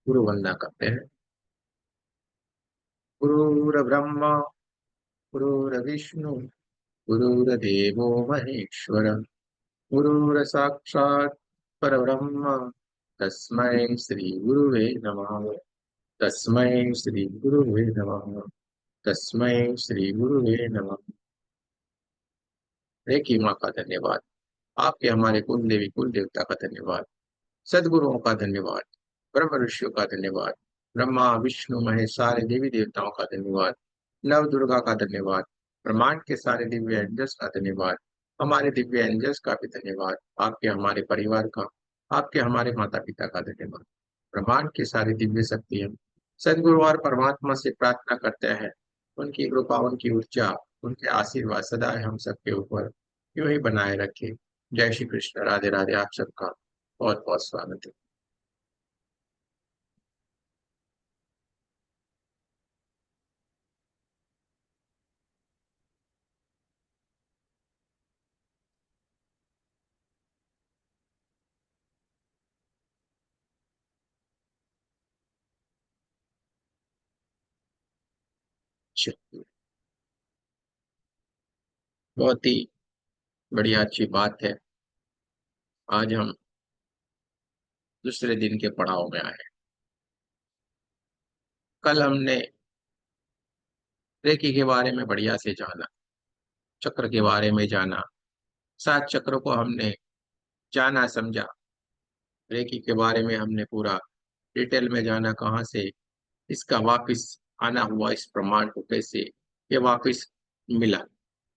गुरु वंदना करते हैं। गुरुर्ब्रह्मा गुरुर्विष्णु गुरुर्देवो महेश्वर गुरुर्साक्षात् परब्रह्म तस्मै श्री गुरुवे नमः। तस्मै श्री गुरुवे नमः। तस्मै श्री गुरुवे नमः। रेकी माँ का धन्यवाद। आपके हमारे कुल देवी कुल देवता का धन्यवाद। सदगुरुओं का धन्यवाद। ब्रह्म ऋषियों का धन्यवाद। ब्रह्मा विष्णु महेश सारे देवी देवताओं का धन्यवाद। नव दुर्गा का धन्यवाद। ब्रह्मांड के सारे दिव्य एंजल्स का धन्यवाद। हमारे दिव्य एंजल्स का भी धन्यवाद। आपके हमारे परिवार का, आपके हमारे माता पिता का धन्यवाद। ब्रह्मांड की सारी दिव्य शक्तियां सदगुरु और परमात्मा से प्रार्थना करते हैं, उनकी कृपा उनकी ऊर्जा उनके आशीर्वाद सदा हम सबके ऊपर यूं ही बनाए रखे। जय श्री कृष्ण। राधे राधे। आप सबका बहुत बहुत स्वागत है। चलिए, बहुत ही बढ़िया अच्छी बात है। आज हम दूसरे दिन के पड़ाव में आए। कल हमने रेकी के बारे में बढ़िया से जाना, चक्र के बारे में जाना, 7 चक्रों को हमने जाना समझा। रेकी के बारे में हमने पूरा डिटेल में जाना, कहाँ से इसका वापिस आना हुआ, इस प्रमाण को कैसे ये वापिस मिला,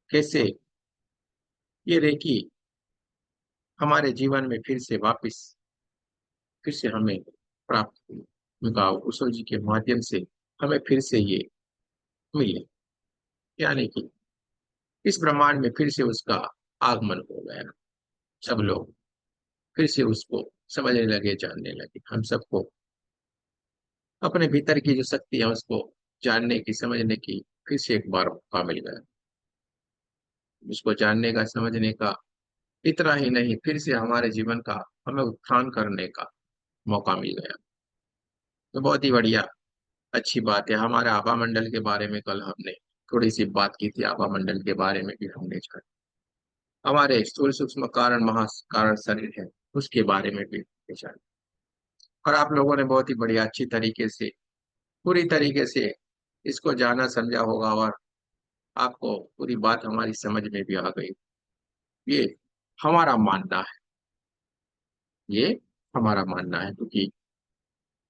कैसे ये रेकी हमारे जीवन में फिर से वापिस फिर से हमें प्राप्त हुई। उनका कुशल जी के माध्यम से हमें फिर से ये मिले, यानी कि इस ब्रह्मांड में फिर से उसका आगमन हो गया। सब लोग फिर से उसको समझने लगे, जानने लगे। हम सबको अपने भीतर की जो शक्ति है उसको जानने की, समझने की फिर से एक बार मौका मिल गया। उसको जानने का, समझने का, इतना ही नहीं, फिर से हमारे जीवन का हमें उत्थान करने का मौका मिल गया। तो बहुत ही बढ़िया अच्छी बात है। हमारे आभा मंडल के बारे में कल हमने थोड़ी सी बात की थी। आभा मंडल के बारे में भी हमने जाना, हमारे स्थूल सूक्ष्म कारण महाकारण शरीर है उसके बारे में भी जाना। और आप लोगों ने बहुत ही बढ़िया अच्छी तरीके से, पूरी तरीके से इसको जाना समझा होगा, और आपको पूरी बात हमारी समझ में भी आ गई। ये हमारा मानना है, ये हमारा मानना है, क्योंकि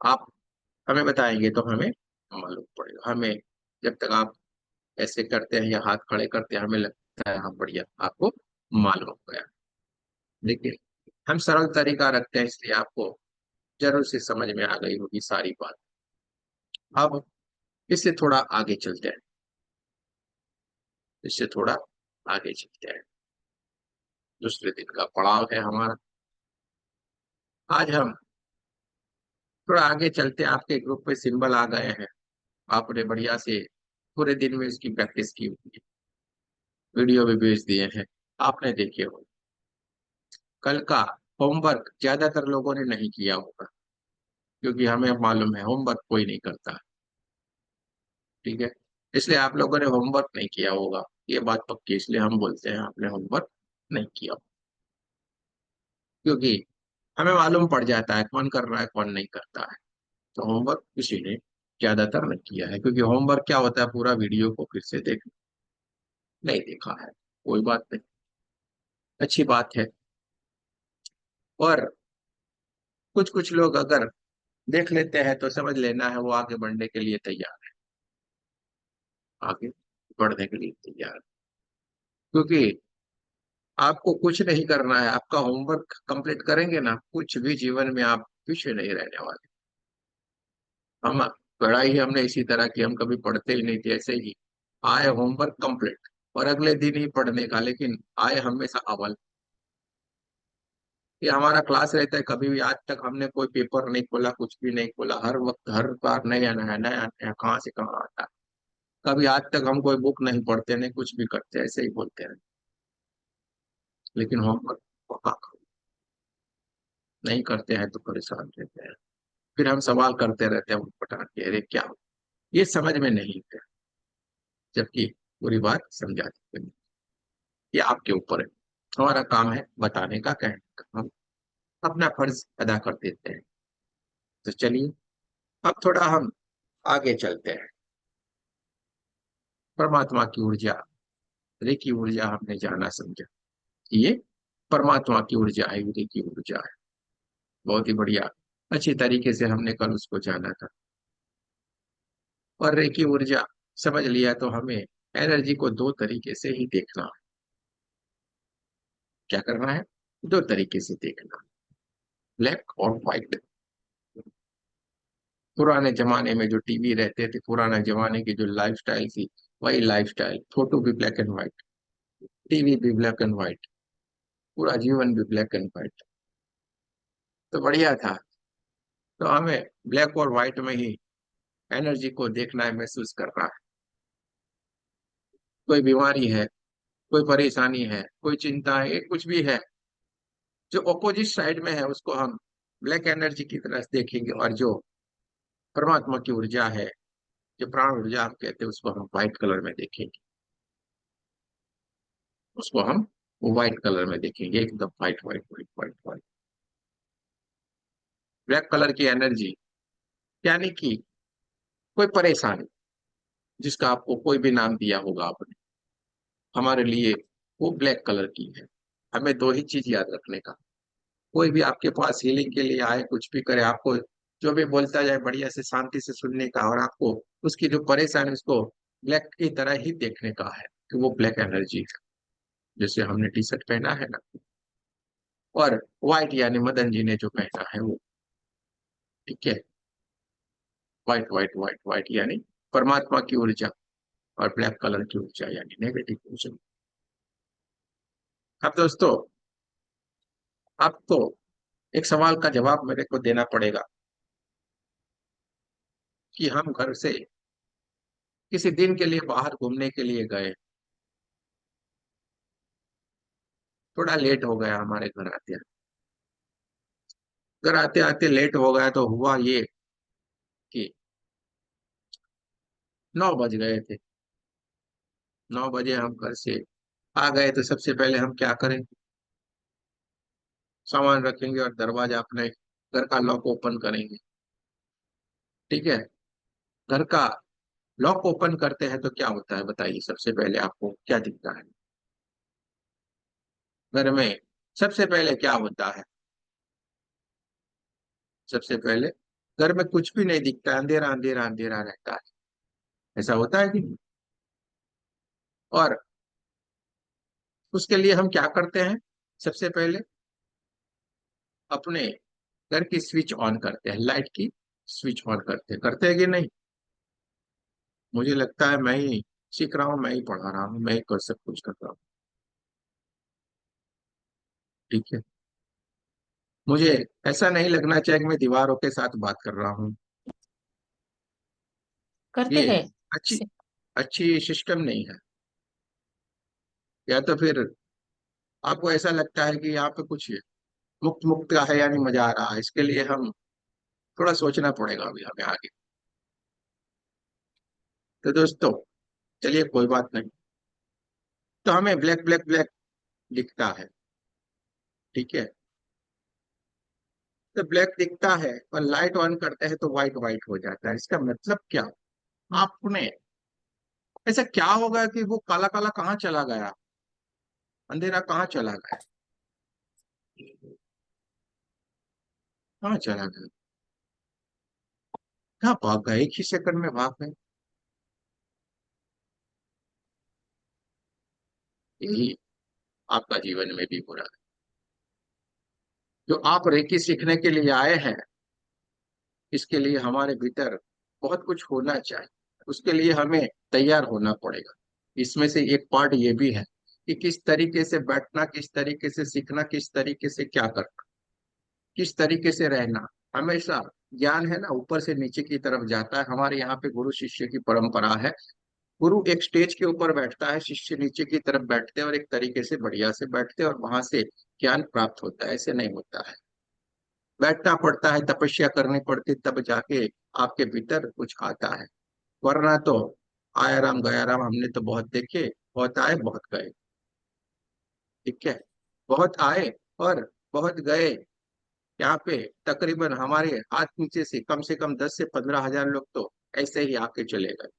आप हमें बताएंगे तो हमें मालूम पड़ेगा। हमें जब तक आप ऐसे करते हैं या हाथ खड़े करते हैं, हमें लगता है हाँ बढ़िया आपको मालूम हो गया, लेकिन हम सरल तरीका रखते हैं, इसलिए आपको जरूर से समझ में आ गई होगी सारी बात। अब इससे थोड़ा आगे चलते हैं, इससे थोड़ा आगे चलते हैं। दूसरे दिन का पड़ाव है हमारा। आज हम थोड़ा आगे चलते हैं। आपके ग्रुप में सिंबल आ गए हैं, आपने बढ़िया से पूरे दिन में इसकी प्रैक्टिस की होगी, वीडियो भी भेज दिए हैं, आपने देखे हो। कल का होमवर्क ज्यादातर लोगों ने नहीं किया होगा, क्योंकि हमें मालूम है होमवर्क कोई नहीं करता। ठीक है, इसलिए आप लोगों ने होमवर्क नहीं किया होगा, ये बात पक्की। इसलिए हम बोलते हैं आपने होमवर्क नहीं किया, क्योंकि हमें मालूम पड़ जाता है कौन कर रहा है कौन नहीं करता है। तो होमवर्क किसी ने ज्यादातर नहीं किया है, क्योंकि होमवर्क क्या होता है, पूरा वीडियो को फिर से देख, नहीं देखा है, कोई बात नहीं, अच्छी बात है। और कुछ कुछ लोग अगर देख लेते हैं तो समझ लेना है वो आगे बढ़ने के लिए तैयार है, आगे बढ़ने के लिए तैयार है। क्योंकि आपको कुछ नहीं करना है, आपका होमवर्क कंप्लीट करेंगे ना, कुछ भी जीवन में आप पीछे नहीं रहने वाले। हम पढ़ाई हमने इसी तरह की, हम कभी पढ़ते ही नहीं थे, ऐसे ही आए होमवर्क कंप्लीट और अगले दिन ही पढ़ने का, लेकिन आए हमेशा अव्वल। ये हमारा क्लास रहता है, कभी भी आज तक हमने कोई पेपर नहीं खोला, कुछ भी नहीं खोला, हर वक्त हर बार नया नया नया नया कहाँ से कहाँ आता है। कभी आज तक हम कोई बुक नहीं पढ़ते, नहीं कुछ भी करते, ऐसे ही बोलते हैं। लेकिन होमवर्क पक्का नहीं करते हैं तो परेशान रहते हैं। फिर हम सवाल करते रहते हैं पटाख के, अरे क्या ये समझ में नहीं है, जबकि पूरी बात समझा देते हैं। ये आपके ऊपर है, हमारा काम है बताने का, कहने का, हम अपना फर्ज अदा कर देते हैं। तो चलिए अब थोड़ा हम आगे चलते हैं। परमात्मा की ऊर्जा, रे की ऊर्जा हमने जाना समझा, ये परमात्मा की ऊर्जा है, रे की ऊर्जा है। बहुत ही बढ़िया, अच्छी तरीके से हमने कल उसको जाना था। और रे की ऊर्जा समझ लिया तो हमें एनर्जी को दो तरीके से ही देखना है। क्या करना है? दो तरीके से देखना, ब्लैक और व्हाइट। पुराने जमाने में जो टीवी रहते थे, पुराने जमाने की जो लाइफस्टाइल थी, वही लाइफस्टाइल, फोटो भी ब्लैक एंड व्हाइट, टीवी भी ब्लैक एंड व्हाइट, पूरा जीवन भी ब्लैक एंड व्हाइट, तो बढ़िया था। तो हमें ब्लैक और व्हाइट में ही एनर्जी को देखना है, महसूस करना है। कोई बीमारी है, कोई परेशानी है, कोई चिंता है, कुछ भी है, जो अपोजिट साइड में है उसको हम ब्लैक एनर्जी की तरह से देखेंगे, और जो परमात्मा की ऊर्जा है, जो प्राण ऊर्जा हम कहते हैं, उसको हम व्हाइट कलर में देखेंगे। उसको हम व्हाइट कलर में देखेंगे, एकदम white white white white white. Black colour की एनर्जी यानी कि कोई परेशानी, जिसका आपको कोई भी नाम दिया होगा आपने, हमारे लिए वो ब्लैक कलर की है। हमें दो ही चीज याद रखने का, कोई भी आपके पास हीलिंग के लिए आए, कुछ भी करे, आपको जो भी बोलता जाए बढ़िया से शांति से सुनने का, और आपको उसकी जो परेशानी उसको ब्लैक की तरह ही देखने का है, कि वो ब्लैक एनर्जी है। जैसे हमने टी शर्ट पहना है ना, और व्हाइट यानी मदन जी ने जो पहना है वो, ठीक है, व्हाइट व्हाइट व्हाइट व्हाइट यानी परमात्मा की ऊर्जा, और ब्लैक कलर की ऊर्जा यानी नेगेटिव ऊर्जा। अब दोस्तों, अब तो एक सवाल का जवाब मेरे को देना पड़ेगा, कि हम घर से किसी दिन के लिए बाहर घूमने के लिए गए, थोड़ा लेट हो गया हमारे घर आते आते लेट हो गया, तो हुआ ये कि 9 बज गए थे। 9 बजे हम घर से आ गए, तो सबसे पहले हम क्या करें, सामान रखेंगे और दरवाजा अपने घर का लॉक ओपन करेंगे। ठीक है, घर का लॉक ओपन करते हैं तो क्या होता है बताइए, सबसे पहले आपको क्या दिखता है घर में? सबसे पहले क्या होता है? सबसे पहले घर में कुछ भी नहीं दिखता, अंधेरा अंधेरा अंधेरा रहता है। ऐसा होता है कि नहीं? और उसके लिए हम क्या करते हैं? सबसे पहले अपने घर की स्विच ऑन करते हैं, लाइट की स्विच ऑन करते हैं कि नहीं? मुझे लगता है मैं ही सीख रहा हूँ, मैं ही पढ़ा रहा हूँ, मैं ही कर सब कुछ कर रहा हूँ। ठीक है, मुझे ऐसा नहीं लगना चाहिए कि मैं दीवारों के साथ बात कर रहा हूँ। करते ये हैं। अच्छी अच्छी सिस्टम नहीं है। या तो फिर आपको ऐसा लगता है कि यहाँ पे कुछ मुक्त मुक्त का है, यानी मजा आ रहा है, इसके लिए हम थोड़ा सोचना पड़ेगा अभी हमें आगे। तो दोस्तों, चलिए कोई बात नहीं, तो हमें ब्लैक ब्लैक ब्लैक दिखता है, ठीक है, तो ब्लैक दिखता है, और लाइट ऑन करते हैं तो व्हाइट व्हाइट हो जाता है। इसका मतलब क्या? आपने ऐसा क्या होगा कि वो काला काला कहाँ चला गया, अंधेरा कहाँ चला गया, कहाँ चला गया, कहाँ भाग गए, एक ही सेकंड में भाग गए। यही आपका जीवन में भी हो रहा है। जो आप रेकी सीखने के लिए आए हैं, इसके लिए हमारे भीतर बहुत कुछ होना चाहिए, उसके लिए हमें तैयार होना पड़ेगा। इसमें से एक पार्ट ये भी है कि किस तरीके से बैठना, किस तरीके से सीखना, किस तरीके से क्या करना, किस तरीके से रहना। हमेशा ज्ञान है ना, ऊपर से नीचे की तरफ जाता है। हमारे यहाँ पे गुरु शिष्य की परंपरा है। गुरु एक स्टेज के ऊपर बैठता है, शिष्य नीचे की तरफ बैठते हैं, और एक तरीके से बढ़िया से बैठते हैं, और वहां से ज्ञान प्राप्त होता है। ऐसे नहीं होता है। बैठना पड़ता है, तपस्या करनी पड़ती, तब जाके आपके भीतर कुछ आता है। वरना तो आया राम गया राम हमने तो बहुत देखे, बहुत आए बहुत गए। ठीक है, बहुत आए और बहुत गए। यहाँ पे तकरीबन हमारे हाथ नीचे से कम 10 से 15 हजार लोग तो ऐसे ही आके चले गए।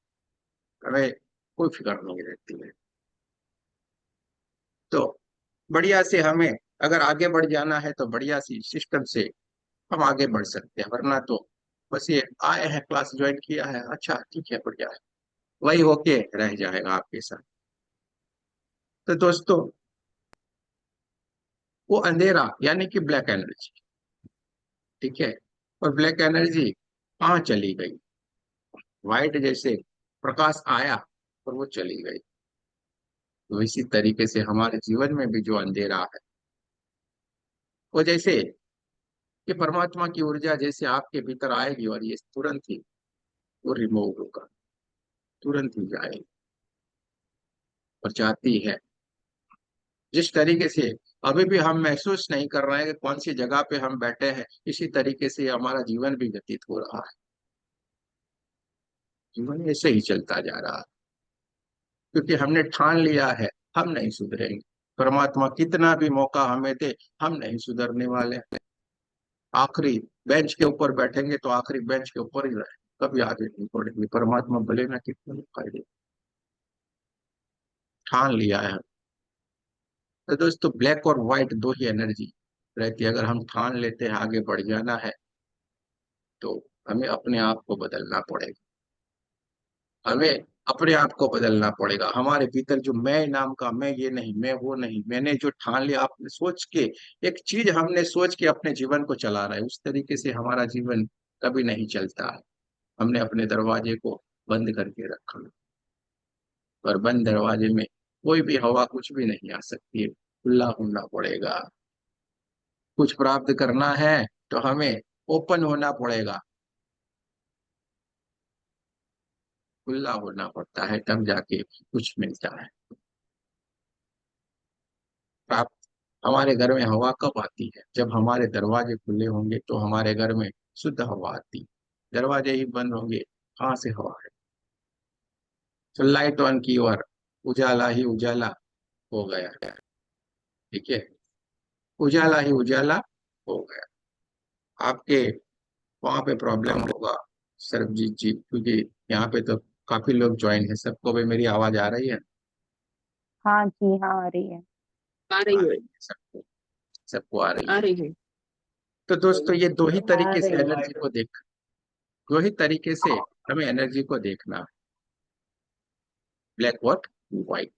हमें कोई फिक्र नहीं रहती है। तो बढ़िया से हमें अगर आगे बढ़ जाना है तो बढ़िया सी सिस्टम से हम आगे बढ़ सकते हैं। वरना तो बस ये आए हैं, क्लास ज्वाइन किया है, अच्छा ठीक है बढ़िया है, वही होके रह जाएगा आपके साथ। तो दोस्तों, वो अंधेरा यानी कि ब्लैक एनर्जी, ठीक है, और ब्लैक एनर्जी कहाँ चली गई? व्हाइट जैसे प्रकाश आया और वो चली गई। तो इसी तरीके से हमारे जीवन में भी जो अंधेरा है, वो जैसे कि परमात्मा की ऊर्जा जैसे आपके भीतर आएगी और ये तुरंत ही वो रिमूव होगा, तुरंत ही जाएगी और जाती है। जिस तरीके से अभी भी हम महसूस नहीं कर रहे हैं कि कौन सी जगह पे हम बैठे हैं, इसी तरीके से हमारा जीवन भी व्यतीत हो रहा है। जीवन ऐसे ही चलता जा रहा है, क्योंकि हमने ठान लिया है हम नहीं सुधरेंगे। परमात्मा कितना भी मौका हमें दे, हम नहीं सुधरने वाले। आखिरी बेंच के ऊपर बैठेंगे तो आखिरी बेंच के ऊपर ही रहे, कभी आगे नहीं बढ़ेंगे। परमात्मा भले ना कितने फायदे, ठान लिया है। तो दोस्तों, ब्लैक और व्हाइट दो ही एनर्जी रहती है। अगर हम ठान लेते हैं आगे बढ़ जाना है, तो हमें अपने आप को बदलना पड़ेगा। हमें अपने आप को बदलना पड़ेगा। हमारे भीतर जो मैं नाम का, मैं ये नहीं, मैं वो नहीं, मैंने जो ठान लिया, आपने सोच के एक चीज हमने सोच के अपने जीवन को चला रहा है, उस तरीके से हमारा जीवन कभी नहीं चलता है। हमने अपने दरवाजे को बंद करके रखा है, और बंद दरवाजे में कोई भी हवा कुछ भी नहीं आ सकती है। खुला होना पड़ेगा। कुछ प्राप्त करना है तो हमें ओपन होना पड़ेगा, खुला होना पड़ता है, तब जाके कुछ मिलता है। प्राप्त हमारे घर में हवा कब आती है? जब हमारे दरवाजे खुले होंगे तो हमारे घर में शुद्ध हवा आती है। दरवाजे ही बंद होंगे, कहाँ से हवा है? तो लाइट ऑन की और उजाला ही उजाला हो गया। ठीक है, उजाला ही उजाला हो गया। आपके वहां पे प्रॉब्लम होगा सरबजीत जी, क्योंकि यहाँ पे तो काफी लोग ज्वाइन है। सबको भी मेरी आवाज आ रही है? हाँ जी, हाँ आ रही है। आ आ रही है। रही है सबको, सबको आ रही आ है। रही है। तो दोस्तों, ये दो ही आ तरीके से रही है। एनर्जी को देख, दो ही तरीके से हमें एनर्जी को देखना है, ब्लैक और व्हाइट।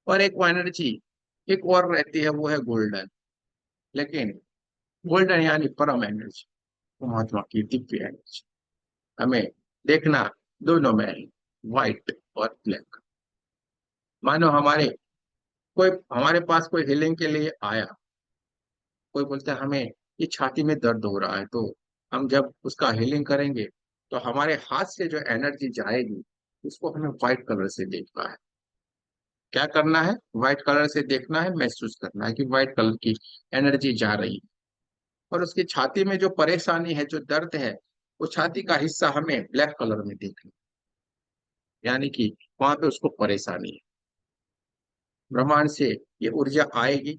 और एक वो एनर्जी एक और रहती है, वो है गोल्डन। लेकिन गोल्डन यानी परम एनर्जी, परमात्मा की दिव्य एनर्जी। हमें देखना दोनों में है, व्हाइट और ब्लैक। मानो हमारे पास कोई हीलिंग के लिए आया, कोई बोलता है हमें ये छाती में दर्द हो रहा है, तो हम जब उसका हीलिंग करेंगे तो हमारे हाथ से जो एनर्जी जाएगी, उसको हमें व्हाइट कलर से देखना है। क्या करना है? व्हाइट कलर से देखना है, महसूस करना है कि व्हाइट कलर की एनर्जी जा रही है। और उसकी छाती में जो परेशानी है, जो दर्द है, वो छाती का हिस्सा हमें ब्लैक कलर में देखना है। यानी कि वहां पे उसको परेशानी है। ब्रह्मांड से ये ऊर्जा आएगी,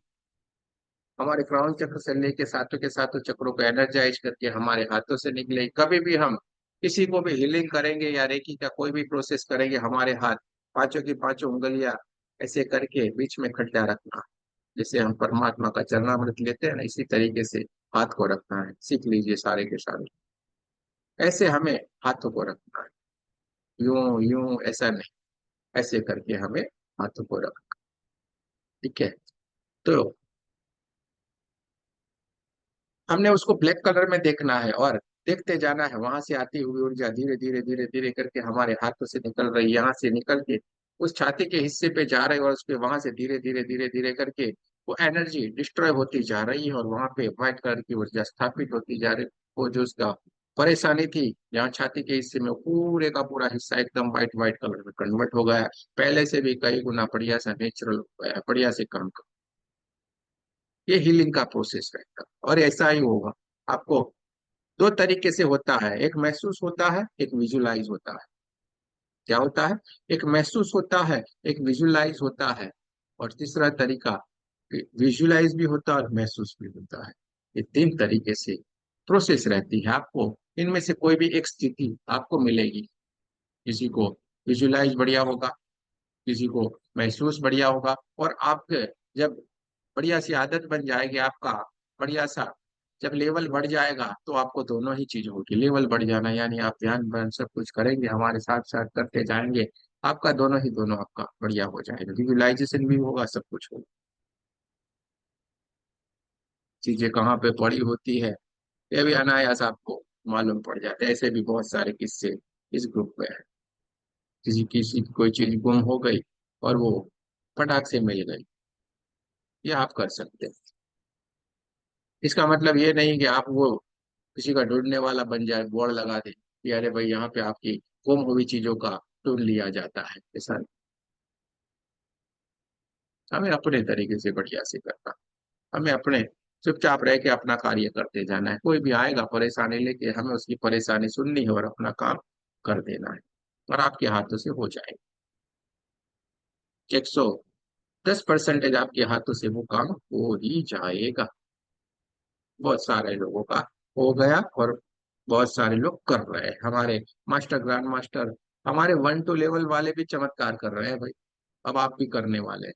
हमारे क्राउन चक्र से लेके सातों के सातों चक्रों को एनर्जाइज करके हमारे हाथों से निकले। कभी भी हम किसी को भी हीलिंग करेंगे या रेकी का कोई भी प्रोसेस करेंगे, हमारे हाथ पांचों की पांचों उंगलियां ऐसे करके बीच में खड्डा रखना। जैसे हम परमात्मा का चरणामृत लेते हैं ना, इसी तरीके से हाथ को रखना है। सीख लीजिए सारे के सारे, ऐसे हमें हाथों को रखना है। यूं यूं ऐसा नहीं, ऐसे करके हमें हाथों को रखना। ठीक है, तो हमने उसको ब्लैक कलर में देखना है और देखते जाना है। वहां से आती हुई ऊर्जा धीरे धीरे धीरे धीरे करके हमारे हाथों से निकल रही, यहाँ से निकल के उस छाती के हिस्से पे जा रही, और उसके वहां से धीरे धीरे धीरे धीरे करके वो एनर्जी डिस्ट्रॉय होती जा रही है, और वहां पे व्हाइट कलर की ऊर्जा स्थापित होती जा रही। वो जो उसका परेशानी थी, जहाँ छाती के हिस्से में, पूरे का पूरा हिस्सा एकदम व्हाइट व्हाइट कलर में कन्वर्ट हो गया। पहले से भी कई गुना बढ़िया सा नेचुरल हो गया, बढ़िया से काम कर। ये हीलिंग का प्रोसेस रहता है, और ऐसा ही होगा आपको। दो तरीके से होता है, एक महसूस होता है, एक विजुलाइज होता है। क्या होता है? एक महसूस होता है, एक विजुलाइज होता है, और तीसरा तरीका विजुलाइज भी होता है और महसूस भी होता है। ये तीन तरीके से प्रोसेस रहती है। आपको इनमें से कोई भी एक स्थिति आपको मिलेगी। किसी को विजुलाइज बढ़िया होगा, किसी को महसूस बढ़िया होगा, और आपके जब बढ़िया सी आदत बन जाएगी आपका, बढ़िया सा जब लेवल बढ़ जाएगा, तो आपको दोनों ही चीज होगी। लेवल बढ़ जाना यानी आप ध्यान बन सब कुछ करेंगे, हमारे साथ साथ करते जाएंगे, आपका दोनों ही दोनों आपका बढ़िया हो जाएगा, विजुअलाइजेशन भी होगा, सब कुछ होगा। चीजें कहाँ पे पड़ी होती है ये भी अनायास आपको मालूम पड़ जाता है। ऐसे भी बहुत सारे किस्से इस ग्रुप में है। किसी किसी की कोई चीज गुम हो गई और वो फटाक से मिल गई, ये आप कर सकते हैं। इसका मतलब ये नहीं कि आप वो किसी का ढूंढने वाला बन जाए, बोर्ड लगा दे कि अरे भाई यहाँ पे आपकी गुम हुई चीजों का ढूंढ लिया जाता है, ऐसा नहीं। हमें अपने तरीके से बढ़िया से करना, हमें अपने चुपचाप रह के अपना कार्य करते जाना है। कोई भी आएगा परेशानी लेके, हमें उसकी परेशानी सुननी है और अपना काम कर देना है, और आपके हाथों से हो जाएगा। 110% आपके हाथों से वो काम हो ही जाएगा। बहुत सारे लोगों का हो गया, और बहुत सारे लोग कर रहे हैं। हमारे मास्टर, ग्रैंड मास्टर, हमारे 1 2 लेवल वाले भी चमत्कार कर रहे हैं भाई। अब आप भी करने वाले हैं,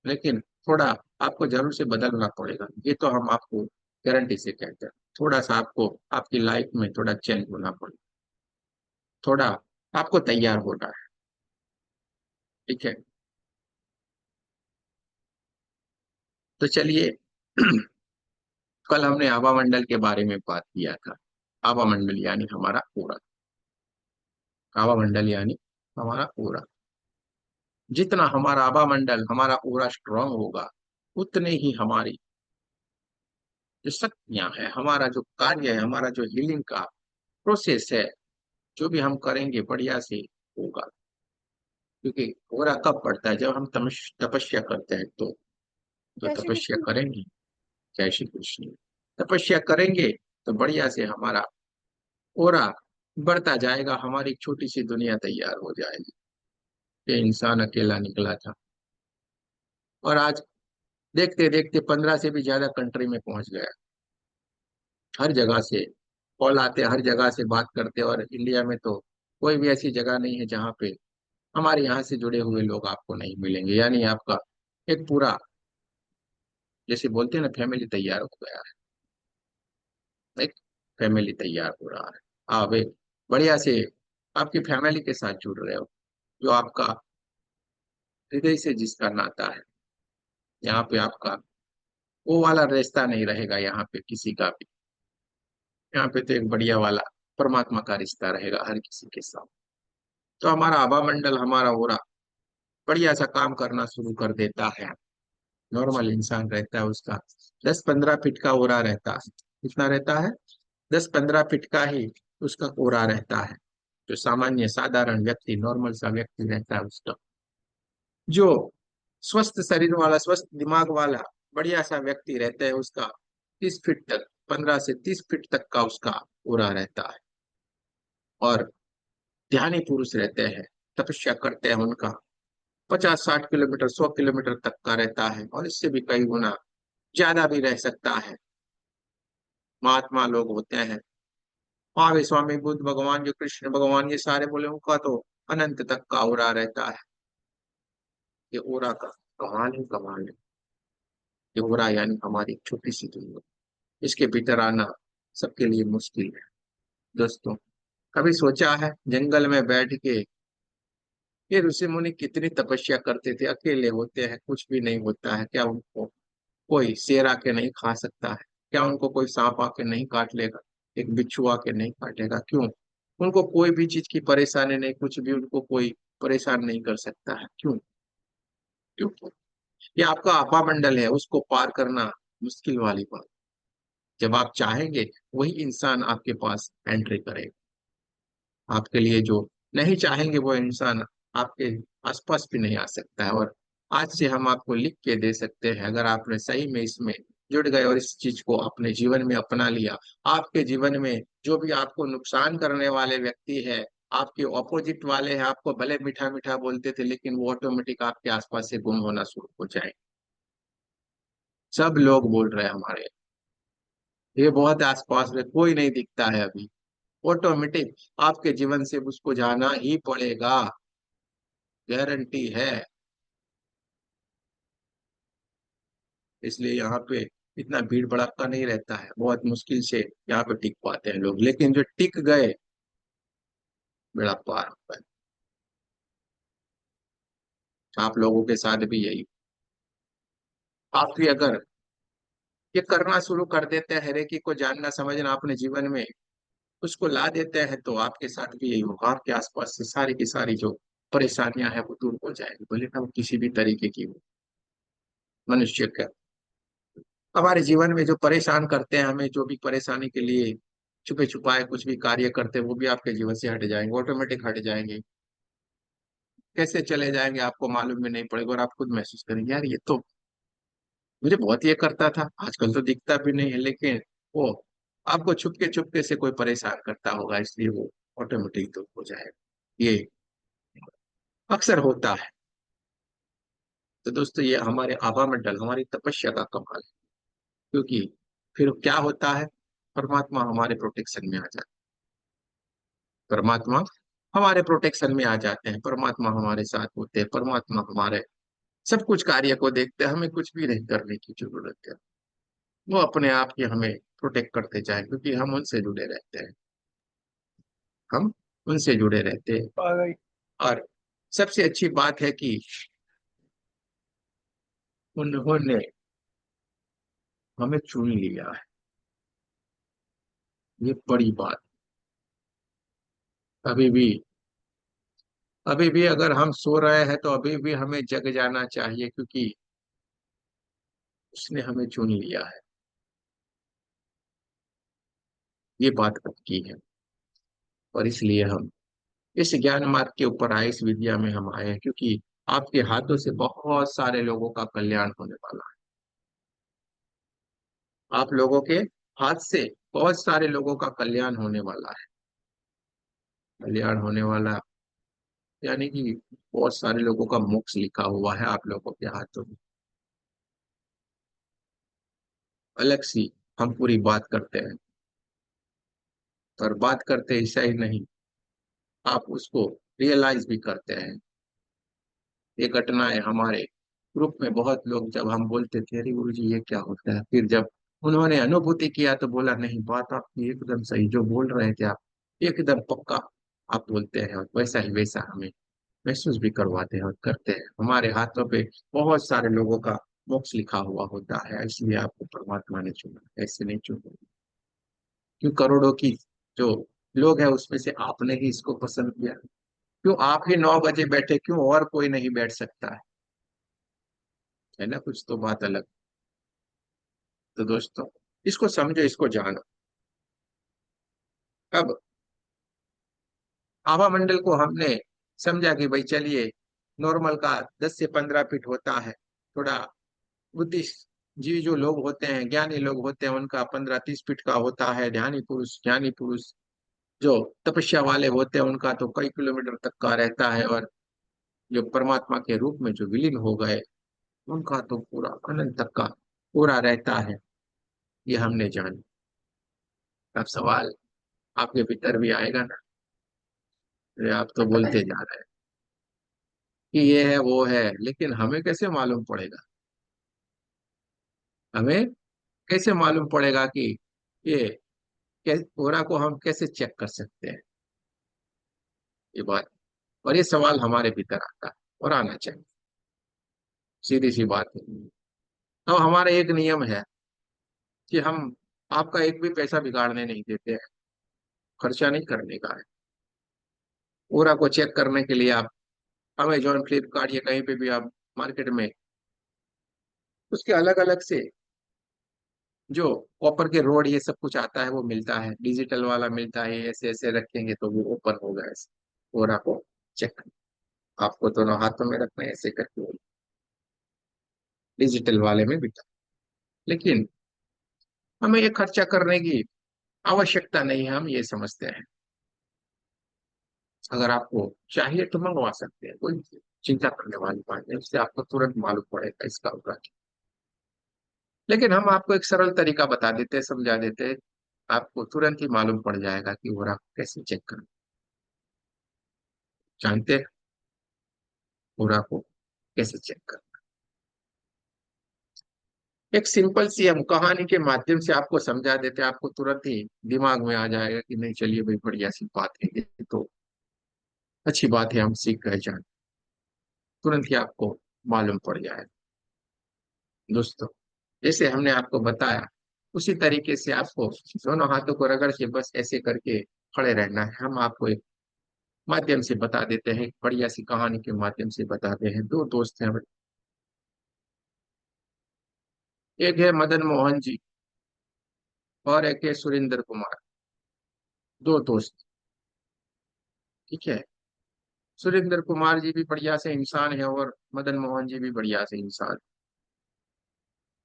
लेकिन थोड़ा आपको जरूर से बदलना पड़ेगा, ये तो हम आपको गारंटी से कहते हैं। थोड़ा सा आपको आपकी लाइफ में थोड़ा चेंज होना पड़ेगा, थोड़ा आपको तैयार होना है। ठीक है, तो चलिए कल हमने आभा मंडल के बारे में बात किया था। आभा मंडल यानी हमारा पूरा, आभा मंडल यानी हमारा पूरा। जितना हमारा आभा मंडल, हमारा पूरा स्ट्रांग होगा, उतने ही हमारी जो शक्तियां है, हमारा जो कार्य है, हमारा जो हीलिंग का प्रोसेस है, जो भी हम करेंगे बढ़िया से होगा। क्योंकि पूरा कब पड़ता है? जब हम तपस्या करते हैं, तो जय श्री तपस्या कृष्ण। करेंगे। जय श्री कृष्ण। तपस्या करेंगे तो बढ़िया से हमारा ओरा बढ़ता जाएगा, हमारी छोटी सी दुनिया तैयार हो जाएगी। ये इंसान अकेला निकला था, और आज देखते देखते 15 से भी ज्यादा कंट्री में पहुंच गया। हर जगह से कॉल आते, हर जगह से बात करते, और इंडिया में तो कोई भी ऐसी जगह नहीं है जहाँ पे हमारे यहाँ से जुड़े हुए लोग आपको नहीं मिलेंगे। यानी आपका एक पूरा, जैसे बोलते हैं ना, फैमिली तैयार हो गया है। एक फैमिली तैयार हो रहा है। आप एक बढ़िया से आपकी फैमिली के साथ जुड़ रहे हो, जो आपका हृदय से जिसका नाता है। यहाँ पे आपका वो वाला रिश्ता नहीं रहेगा यहाँ पे किसी का भी। यहाँ पे तो एक बढ़िया वाला परमात्मा का रिश्ता रहेगा हर किसी के साथ। तो हमारा आभा मंडल, हमारा ओरा बढ़िया सा काम करना शुरू कर देता है। नॉर्मल इंसान रहता है, उसका 10 15 फीट का ओरा रहता है। कितना रहता है? 10 15 फीट का ही उसका ओरा रहता है। जो सामान्य साधारण व्यक्ति, नॉर्मल सा व्यक्ति रहता है, उसका जो स्वस्थ शरीर वाला, स्वस्थ दिमाग वाला बढ़िया सा व्यक्ति रहता है, उसका 30 फीट तक, 15 से 30 फीट तक का उसका ओरा रहता है। और ध्यानी पुरुष रहते हैं, तपस्या करते हैं, उनका 50 60 किलोमीटर, 100 किलोमीटर तक का रहता है, और इससे भी कई गुना ज्यादा भी रह सकता है। महात्मा लोग होते हैं, महावीर स्वामी, बुद्ध भगवान, जो कृष्ण भगवान, ये सारे बोले उनका तो अनंत तक का ओरा रहता है। ये ओरा का कमाल ही कमाल है। ये ओरा यानी हमारी एक छोटी सी दुनिया, इसके भीतर आना सबके लिए मुश्किल है। दोस्तों, कभी सोचा है जंगल में बैठ के ये ऋषि मुनि कितनी तपस्या करते थे? अकेले होते हैं, कुछ भी नहीं होता है, क्या उनको कोई शेर आके नहीं खा सकता है? क्या उनको कोई सांप आके नहीं काट लेगा? एक बिच्छू आके नहीं काटेगा? क्यों? उनको कोई भी चीज की परेशानी नहीं, कुछ भी उनको कोई परेशान नहीं कर सकता है। क्यों? क्यों? ये आपका आपा मंडल है, उसको पार करना मुश्किल वाली बात। जब आप चाहेंगे, वही इंसान आपके पास एंट्री करेगा। आपके लिए जो नहीं चाहेंगे, वो इंसान आपके आसपास भी नहीं आ सकता है। और आज से हम आपको लिख के दे सकते हैं, अगर आपने सही में इसमें जुड़ गए और इस चीज को अपने जीवन में अपना लिया, आपके जीवन में जो भी आपको नुकसान करने वाले व्यक्ति है, आपके ऑपोजिट वाले हैं, आपको भले मीठा मीठा बोलते थे, लेकिन वो ऑटोमेटिक आपके आसपास से गुम होना शुरू हो जाए। सब लोग बोल रहे हैं हमारे, ये बहुत आसपास में कोई नहीं दिखता है अभी। ऑटोमेटिक आपके जीवन से उसको जाना ही पड़ेगा, गारंटी है। इसलिए यहाँ पे इतना भीड़ भड़ाका नहीं रहता है, बहुत मुश्किल से यहाँ पे टिक पाते हैं लोग, लेकिन जो टिक गए बेड़ा पार होता है। आप लोगों के साथ भी यही, आप भी अगर ये करना शुरू कर देते हैं, हर एक को जानना समझना अपने जीवन में उसको ला देते हैं, तो आपके साथ भी यही होगा। आपके आसपास से सारी की सारी जो परेशानियां हैं वो दूर हो जाएगी, भले ना वो किसी भी तरीके की हो। मनुष्य का हमारे जीवन में जो परेशान करते हैं हमें, जो भी परेशानी के लिए छुपे छुपाए कुछ भी कार्य करते हैं, वो भी आपके जीवन से हट जाएंगे, ऑटोमेटिक हट जाएंगे। कैसे चले जाएंगे आपको मालूम भी नहीं पड़ेगा, और आप खुद महसूस करेंगे यार ये तो मुझे बहुत ये करता था, आजकल तो दिखता भी नहीं है, लेकिन वो आपको छुपके से कोई परेशान करता होगा, इसलिए वो ऑटोमेटिक दूर हो जाएगा। ये अक्सर होता है। तो दोस्तों ये हमारे आभा मंडल, हमारी तपस्या का कमाल है। क्योंकि फिर क्या होता है, परमात्मा हमारे प्रोटेक्शन में आ जाता है। परमात्मा हमारे प्रोटेक्शन में आ जाते हैं, परमात्मा हमारे साथ होते हैं, परमात्मा हमारे सब कुछ कार्य को देखते हैं, हमें कुछ भी नहीं करने की जरूरत है। वो अपने आप ही हमें प्रोटेक्ट करते जाए, क्योंकि हम उनसे जुड़े रहते हैं। हम उनसे जुड़े रहते हैं। और सबसे अच्छी बात है कि उन्होंने हमें चुन लिया है, ये बड़ी बात। अभी भी, अभी भी अगर हम सो रहे हैं तो अभी भी हमें जग जाना चाहिए, क्योंकि उसने हमें चुन लिया है। ये बात पक्की है। और इसलिए हम इस ज्ञान मार्ग के ऊपर आए, इस विद्या में हम आए हैं, क्योंकि आपके हाथों से बहुत सारे लोगों का कल्याण होने वाला है। आप लोगों के हाथ से बहुत सारे लोगों का कल्याण होने वाला है। कल्याण होने वाला यानी कि बहुत सारे लोगों का मोक्ष लिखा हुआ है आप लोगों के हाथों में। अलग सी हम पूरी बात करते हैं, और बात करते ऐसा ही नहीं, आप उसको रियलाइज भी करते हैं। ये घटनाएं हमारे ग्रुप में बहुत लोग, जब हम बोलते थे अरे गुरु जी ये क्या होता है, फिर जब उन्होंने अनुभूति किया तो बोला नहीं, बात आपकी एकदम सही, जो बोल रहे थे आप एकदम पक्का आप बोलते हैं, और वैसा ही वैसा हमें महसूस भी करवाते हैं और करते हैं। हमारे हाथों पे बहुत सारे लोगों का मोक्ष लिखा हुआ होता है, इसलिए आपको परमात्मा ने चुना, ऐसे नहीं चुना। क्यों करोड़ों की जो लोग हैं उसमें से आपने ही इसको पसंद किया? क्यों आप ही 9 बजे बैठे, क्यों और कोई नहीं बैठ सकता है ना? कुछ तो बात अलग। तो दोस्तों इसको समझो, इसको जानो। अब आभा मंडल को हमने समझा कि भाई चलिए, नॉर्मल का 10 से 15 फीट होता है, थोड़ा बुद्धिजीवी जो लोग होते हैं, ज्ञानी लोग होते हैं, उनका 15-30 फीट का होता है। ज्ञानी पुरुष जो तपस्या वाले होते हैं उनका तो कई किलोमीटर तक का रहता है, और जो परमात्मा के रूप में जो विलीन हो गए उनका तो पूरा अनंत तक का पूरा रहता है। ये हमने जाना। अब सवाल आपके भीतर भी आएगा ना, अरे आप तो बोलते जा रहे हैं कि ये है वो है, लेकिन हमें कैसे मालूम पड़ेगा? हमें कैसे मालूम पड़ेगा कि ये कोरा को हम कैसे चेक कर सकते हैं? ये बात, और ये सवाल हमारे भीतर आता है और आना चाहिए। सीधी सी बात है। तो हमारा एक नियम है कि हम आपका एक भी पैसा बिगाड़ने नहीं देते हैं, खर्चा नहीं करने का है। कोरा को चेक करने के लिए आप अमेजोन, फ्लिपकार्ट या कहीं पे भी आप मार्केट में उसके अलग अलग से जो कॉपर के रोड ये सब कुछ आता है वो मिलता है, डिजिटल वाला मिलता है, ऐसे ऐसे रखेंगे तो वो ओपन होगा ऐसे। कोरा को चेक, आपको दोनों हाथों में रखना है ऐसे करके। डिजिटल वाले में बिता। लेकिन हमें ये खर्चा करने की आवश्यकता नहीं है, हम ये समझते हैं। अगर आपको चाहिए तो मंगवा सकते हैं, कोई चिंता करने वाली बात नहीं, उससे आपको तुरंत मालूम पड़ेगा इसका होगा। लेकिन हम आपको एक सरल तरीका बता देते हैं, समझा देते हैं, आपको तुरंत ही मालूम पड़ जाएगा कि वो आप कैसे चेक करना। जानते हैं पूरा को कैसे चेक करना? एक सिंपल सी हम कहानी के माध्यम से आपको समझा देते हैं, आपको तुरंत ही दिमाग में आ जाएगा कि नहीं चलिए भाई बढ़िया सी बात है, ये तो अच्छी बात है, हम सीख गए जान। तुरंत ही आपको मालूम पड़ जाएगा दोस्तों। जैसे हमने आपको बताया उसी तरीके से आपको दोनों हाथों को रगड़ के बस ऐसे करके खड़े रहना है। हम आपको एक माध्यम से बता देते हैं, एक बढ़िया सी कहानी के माध्यम से बताते हैं। दो दोस्त हैं, एक है मदन मोहन जी और एक है सुरेंद्र कुमार। दो दोस्त, ठीक है। सुरेंद्र कुमार जी भी बढ़िया से इंसान है और मदन मोहन जी भी बढ़िया से इंसान।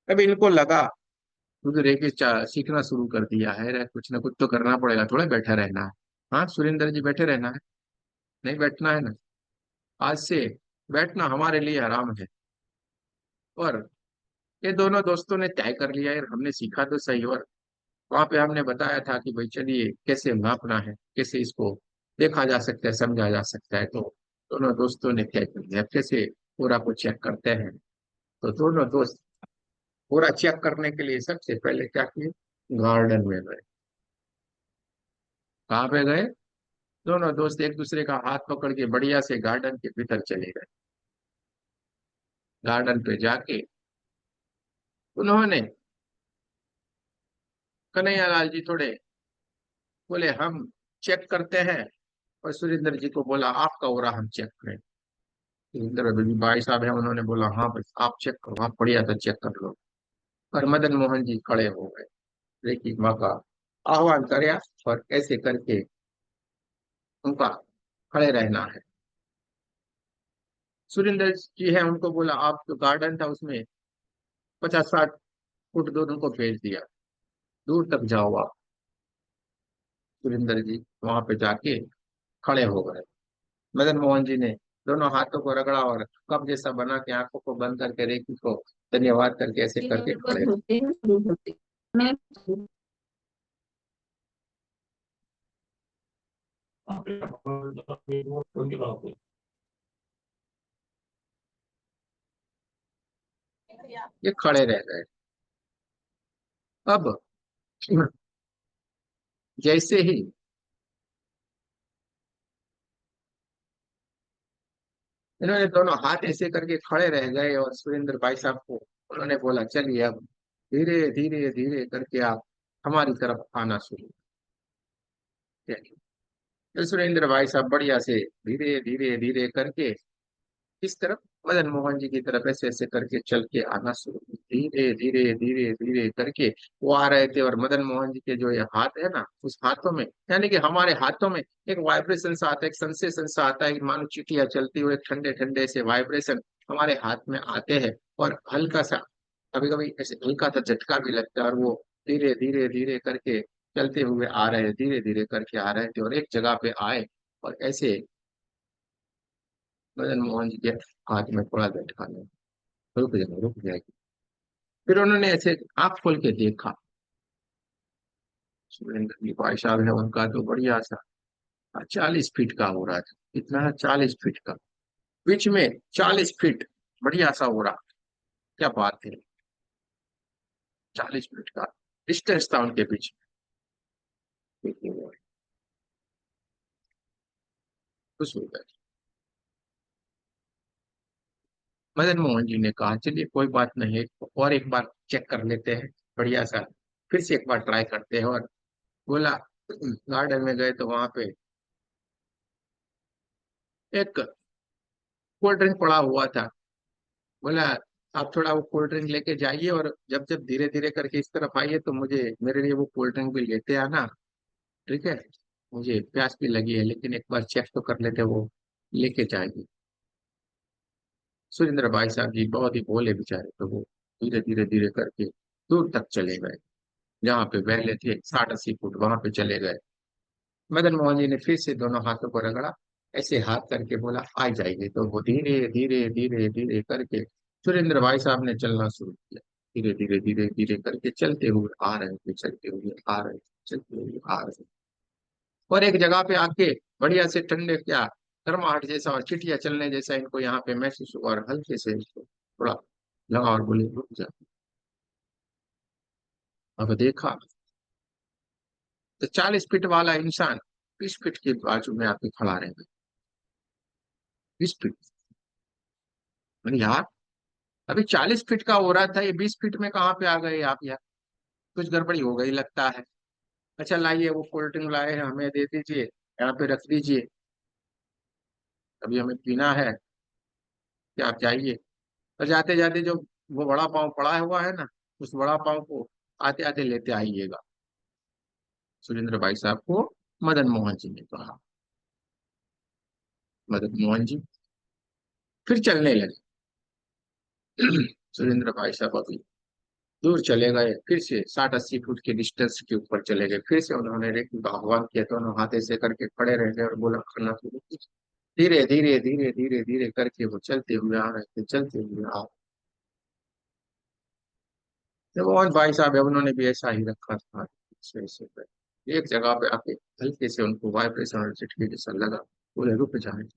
अभी इनको लगा खुद रह के सीखना शुरू कर दिया है, कुछ ना कुछ तो करना पड़ेगा, थोड़ा बैठा रहना है। हाँ सुरेंद्र जी, बैठे रहना है, नहीं बैठना है ना। आज से बैठना हमारे लिए आराम है। और ये दोनों दोस्तों ने तय कर लिया यार, हमने सीखा तो सही, और वहां पे हमने बताया था कि भाई चलिए कैसे नापना है, कैसे इसको देखा जा सकता है, समझा जा सकता है। तो दोनों दोस्तों ने तय कर लिया कैसे पूरा को चेक करते हैं। तो दोनों दोस्त पूरा चेक करने के लिए सबसे पहले क्या किए, गार्डन में गए। कहाँ पे गए? दोनों दोस्त एक दूसरे का हाथ पकड़ के बढ़िया से गार्डन के भीतर चले गए। गार्डन पे जाके उन्होंने, कन्हैया लाल जी थोड़े बोले हम चेक करते हैं, और सुरेंद्र जी को बोला आपका हो रहा हम चेक करें। सुरेंद्र जी भाई साहब है, उन्होंने बोला हाँ भाई आप चेक करो, आप बढ़िया से चेक कर लो। और मदन मोहन जी खड़े हो गए, रेकी माँ का आह्वान करया और ऐसे करके उनका खड़े रहना है। सुरेंद्र जी है, उनको बोला आप जो गार्डन था उसमें 50-60 फुट दूर उनको भेज दिया, दूर तक जाओ आप। सुरेंद्र जी वहां पे जाके खड़े हो गए। मदन मोहन जी ने दोनों हाथों को रगड़ा और कप जैसा बना के आंखों को बंद करके रेखी को धन्यवाद करके ऐसे करके खड़े रहे। ये खड़े रह गए। अब जैसे ही इन्होंने दोनों हाथ ऐसे करके खड़े रह गए और सुरेंद्र भाई साहब को उन्होंने बोला चलिए अब धीरे धीरे धीरे करके आप हमारी तरफ आना शुरू करिए। तो सुरेंद्र भाई साहब बढ़िया से धीरे धीरे धीरे करके इस तरफ मदन मोहन जी की तरफ ऐसे ऐसे करके चल के आना शुरू, धीरे धीरे धीरे धीरे करके वो आ रहे थे। और मदन मोहन जी के जो ये हाथ है ना, उस हाथों में, यानी कि हमारे हाथों में एक वाइब्रेशन सा आता है, एक सेंसेशन सा आता है कि मानो चीटियां चलती हुए ठंडे ठंडे से वाइब्रेशन हमारे हाथ में आते हैं। और हल्का सा कभी कभी ऐसे हल्का सा झटका भी लगता है, और वो धीरे धीरे धीरे करके चलते हुए आ रहे, धीरे धीरे करके आ रहे थे और एक जगह पे आए। और ऐसे मदन मोहन जी के हाथ में थोड़ा झटका लगा, रुक जाए रुक जाएगी। फिर उन्होंने ऐसे आंख खोल के देखा। सुरेंद्र जी भाई साहब है, उनका तो बढ़िया सा 40 फीट का हो रहा था। इतना 40 फीट का, बीच में 40 फीट बढ़िया सा हो रहा। क्या बात है, 40 फीट का डिस्टेंस था उनके बीच में। खुश हो गए। मदन मोहन जी ने कहा चलिए कोई बात नहीं है, और एक बार चेक कर लेते हैं बढ़िया सा, फिर से एक बार ट्राई करते हैं। और बोला गार्डन में गए तो वहां पे एक कोल्ड ड्रिंक पड़ा हुआ था। बोला आप थोड़ा वो कोल्ड ड्रिंक लेके जाइए, और जब जब धीरे धीरे करके इस तरफ आइए तो मुझे मेरे लिए वो कोल्ड ड्रिंक भी लेते आना, ठीक है। मुझे प्यास भी लगी है, लेकिन एक बार चेक तो कर लेते वो लेके जाएंगे। सुरेंद्र भाई साहब जी बहुत ही भोले बेचारे, तो वो धीरे धीरे धीरे करके दूर तक चले गए। जहाँ पे पहले थे 60-80 फुट, वहां पे चले गए। मदन मोहन जी ने फिर से दोनों हाथों को रगड़ा, ऐसे हाथ करके बोला आ जाइए। तो वो धीरे धीरे धीरे धीरे करके सुरेंद्र भाई साहब ने चलना शुरू किया। धीरे धीरे धीरे धीरे करके चलते हुए आ रहे थे, चलते हुए आ रहे थे, चलते हुए आ रहे थे। और एक जगह पे आके बढ़िया से ठंडे क्या गर्माहट जैसा और चिटिया चलने जैसा इनको यहाँ पे महसूस हुआ, और हल्के से इसको थोड़ा लगा और बोले रुक जा। अब देखा तो 40 फीट वाला इंसान 20 फीट के बाजू में आके खड़ा रह गया। 20 फीट। मैंने यार, अभी 40 फीट का हो रहा था, ये 20 फीट में कहाँ पे आ गए आप यार? कुछ गड़बड़ी हो गई लगता है। अच्छा लाइए, वो कोल्ड ड्रिंक लाए हैं, हमें दे दीजिए, यहाँ पे रख दीजिए, अभी हमें पीना है, क्या आप जाइए। और जाते जाते जो वो बड़ा पाँव पड़ा हुआ है ना, उस बड़ा पाँव को आते आते लेते आइएगा। सुरेंद्र भाई साहब को मदन मोहन जी ने कहा। मदन मोहन जी फिर चलने लगे। सुरेंद्र भाई साहब अभी दूर चले गए, फिर से 60-80 फुट के डिस्टेंस के ऊपर चले गए। फिर से उन्होंने रेखी का आह्वान किया, तो उन्होंने हाथे से करके खड़े रह गए और बोला खाना शुरू कीजिए। धीरे धीरे धीरे धीरे धीरे करके वो चलते हुए आ रहे थे, चलते हुए आ। तो मोहन भाई साहब है, उन्होंने भी ऐसा ही रखा था। ऐसे एक जगह पे आके हल्के से उनको वाइब्रेशन और झटके जैसा लगा, बोले रुक जाए।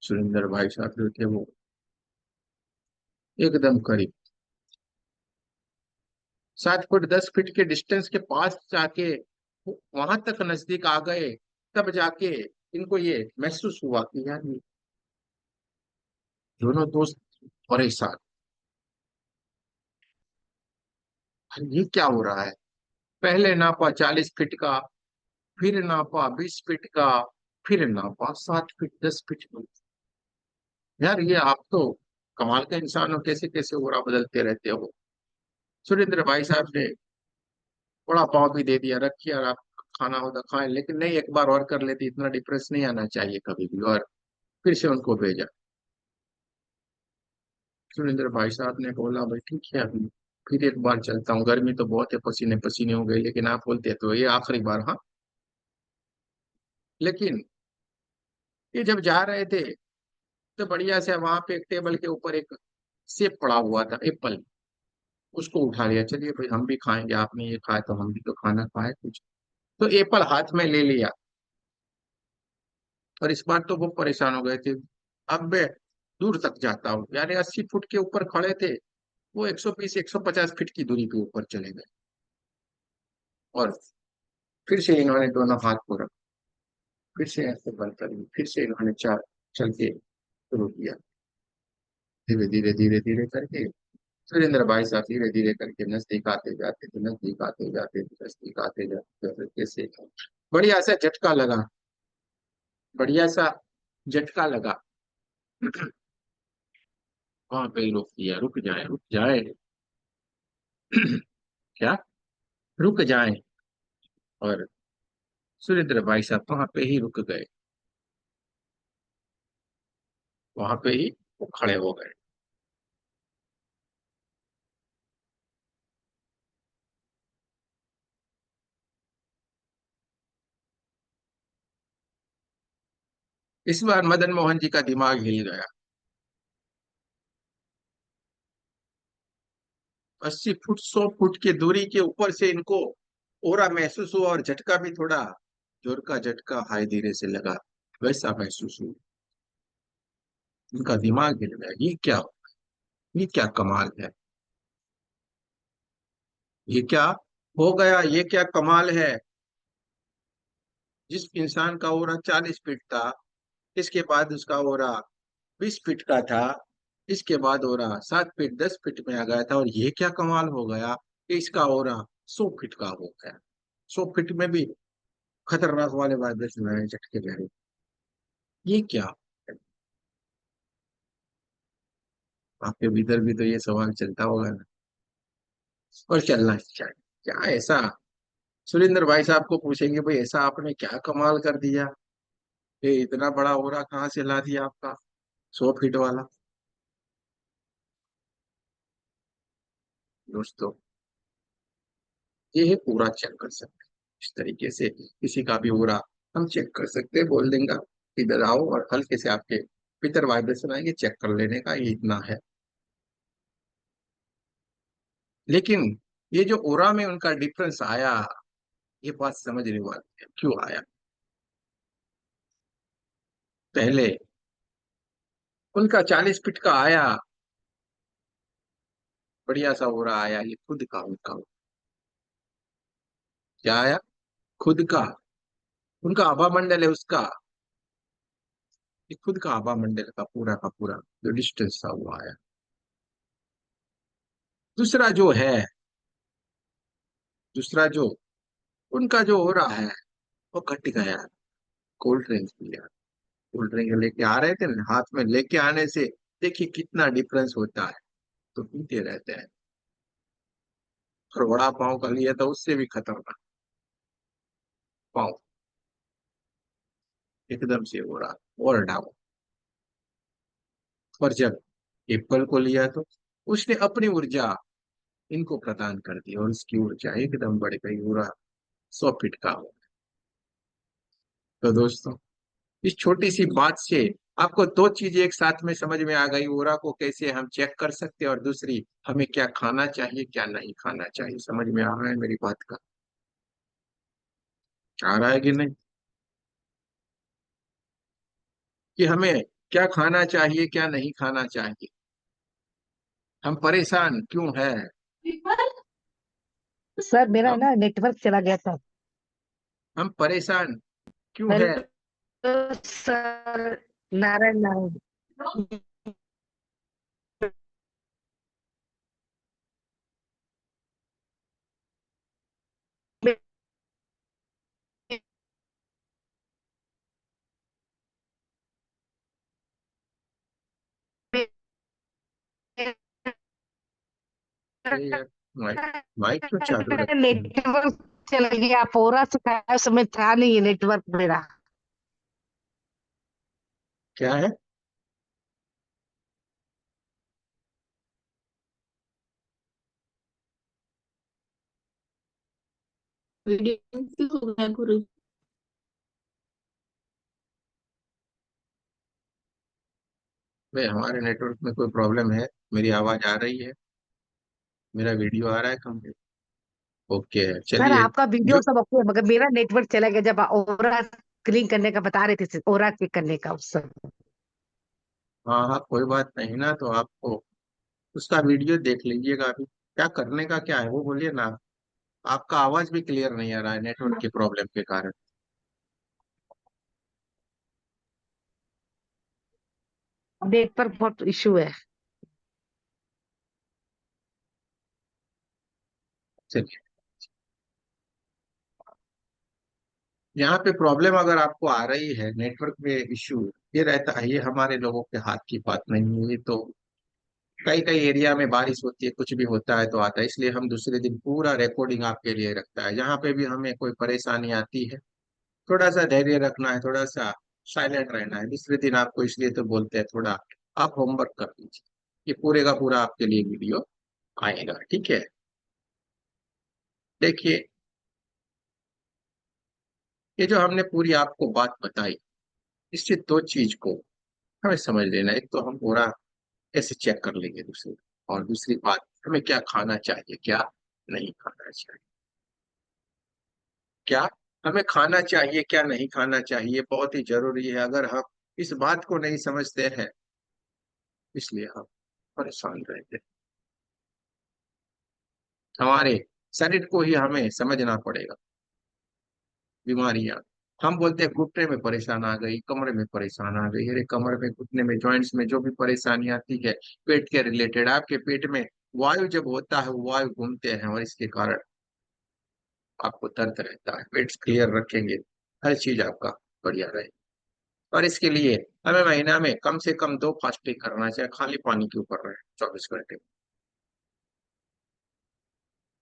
सुरेंद्र भाई साहब जो थे वो एकदम करीब 7 फुट 10 फीट के डिस्टेंस के पास जाके वहां तक नजदीक आ गए। तब जाके इनको ये महसूस हुआ कि यार ये दोनों दोस्त परेशान, ये क्या हो रहा है? पहले नापा 40 फीट का, फिर नापा 20 फीट का, फिर नापा 7 फीट 10 फीट का। यार ये आप तो कमाल के इंसान हो, कैसे कैसे ओरा बदलते रहते हो। सुरेंद्र भाई साहब ने बड़ा पाव भी दे दिया, रखिए और आप खाना होता खाएं, लेकिन नहीं, एक बार और कर लेती, इतना डिप्रेस नहीं आना चाहिए कभी भी। और फिर से उनको भेजा। सुरेंद्र भाई साहब ने बोला भाई ठीक है, अभी फिर एक बार चलता हूँ, गर्मी तो बहुत है, पसीने पसीने हो गए, लेकिन आप बोलते तो ये आखिरी बार, हाँ। लेकिन ये जब जा रहे थे तो बढ़िया से वहां पे एक टेबल के ऊपर एक सेब पड़ा हुआ था, एप्पल। उसको उठा लिया, चलिए भाई हम भी खाएंगे, आपने ये खाया तो हम भी तो खाना खाए कुछ। तो एप्पल हाथ में ले लिया। और इस बार तो वो परेशान हो गए थे। अब मैं दूर तक जाता हूँ, यानी 80 फुट के ऊपर खड़े थे, वो 120-150 फीट की दूरी के ऊपर चले गए। और फिर से इन्होंने दोनों हाथ को रखा, फिर से ऐसे बंद कर ली, फिर से इन्होंने चार चल के शुरू किया। धीरे धीरे धीरे धीरे करके सुरेंद्र भाई साहब धीरे धीरे करके नजदीक आते जाते थे, नजदीक आते जाते थे, नजदीक आते जाते थे। कैसे बढ़िया सा झटका लगा, बढ़िया सा झटका लगा। वहां पे ही रोक दिया, रुक जाए रुक जाए। क्या? रुक जाए। और सुरेंद्र भाई साहब वहां पे ही रुक गए, वहां पे ही वो खड़े हो गए। इस बार मदन मोहन जी का दिमाग हिल गया। 80 फुट 100 फुट की दूरी के ऊपर से इनको ओरा महसूस हुआ, और झटका भी थोड़ा जोर का झटका हाय धीरे से लगा, वैसा महसूस हुआ। इनका दिमाग हिल गया, ये क्या कमाल है, ये क्या हो गया, ये क्या कमाल है। जिस इंसान का ओरा 40 फीट था, इसके बाद उसका ओरा 20 फीट का था, इसके बाद ओरा 7 फीट 10 फीट में आ गया था, और ये क्या कमाल हो गया कि इसका ओरा 100 फीट का हो गया। 100 फीट में भी खतरनाक वाले वाइब्रेशन आए, झटके गहरे। ये क्या? आपके भीतर भी तो ये सवाल चलता होगा ना। और चलना चाहिए, क्या ऐसा? सुरेंद्र भाई साहब को पूछेंगे भाई ऐसा आपने क्या कमाल कर दिया, ये इतना बड़ा हो रहा कहाँ से ला दिया आपका, 100 फीट वाला? दोस्तों, ये है पूरा चेक कर सकते हैं इस तरीके से, किसी का भी हो रहा हम चेक कर सकते हैं, बोल देंगे इधर आओ और हल्के से आपके भीतर वाइब्रेशन आएंगे, चेक कर लेने का, ये इतना है। लेकिन ये जो ओरा में उनका डिफरेंस आया, ये बात समझने वाली है क्यों आया। पहले उनका 40 फीट का आया, बढ़िया सा ओरा आया, ये खुद का उनका, क्या आया, खुद का, उनका आभा मंडल है उसका, ये खुद का आभा मंडल का पूरा जो डिस्टेंस था वो आया। दूसरा जो है, दूसरा जो उनका जो हो रहा है, वो घट गया। कोल्ड ड्रिंक पिया, कोल्ड ड्रिंक लेके आ रहे थे ना, हाथ में लेके आने से देखिए कितना डिफरेंस होता है, तो पीते रहते हैं। और वड़ा पाव का लिया तो उससे भी खतरनाक, पाव एकदम से हो रहा और डाउन। और जब एप्पल को लिया तो उसने अपनी ऊर्जा इनको प्रदान कर दी और उसकी ऊर्जा एकदम बढ़ गई, पूरा 100 फीट का हो। तो दोस्तों, इस छोटी सी बात से आपको दो चीजें एक साथ में समझ में आ गई, ओरा को कैसे हम चेक कर सकते हैं, और दूसरी हमें क्या खाना चाहिए क्या नहीं खाना चाहिए। समझ में आ रहा है मेरी बात का, आ रहा है कि नहीं, कि हमें क्या खाना चाहिए क्या नहीं खाना चाहिए, हम परेशान क्यों है, सर मेरा हम ना नेटवर्क चला गया था। हम परेशान क्यों है। Hello sir. नारायण नारायण। अरे यार, माइक माइक क्यों चालू रखते हैं। नेटवर्क चला गया, पूरा सिखाया समय था नहीं नेटवर्क मेरा। क्या है, वीडियो क्यों हो गया गुरु? भाई हमारे नेटवर्क में कोई प्रॉब्लम है, मेरी आवाज आ रही है, मेरा वीडियो आ रहा है कंप्लीट, ओके है, सर चलिए। आपका वीडियो जो सब ओके है, मगर मेरा नेटवर्क चला गया जब ओरा क्लीन करने का बता रहे थे, ओरा क्लिक करने का उस समय। हाँ हाँ, कोई बात नहीं ना, तो आपको उसका वीडियो देख लीजिएगा अभी, क्या करने का क्या है वो बोलिए ना। आपका आवाज भी क्लियर नहीं आ रहा है नेटवर्क की प्रॉब्लम के कारण। नेटवर्क बहुत इशू है। चलिए, यहाँ पे प्रॉब्लम अगर आपको आ रही है नेटवर्क में इश्यू, ये रहता है, ये हमारे लोगों के हाथ की बात नहीं है, ये तो कई कई एरिया में बारिश होती है, कुछ भी होता है तो आता है, इसलिए हम दूसरे दिन पूरा रिकॉर्डिंग आपके लिए रखता है। जहाँ पे भी हमें कोई परेशानी आती है, थोड़ा सा धैर्य रखना है, थोड़ा सा साइलेंट रहना है, दूसरे दिन आपको इसलिए तो बोलते हैं थोड़ा आप होमवर्क कर लीजिए, ये पूरे का पूरा आपके लिए वीडियो आएगा, ठीक है। देखिए, ये जो हमने पूरी आपको बात बताई, इससे दो चीज को हमें समझ लेना है। एक तो हम पूरा कैसे चेक कर लेंगे दूसरे, और दूसरी बात हमें क्या खाना चाहिए क्या नहीं खाना चाहिए, क्या हमें खाना चाहिए क्या नहीं खाना चाहिए, बहुत ही जरूरी है। अगर हम इस बात को नहीं समझते हैं, इसलिए हम परेशान रहते हैं। हमारे शरीर को ही हमें समझना पड़ेगा। बीमारियां, हम बोलते हैं घुटने में परेशान आ गई, कमरे में परेशान आ गई, अरे कमर में घुटने में जॉइंट्स में जो भी परेशानी आती है पेट के रिलेटेड, आपके पेट में वायु जब होता है वो वायु घूमते हैं और इसके कारण आपको दर्द रहता है। पेट क्लियर रखेंगे, हर चीज आपका बढ़िया रहे। और इसके लिए हमें महीना में कम से कम 2 फास्टिंग करना चाहिए, खाली पानी के ऊपर रहे 24 घंटे,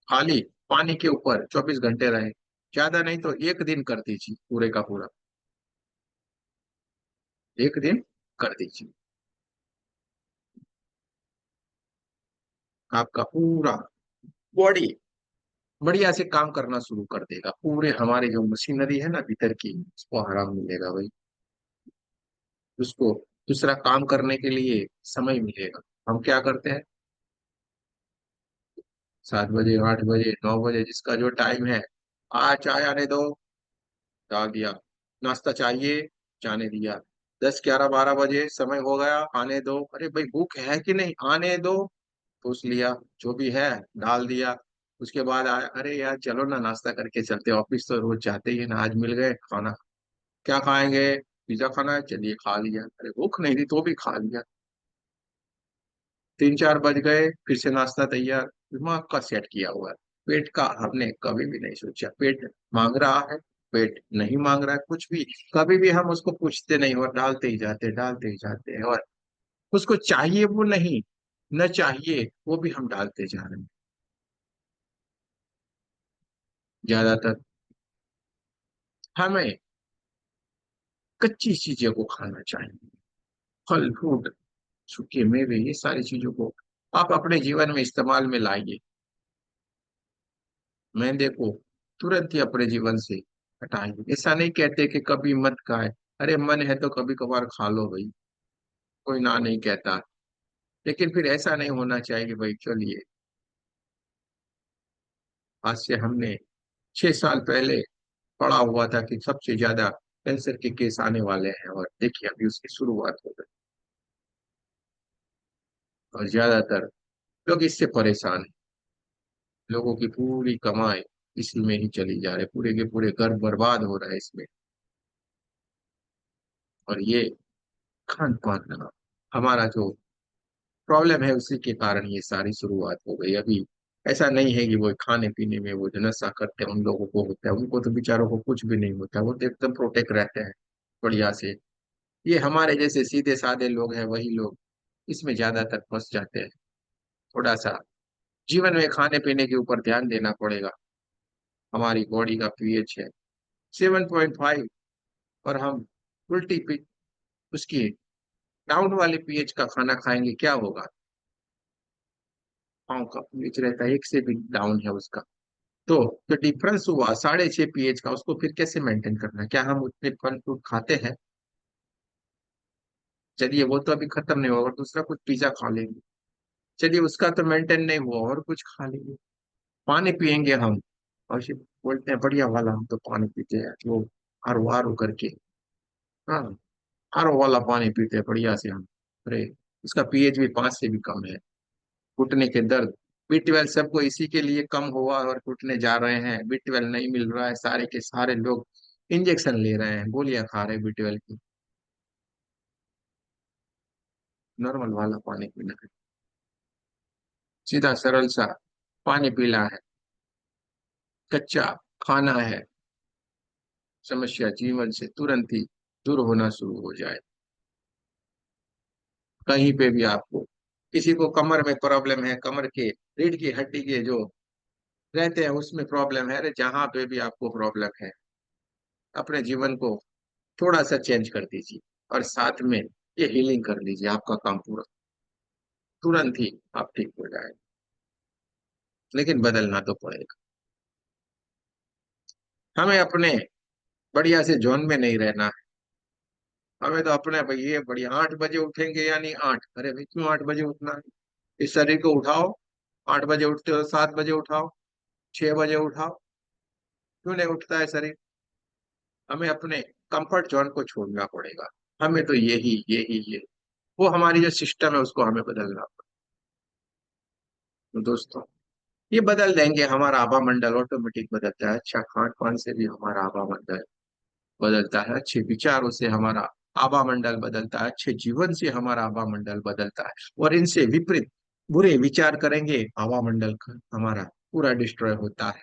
खाली पानी के ऊपर 24 घंटे रहे, ज्यादा नहीं तो एक दिन कर दीजिए पूरे का पूरा। एक दिन कर दीजिए, आपका पूरा बॉडी बढ़िया से काम करना शुरू कर देगा। पूरे हमारे जो मशीनरी है ना भीतर की, उसको आराम मिलेगा भाई, उसको दूसरा काम करने के लिए समय मिलेगा। हम क्या करते हैं, 7 बजे, 8 बजे, 9 बजे, जिसका जो टाइम है, आ चाय आने दो, डाल दिया, नाश्ता चाहिए, जाने दिया, 10, 11, 12 बजे समय हो गया, आने दो, अरे भाई भूख है कि नहीं, आने दो, पूछ लिया, जो भी है डाल दिया। उसके बाद आया, अरे यार चलो ना नाश्ता करके चलते हैं, ऑफिस तो रोज जाते ही है ना, आज मिल गए खाना, क्या खाएंगे, पिज्जा खाना है, चलिए खा लिया, अरे भूख नहीं थी तो भी खा लिया। 3, 4 बज गए, फिर से नाश्ता तैयार, दिमाग का सेट किया हुआ है। पेट का हमने कभी भी नहीं सोचा, पेट मांग रहा है, पेट नहीं मांग रहा है कुछ भी, कभी भी हम उसको पूछते नहीं और डालते ही जाते हैं, और उसको चाहिए वो नहीं, न चाहिए वो भी हम डालते जा रहे हैं। ज्यादातर हमें कच्ची चीजों को खाना चाहिए, फल फ्रूट, सूखे मेवे, ये सारी चीजों को आप अपने जीवन में इस्तेमाल में लाइए। मैदे को तुरंत ही अपने जीवन से हटाइए। ऐसा नहीं कहते कि कभी मत खाए, अरे मन है तो कभी कभार खा लो भाई, कोई ना नहीं कहता, लेकिन फिर ऐसा नहीं होना चाहिए कि भाई चलिए, आज से हमने 6 साल पहले पढ़ा हुआ था कि सबसे ज्यादा कैंसर के केस आने वाले हैं, और देखिए अभी उसकी शुरुआत हो गई, और ज्यादातर लोग इससे परेशान हैं। लोगों की पूरी कमाई इसी में ही चली जा रही है, पूरे के पूरे घर बर्बाद हो रहा है इसमें। और ये खान पान का हमारा जो प्रॉब्लम है, उसी के कारण ये सारी शुरुआत हो गई अभी। ऐसा नहीं है कि वो खाने पीने में वो जो नशा करते हैं उन लोगों को होता है, उनको तो बेचारों को कुछ भी नहीं होता, वो तो एकदम प्रोटेक्ट रहते हैं बढ़िया से। ये हमारे जैसे सीधे साधे लोग हैं, वही लोग इसमें ज्यादातर फंस जाते हैं। थोड़ा सा जीवन में खाने पीने के ऊपर ध्यान देना पड़ेगा। हमारी बॉडी का पीएच है 7.5, और हम उल्टी पी उसकी डाउन वाले पीएच का खाना खाएंगे, क्या होगा, पाँव का पीएच रहता है 1 से भी डाउन है उसका, तो जो डिफरेंस हुआ 6.5 पीएच का, उसको फिर कैसे मेंटेन करना है, क्या हम उतने फल फ्रूट खाते हैं। चलिए वो तो अभी खत्म नहीं होगा, और दूसरा कुछ पिज्जा खा लेंगे, चलिए उसका तो मेंटेन नहीं हुआ, और कुछ खा लेंगे। पानी पियेंगे हम, और ये बोलते हैं बढ़िया वाला, हम तो पानी पीते हैं वो आर आर करके, हाँ, आर वाला पानी पीते हैं बढ़िया से हम, अरे उसका पीएच भी 5 से भी कम है। घुटने के दर्द, B12 सबको इसी के लिए कम हुआ और घुटने जा रहे हैं, B12 नहीं मिल रहा है, सारे के सारे लोग इंजेक्शन ले रहे हैं, गोलियां खा रहे हैं B12 की। नॉर्मल वाला पानी पीना है, सीधा सरल सा पानी पीना है, कच्चा खाना है, समस्या जीवन से तुरंत ही दूर होना शुरू हो जाए। कहीं पे भी आपको, किसी को कमर में प्रॉब्लम है, कमर के रीढ़ की हड्डी के जो रहते हैं उसमें प्रॉब्लम है, अरे जहां पे भी आपको प्रॉब्लम है, अपने जीवन को थोड़ा सा चेंज कर दीजिए, और साथ में ये हीलिंग कर लीजिए, आपका काम पूरा तुरंत ही आप ठीक हो जाए। लेकिन बदलना तो पड़ेगा, हमें अपने बढ़िया से जोन में नहीं रहना है। हमें तो अपने भाई ये बढ़िया 8 बजे उठेंगे, यानी 8, अरे भाई क्यों 8 बजे उठना है, इस शरीर को उठाओ, 8 बजे उठते हो 7 बजे उठाओ, 6 बजे उठाओ, क्यों नहीं उठता है शरीर। हमें अपने कंफर्ट जोन को छोड़ना पड़ेगा, हमें तो यही वो हमारी जो सिस्टम है उसको हमें बदलना पड़ेगा। तो दोस्तों, ये बदल देंगे, हमारा आभा मंडल ऑटोमेटिक बदलता है, अच्छा खान पान से भी हमारा आभा मंडल बदलता है, अच्छे विचारों से हमारा आभा मंडल बदलता है, अच्छे जीवन से हमारा आभा मंडल बदलता है, और इनसे विपरीत बुरे विचार करेंगे, आभा मंडल हमारा पूरा डिस्ट्रॉय होता है।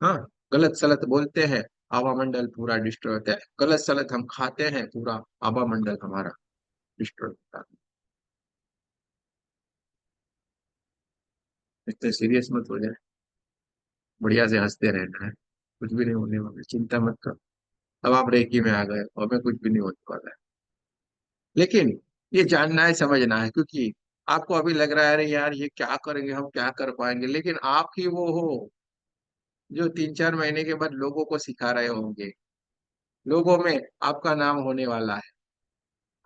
हाँ, गलत सलत बोलते हैं, आभा मंडल पूरा डिस्ट्रॉय होता है, गलत सलत हम खाते हैं, पूरा आभा मंडल हमारा डिस्ट्रॉय होता है। इतने सीरियस मत हो जाए, बढ़िया से हंसते रहना है, कुछ भी नहीं होने वाला, चिंता मत करो। अब आप रेकी में आ गए और मैं कुछ भी नहीं होने वाला है। लेकिन ये जानना है, समझना है, क्योंकि आपको अभी लग रहा है अरे यार ये क्या करेंगे, हम क्या कर पाएंगे, लेकिन आप ही वो हो जो 3-4 महीने के बाद लोगों को सिखा रहे होंगे। लोगों में आपका नाम होने वाला है।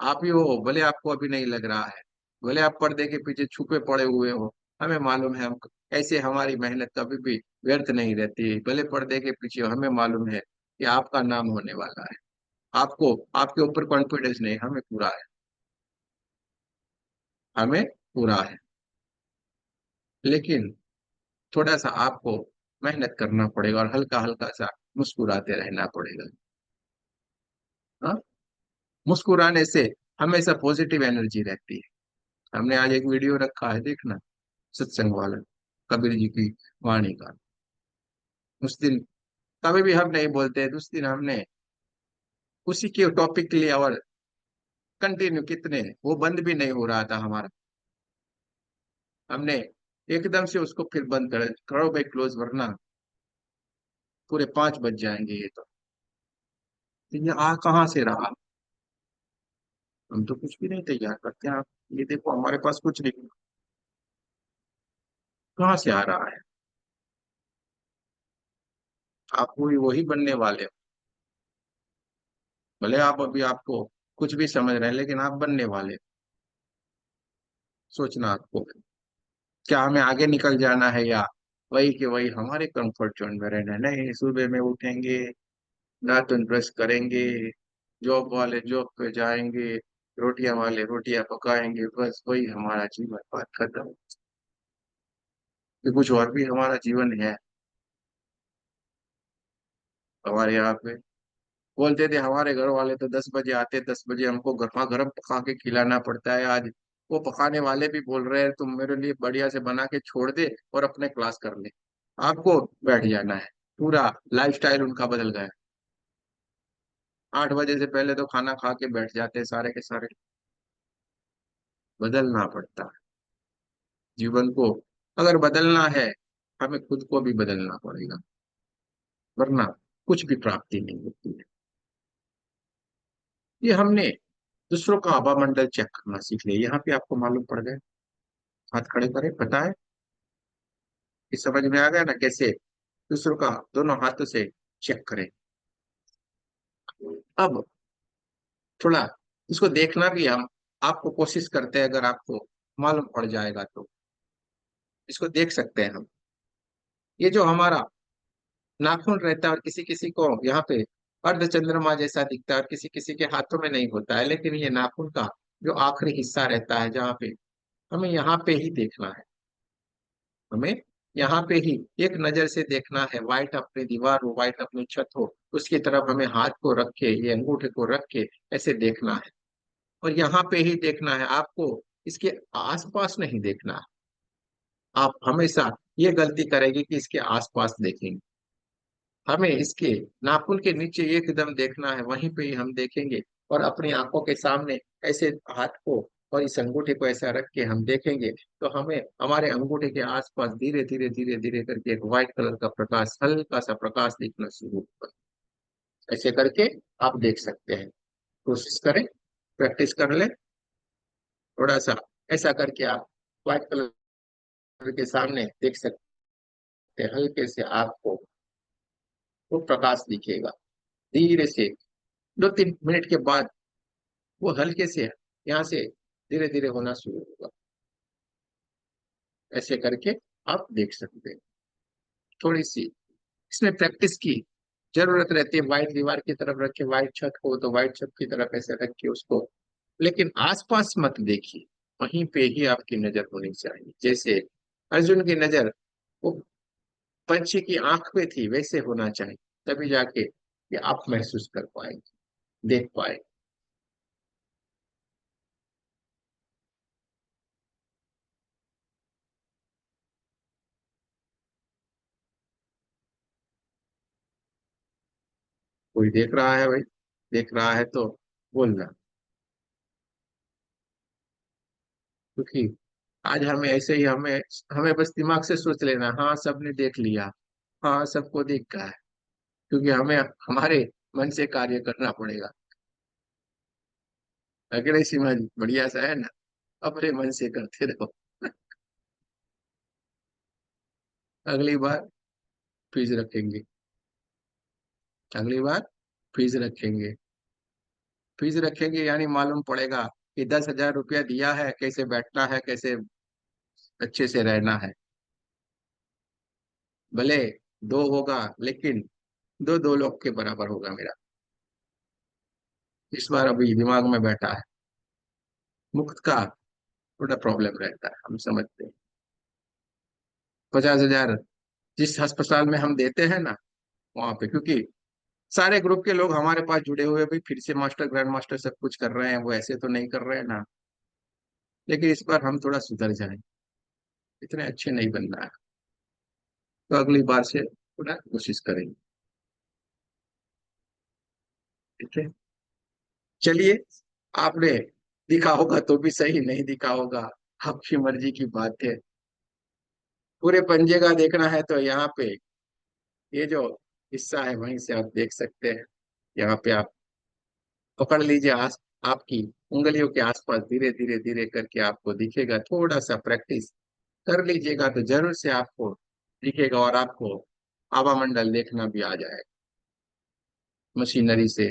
आप ही हो, भले आपको अभी नहीं लग रहा है, भले आप पर्दे के पीछे छुपे पड़े हुए हो। हमें मालूम है, हम ऐसे हमारी मेहनत कभी भी व्यर्थ नहीं रहती। भले पर्दे के पीछे हो, हमें मालूम है कि आपका नाम होने वाला है। आपको आपके ऊपर कॉन्फिडेंस नहीं, हमें पूरा है। हमें पूरा है, लेकिन थोड़ा सा आपको मेहनत करना पड़ेगा और हल्का हल्का सा मुस्कुराते रहना पड़ेगा। हाँ, मुस्कुराने से हमेशा पॉजिटिव एनर्जी रहती है। हमने आज एक वीडियो रखा है, देखना, सत्संग वाला, कबीर जी की वाणी का। उस दिन कभी भी हम नहीं बोलते, उस दिन हमने उसी के टॉपिक के लिए और कंटिन्यू कितने, वो बंद भी नहीं हो रहा था हमारा। हमने एकदम से उसको फिर बंद कर, करो भाई क्लोज, वरना पूरे 5 बज जाएंगे। तो ये आ कहाँ से रहा? हम तो कुछ भी नहीं तैयार करते हैं। आप ये देखो, हमारे पास कुछ नहीं, कहाँ से आ रहा है? आप वही वही बनने वाले हो। भले आप अभी आपको कुछ भी समझ रहे हैं, लेकिन आप बनने वाले हो। सोचना आपको, क्या हमें आगे निकल जाना है, या वही के वही हमारे कंफर्ट जोन में रहना है? नहीं, सुबह में उठेंगे, दांत ब्रश करेंगे, जॉब वाले जॉब पे जाएंगे, रोटियां वाले रोटियां पकाएंगे, बस वही हमारा जीवन, बात खत्म। कि कुछ और भी हमारा जीवन है? हमारे यहाँ पे बोलते थे हमारे घर वाले तो 10 बजे आते, 10 बजे हमको गर्मा गर्म पका के खिलाना पड़ता है। आज वो पकाने वाले भी बोल रहे हैं तुम मेरे लिए बढ़िया से बना के छोड़ दे और अपने क्लास कर ले, आपको बैठ जाना है। पूरा लाइफस्टाइल उनका बदल गया। 8 बजे से पहले तो खाना खा के बैठ जाते हैं सारे के सारे। बदलना पड़ता है जीवन को। अगर बदलना है, हमें खुद को भी बदलना पड़ेगा, वरना कुछ भी प्राप्ति नहीं होती है। ये हमने दूसरों का हवा मंडल चेक करना सीख लिया, यहाँ पे आपको मालूम पड़ गया। हाथ खड़े करें, पता है कि समझ में आ गया ना कैसे दूसरों का दोनों हाथों से चेक करें। अब थोड़ा इसको देखना भी हम आपको कोशिश करते हैं, अगर आपको मालूम पड़ जाएगा तो इसको देख सकते हैं हम। ये जो हमारा नाखून रहता है, और किसी किसी को यहाँ पे अर्ध चंद्रमा जैसा दिखता है, और किसी किसी के हाथों में नहीं होता है, लेकिन ये नाखून का जो आखिरी हिस्सा रहता है, जहाँ पे हमें यहाँ पे ही देखना है। हमें यहाँ पे ही एक नजर से देखना है। व्हाइट अपनी दीवार हो, व्हाइट अपनी छत हो, उसकी तरफ हमें हाथ को रख के, ये अंगूठे को रख के ऐसे देखना है। और यहाँ पे ही देखना है आपको, इसके आसपास नहीं देखना है। आप हमेशा ये गलती करेंगे कि इसके आसपास देखेंगे। हमें इसके नाखून के नीचे एकदम देखना है, वहीं पे ही हम देखेंगे। और अपनी आंखों के सामने ऐसे हाथ को और इस अंगूठे को ऐसा रख के हम देखेंगे, तो हमें हमारे अंगूठे के आसपास धीरे धीरे धीरे धीरे करके एक व्हाइट कलर का प्रकाश, हल्का सा प्रकाश दिखना शुरू होगा। ऐसे करके आप देख सकते हैं। कोशिश करें, प्रैक्टिस कर लें थोड़ा सा। ऐसा करके आप व्हाइट कलर के सामने देख सकते हैं, हल्के से आपको वो प्रकाश दिखेगा। धीरे से 2-3 मिनट के बाद वो हल्के से यहाँ से धीरे धीरे होना शुरू होगा। ऐसे करके आप देख सकते हैं। थोड़ी सी इसमें प्रैक्टिस की जरूरत रहती है। व्हाइट दीवार की तरफ रखे, व्हाइट छत को तो व्हाइट छत की तरफ ऐसे रख के उसको, लेकिन आसपास मत देखिए। वहीं पे ही आपकी नजर होनी चाहिए। जैसे अर्जुन की नजर वो पंछी की आंख पे थी, वैसे होना चाहिए। तभी जाके ये आप महसूस कर पाएंगे, देख पाए। कोई देख रहा है भाई? देख रहा है तो बोलना। क्योंकि आज हमें ऐसे ही, हमें हमें बस दिमाग से सोच लेना, हाँ सबने देख लिया, हाँ सबको देख का है। क्योंकि हमें हमारे मन से कार्य करना पड़ेगा। अगले सीमा जी बढ़िया सा है ना, अपने मन से करते रहो। अगली बार फीस रखेंगे, अगली बार फीस रखेंगे, फीस रखेंगे यानी मालूम पड़ेगा कि 10,000 रुपया दिया है, कैसे बैठना है, कैसे अच्छे से रहना है। भले दो होगा, लेकिन दो दो लोग के बराबर होगा मेरा। इस बार अभी दिमाग में बैठा है, मुफ्त का थोड़ा प्रॉब्लम रहता है, हम समझते हैं। 50,000 जिस अस्पताल में हम देते हैं ना, वहां पे क्योंकि सारे ग्रुप के लोग हमारे पास जुड़े हुए भी फिर से मास्टर ग्रैंड मास्टर सब कुछ कर रहे हैं, वो ऐसे तो नहीं कर रहे हैं ना। लेकिन इस बार हम थोड़ा सुधर जाएं, इतने अच्छे नहीं बनना है, तो अगली बार से थोड़ा कोशिश करेंगे। ठीक है, चलिए, आपने दिखा होगा तो भी सही, नहीं दिखा होगा आपकी मर्जी की बात है। पूरे पंजे का देखना है तो यहाँ पे ये जो हिस्सा है वहीं से आप देख सकते हैं। यहाँ पे आप पकड़ लीजिए, आपकी उंगलियों के आसपास धीरे धीरे धीरे करके आपको दिखेगा। थोड़ा सा प्रैक्टिस कर लीजिएगा तो जरूर से आपको दिखेगा, और आपको आभा मंडल देखना भी आ जाएगा। मशीनरी से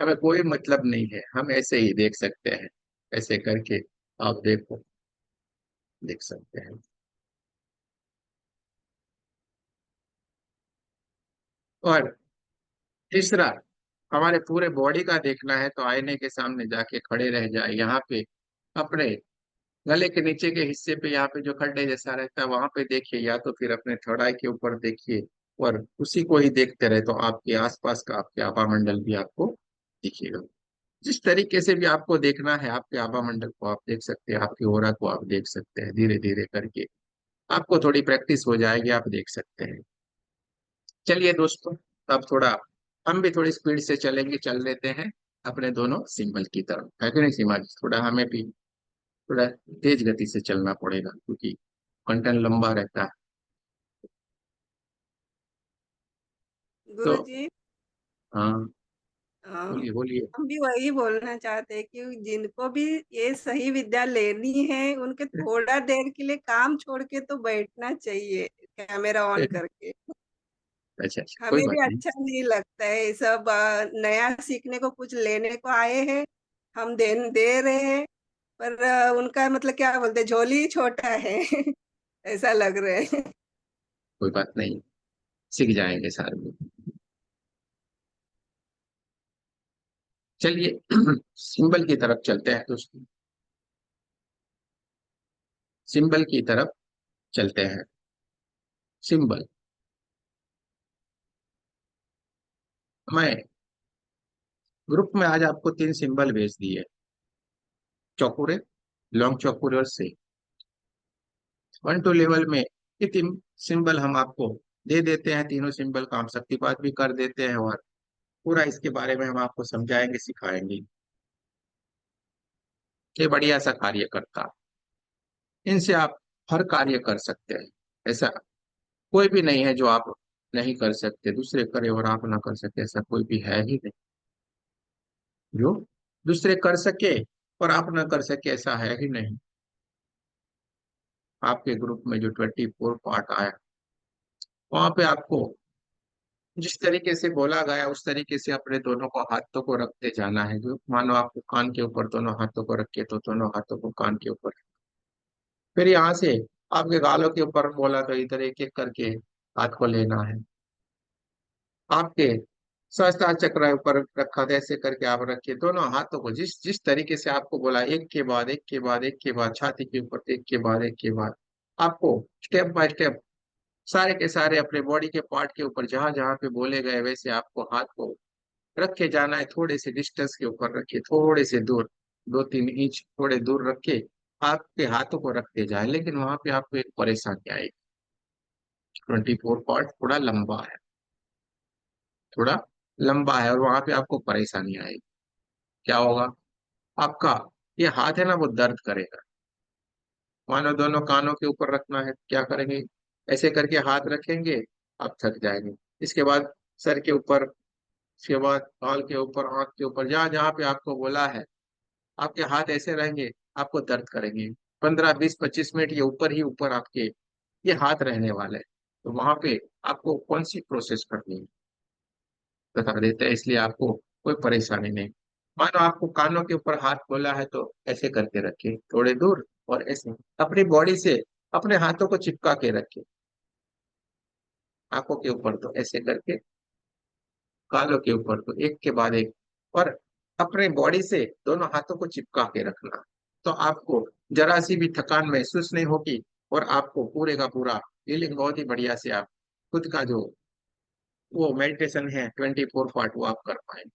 हमें कोई मतलब नहीं है, हम ऐसे ही देख सकते हैं। ऐसे करके आप देखो, देख सकते हैं। और तीसरा, हमारे पूरे बॉडी का देखना है तो आईने के सामने जाके खड़े रह जाए, यहाँ पे अपने गले के नीचे के हिस्से पे, यहाँ पे जो खड्डे जैसा रहता है वहां पे देखिए, या तो फिर अपने थर्ड आई के ऊपर देखिए, और उसी को ही देखते रहे तो आपके आसपास का आपके आभा मंडल भी आपको दिखेगा। जिस तरीके से भी आपको देखना है, आपके आभा मंडल को आप देख सकते हैं, आपकी ओरा को आप देख सकते हैं। धीरे धीरे करके आपको थोड़ी प्रैक्टिस हो जाएगी, आप देख सकते हैं। चलिए दोस्तों, अब थोड़ा हम भी थोड़ी स्पीड से चलेंगे, चल लेते हैं अपने दोनों सिंबल की तरफ, है कि नहीं सीमा जी? थोड़ा हमें भी थोड़ा तेज गति से चलना पड़ेगा क्योंकि कंटेंट लंबा रहता है। तो गुरुजी। हाँ, हाँ, बोलिए बोलिए। हम भी वही बोलना चाहते हैं कि जिनको भी ये सही विद्या लेनी है उनके थोड़ा देर के लिए काम छोड़ के तो बैठना चाहिए, कैमरा ऑन करके। अच्छा अच्छा, कोई हमें बात भी नहीं। अच्छा नहीं लगता है ये सब, नया सीखने को कुछ लेने को आए हैं, हम दे रहे हैं, पर उनका मतलब क्या बोलते हैं, झोली ही छोटा है। ऐसा लग रहा है। कोई बात नहीं, सीख जाएंगे सारे लोग। चलिए, सिंबल की तरफ चलते हैं दोस्तों, सिंबल की तरफ चलते हैं। सिंबल, मैं ग्रुप में आज आपको 3 सिंबल भेज दिए, चौकुरे, लॉन्ग चौकुरे और से 1 2 लेवल में ये 3 सिंबल हम आपको दे देते हैं। तीनों सिंबल का हम शक्तिपात भी कर देते हैं, और पूरा इसके बारे में हम आपको समझाएंगे, सिखाएंगे। ये बढ़िया सा कार्य करता, इनसे आप हर कार्य कर सकते हैं। ऐसा कोई भी नहीं है जो आप नहीं कर सकते, दूसरे करे और आप ना कर सके, ऐसा कोई भी है ही नहीं। जो दूसरे कर सके और आप ना कर सके, ऐसा है ही नहीं। आपके ग्रुप में जो 24 पार्ट आया, वहां पे आपको जिस तरीके से बोला गया उस तरीके से अपने दोनों को हाथों को रखते जाना है। जो मानो आपको कान के ऊपर दोनों हाथों को रखे तो दोनों हाथों को कान के ऊपर, फिर यहाँ से आपके गालों के ऊपर बोला तो इधर एक एक करके हाथ को लेना है। आपके सहस्त्रार चक्र ऊपर रखा था, ऐसे करके आप रखिए दोनों हाथों को, जिस जिस तरीके से आपको बोला, एक के बाद एक के बाद एक के बाद, छाती के ऊपर एक के बाद एक के बाद, आपको स्टेप बाय स्टेप सारे के सारे अपने बॉडी के पार्ट के ऊपर जहां जहां पे बोले गए वैसे आपको हाथ को रख के जाना है। थोड़े से डिस्टेंस के ऊपर रखिए, थोड़े से दूर, 2 3 इंच थोड़े दूर रख के आपके हाथों को रखते जाए। लेकिन वहां पे आपको एक परेशानी आएगी, 24 पार्ट थोड़ा लंबा है, थोड़ा लंबा है, और वहां पे आपको परेशानी आएगी। क्या होगा? आपका ये हाथ है ना, वो दर्द करेगा। मानो दोनों कानों के ऊपर रखना है, क्या करेंगे? ऐसे करके हाथ रखेंगे, आप थक जाएंगे। इसके बाद सर के ऊपर, उसके बाद गाल के ऊपर, आंख के ऊपर, जहां जहां पे आपको बोला है आपके हाथ ऐसे रहेंगे, आपको दर्द करेंगे। 15 20 25 मिनट ये ऊपर ही ऊपर आपके ये हाथ रहने वाले हैं। तो वहां पे आपको कौन सी प्रोसेस करनी है बता देते हैं, इसलिए आपको कोई परेशानी नहीं। मानो आपको कानों के ऊपर हाथ खोला है तो ऐसे करके रखिए थोड़े दूर, और ऐसे अपनी बॉडी से अपने हाथों को चिपका के रखिए आंखों के ऊपर, तो ऐसे करके कानों के ऊपर, तो एक के बाद एक, और अपने बॉडी से दोनों हाथों को चिपका के रखना। तो आपको जरा सी भी थकान महसूस नहीं होगी, और आपको पूरे का पूरा फीलिंग बहुत ही बढ़िया से आप खुद का जो वो मेडिटेशन है 24 पार्ट वो आप कर पाएंगे।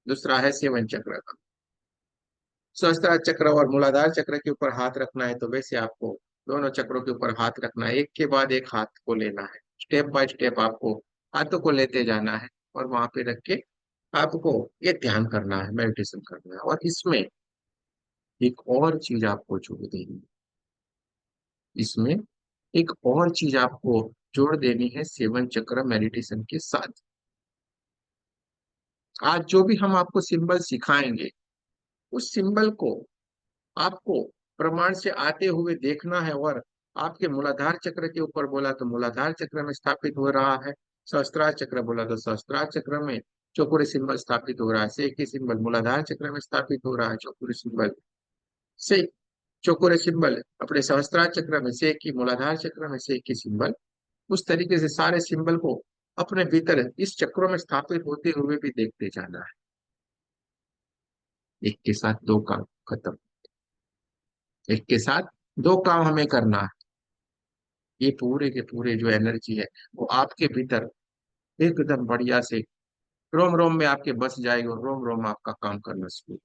दूसरा है सेवन चक्र का। सहस्त्रार चक्र और मूलाधार चक्र के ऊपर हाथ रखना है, तो वैसे आपको दोनों चक्रों के ऊपर हाथ रखना है, एक के बाद एक हाथ को लेना है, स्टेप बाय स्टेप आपको हाथों को लेते जाना है, और वहां पे रख के आपको ये ध्यान करना है, मेडिटेशन करना है। और इसमें एक और चीज आपको जोड़ देनी है, इसमें एक और चीज आपको जोड़ देनी है सेवन चक्र मेडिटेशन के साथ। आज जो भी हम आपको सिंबल सिखाएंगे, उस सिंबल को आपको प्रमाण से आते हुए देखना है, और आपके मूलाधार चक्र के ऊपर बोला तो मूलाधार चक्र में स्थापित हो रहा है, सहस्त्रार चक्र बोला तो सहस्त्रार चक्र में चौकोरे सिंबल स्थापित हो रहा है, से की सिंबल मूलाधार चक्र में स्थापित हो रहा है, चौकोरे सिंबल से चौकोरे सिंबल अपने सहस्त्रार चक्र में, से की मूलाधार चक्र में, से की सिंबल। उस तरीके से सारे सिंबल को अपने भीतर इस चक्रों में स्थापित होते हुए भी देखते जाना है। एक के साथ दो काम खत्म, एक के साथ दो काम हमें करना है। ये पूरे के पूरे जो एनर्जी है वो आपके भीतर एकदम बढ़िया से रोम रोम में आपके बस जाएगी, और रोम रोम आपका काम करना शुरू,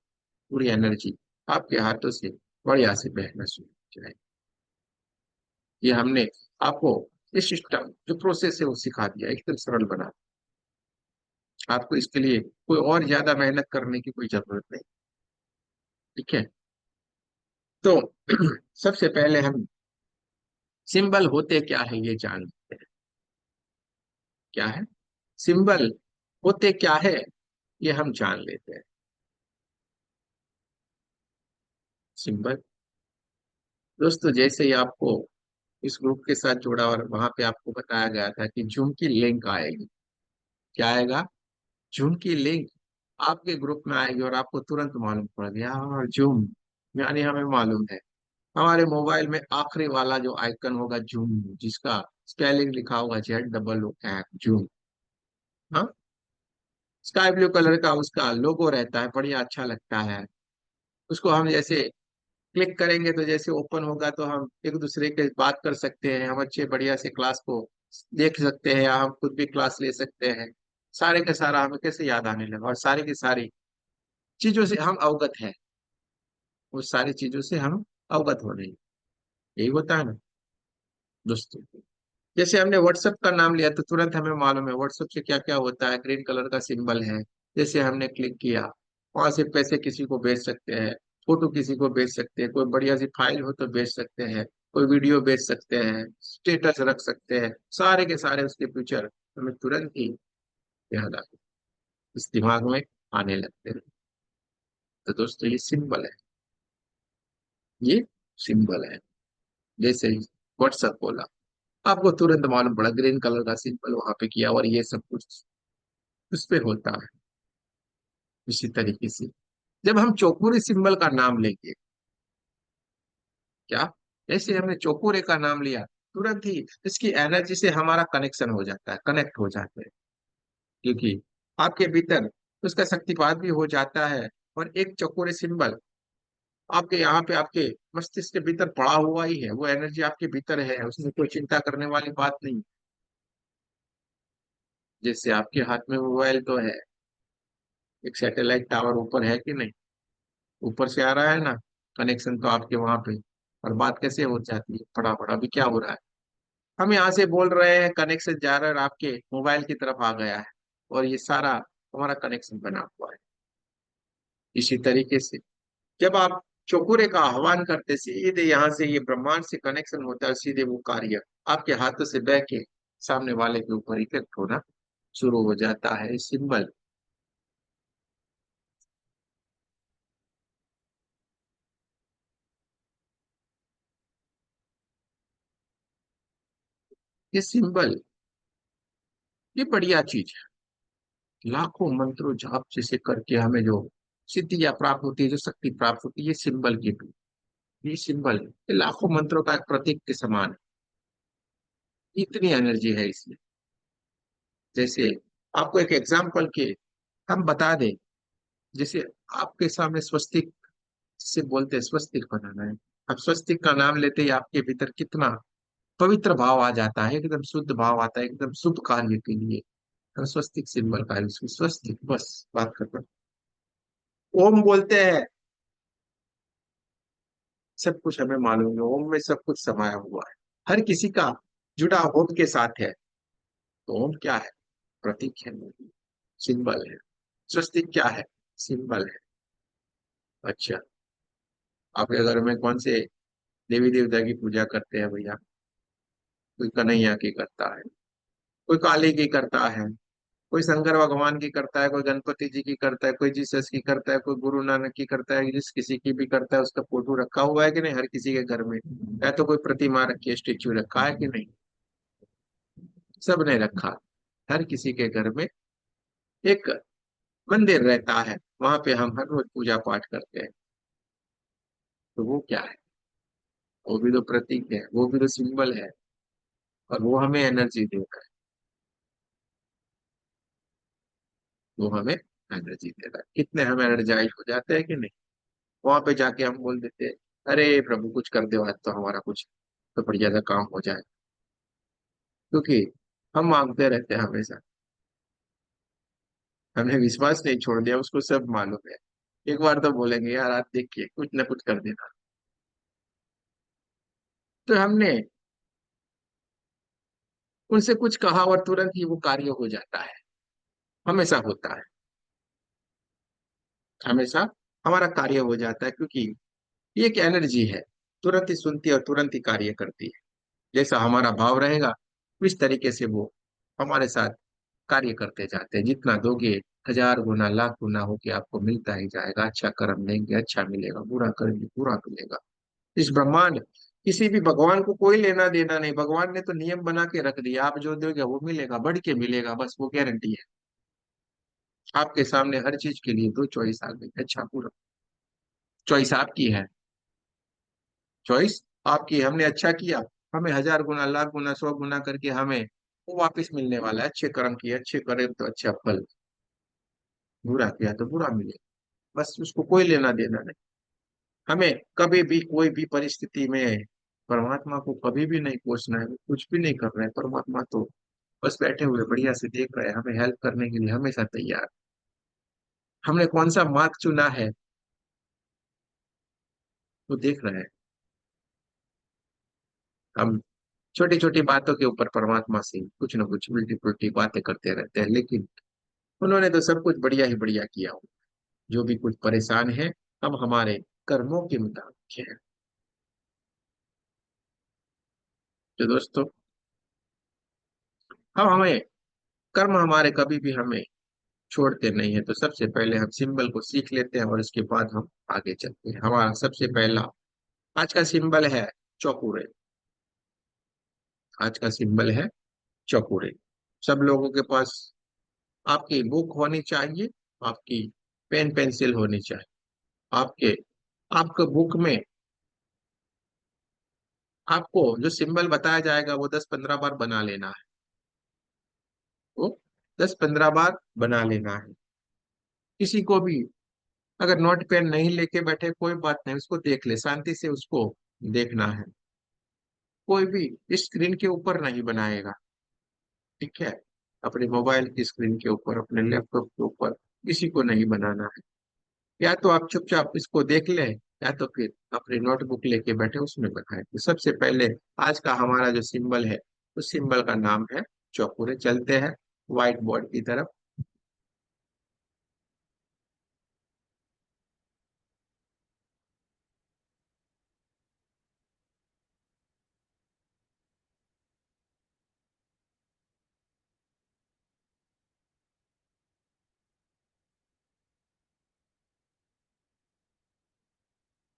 पूरी एनर्जी आपके हाथों से बढ़िया से बहना शुरू हो जाएगी। ये हमने आपको ये सिस्टम जो प्रोसेस है वो सिखा दिया, एकदम सरल बना। आपको इसके लिए कोई और ज्यादा मेहनत करने की कोई जरूरत नहीं। ठीक है, तो सबसे पहले हम सिंबल होते क्या है ये जान लेते हैं। क्या है सिंबल, होते क्या है ये हम जान लेते हैं। सिंबल दोस्तों, जैसे ही आपको इस ग्रुप के साथ जोड़ा और वहां पे आपको बताया गया था कि जूम की लिंक आएगी, क्या आएगा, जूम की लिंक आपके ग्रुप में आएगी, और आपको तुरंत मालूम पड़ गया, और जूम यानी हमें मालूम है हमारे मोबाइल में आखिरी वाला जो आइकन होगा जूम, जिसका स्पेलिंग लिखा होगा ZOO ऐप जूम, हाँ, स्काई ब्लू कलर का उसका लोगो रहता है, बढ़िया अच्छा लगता है। उसको हम जैसे क्लिक करेंगे तो जैसे ओपन होगा तो हम एक दूसरे के बात कर सकते हैं, हम अच्छे बढ़िया से क्लास को देख सकते हैं, या हम खुद भी क्लास ले सकते हैं। सारे का सारा हमें कैसे याद आने लगा, और सारी की सारी चीजों से हम अवगत हैं, उस सारी चीजों से हम अवगत हो रहे हैं। यही होता है ना दोस्तों। जैसे हमने व्हाट्सएप का नाम लिया तो तुरंत हमें मालूम है व्हाट्सएप से क्या क्या होता है, ग्रीन कलर का सिंबल है, जैसे हमने क्लिक किया वहां से पैसे किसी को भेज सकते हैं, फोटो किसी को भेज सकते हैं, कोई बढ़िया सी फाइल हो तो भेज सकते हैं, कोई वीडियो भेज सकते हैं, स्टेटस रख सकते हैं, सारे के सारे उसके फ्यूचर हमें तुरंत ही याद आ इस दिमाग में आने लगते हैं। तो दोस्तों ये सिंबल है, ये सिंबल है। जैसे ही व्हाट्सएप बोला आपको तुरंत मालूम पड़ा, ग्रीन कलर का सिंबल वहां पे किया, और ये सब कुछ उस पे होता है। इसी तरीके से जब हम चौकुरे सिंबल का नाम लेंगे, क्या, जैसे हमने चौकुरे का नाम लिया तुरंत ही इसकी एनर्जी से हमारा कनेक्शन हो जाता है, कनेक्ट हो जाते हैं, क्योंकि आपके भीतर उसका शक्तिपात भी हो जाता है। और एक चौकुरे सिंबल आपके यहाँ पे आपके मस्तिष्क के भीतर पड़ा हुआ ही है, वो एनर्जी आपके भीतर है, उसमें कोई चिंता करने वाली बात नहीं। जैसे आपके हाथ में मोबाइल तो है, एक सैटेलाइट टावर ऊपर है कि नहीं, ऊपर से आ रहा है ना कनेक्शन तो आपके वहां पे, और बात कैसे हो जाती है फटाफट। अभी क्या हो रहा है, हम यहाँ से बोल रहे हैं, कनेक्शन जा रहा है, और आपके मोबाइल की तरफ आ गया है, और ये सारा हमारा कनेक्शन बना हुआ है। इसी तरीके से जब आप चौकुरे का आह्वान करते, सीधे यहाँ से ये ब्रह्मांड से कनेक्शन होता है, सीधे वो कार्य आपके हाथों से बह के सामने वाले के ऊपर इफेक्ट होना शुरू हो जाता है। सिंबल ये सिंबल, ये बढ़िया चीज है। लाखों मंत्रों जाप जैसे करके हमें जो सिद्धियां प्राप्त होती है, जो शक्ति प्राप्त होती है, ये सिंबल की भी, ये सिंबल, ये लाखों मंत्रों का एक प्रतीक के समान है। इतनी एनर्जी है इसमें। जैसे आपको एक एग्जाम्पल के हम बता दें, जैसे आपके सामने स्वस्तिक, जिसे बोलते हैं स्वस्तिक बनाना है। अब स्वस्तिक का नाम लेते ही आपके भीतर कितना पवित्र भाव आ जाता है, एकदम शुद्ध भाव आता है, एकदम शुभ कार्य के लिए। हम स्वस्तिक सिंबल का यूज, स्वस्तिक, बस बात खत्म। ओम बोलते हैं, सब कुछ हमें मालूम है, ओम में सब कुछ समाया हुआ है, हर किसी का जुड़ा ओम के साथ है। तो ओम क्या है? प्रतीक है, सिंबल है। स्वस्तिक क्या है? सिंबल है। अच्छा, आपके घर में कौन से देवी देवता की पूजा करते हैं भैया? कोई कन्हैया की करता है, कोई काली की करता है, कोई शंकर भगवान की करता है, कोई गणपति जी की करता है, कोई जीसस की करता है, कोई गुरु नानक की करता है। जिस किसी की भी करता है, उसका फोटो रखा हुआ है कि नहीं हर किसी के घर में? या तो कोई प्रतिमा रखी है, स्टेच्यू रखा है कि नहीं? सब ने रखा। हर किसी के घर में एक मंदिर रहता है, वहां पे हम हर रोज पूजा पाठ करते हैं। तो वो क्या है? वो भी तो प्रतीक है, वो भी तो सिंबल है, और वो हमें एनर्जी देता है। वो हमें एनर्जी देता है। कितने हम एनर्जाइज हो जाते हैं कि नहीं? वहां पे जाके हम बोल देते हैं, अरे प्रभु कुछ कर दो आज, तो हमारा कुछ तो बढ़िया सा काम हो जाए। क्योंकि हम मांगते रहते हैं हमेशा, हमने विश्वास नहीं छोड़ दिया, उसको सब मालूम है। एक बार तो बोलेंगे यार आज देखिए कुछ ना कुछ कर देना। तो हमने उनसे कुछ कहा और तुरंत ही वो कार्य हो जाता है। हमेशा होता है, हमेशा हमारा कार्य हो जाता है, क्योंकि ये एक एनर्जी है, तुरंत ही सुनती है और तुरंत ही कार्य करती है। जैसा हमारा भाव रहेगा, इस तरीके से वो हमारे साथ कार्य करते जाते हैं। जितना दोगे, हजार गुना लाख गुना होके आपको मिलता ही जाएगा। अच्छा कर्म देंगे, अच्छा मिलेगा, बुरा करेंगे, बुरा मिलेगा। इस ब्रह्मांड, किसी भी भगवान को कोई लेना देना नहीं। भगवान ने तो नियम बना के रख दिया, आप जो दोगे वो मिलेगा, बढ़ के मिलेगा, बस वो गारंटी है। आपके सामने हर चीज के लिए दो चॉइस आ गई, अच्छा बुरा। चॉइस आपकी है, चॉइस आपकी। हमने अच्छा किया, हमें हजार गुना लाख गुना सौ गुना करके हमें वो वापस मिलने वाला है। अच्छे कर्म किए, अच्छे करे तो अच्छा फल, बुरा किया तो बुरा मिलेगा। बस उसको कोई लेना देना नहीं। हमें कभी भी कोई भी परिस्थिति में परमात्मा को कभी भी नहीं कोसना है। वो कुछ भी नहीं कर रहे हैं, परमात्मा तो बस बैठे हुए बढ़िया से देख रहे हैं, हमें हेल्प करने के लिए हमेशा तैयार। हमने कौन सा मार्ग चुना है वो देख रहे हैं। हम छोटी छोटी बातों के ऊपर परमात्मा से कुछ ना कुछ उल्टी पुल्टी बातें करते रहते हैं, लेकिन उन्होंने तो सब कुछ बढ़िया ही बढ़िया किया हो। जो भी कुछ परेशान है, हम हमारे कर्मों के मुताबिक है। तो दोस्तों, हम हमें कर्म हमारे कभी भी हमें छोड़ते नहीं है। तो सबसे पहले हम सिंबल को सीख लेते हैं और उसके बाद हम आगे चलते हैं। हमारा सबसे पहला आज का सिंबल है चौकुरे। आज का सिंबल है चौकुरे। सब लोगों के पास आपकी बुक होनी चाहिए, आपकी पेन पेंसिल होनी चाहिए। आपके आपके बुक में आपको जो सिंबल बताया जाएगा वो 10-15 बार बना लेना है। वो 10-15 बार बना लेना है। किसी को भी अगर नोट पेन नहीं लेके बैठे, कोई बात नहीं, उसको देख ले, शांति से उसको देखना है। कोई भी स्क्रीन के ऊपर नहीं बनाएगा, ठीक है? अपने मोबाइल की स्क्रीन के ऊपर, अपने लैपटॉप के ऊपर किसी को नहीं बनाना है। या तो आप चुपचाप इसको देख ले, या तो फिर अपनी नोटबुक लेके बैठे उसमें बनाए। तो सबसे पहले आज का हमारा जो सिंबल है, उस सिंबल का नाम है चौकुरे। चलते हैं व्हाइट बोर्ड की तरफ।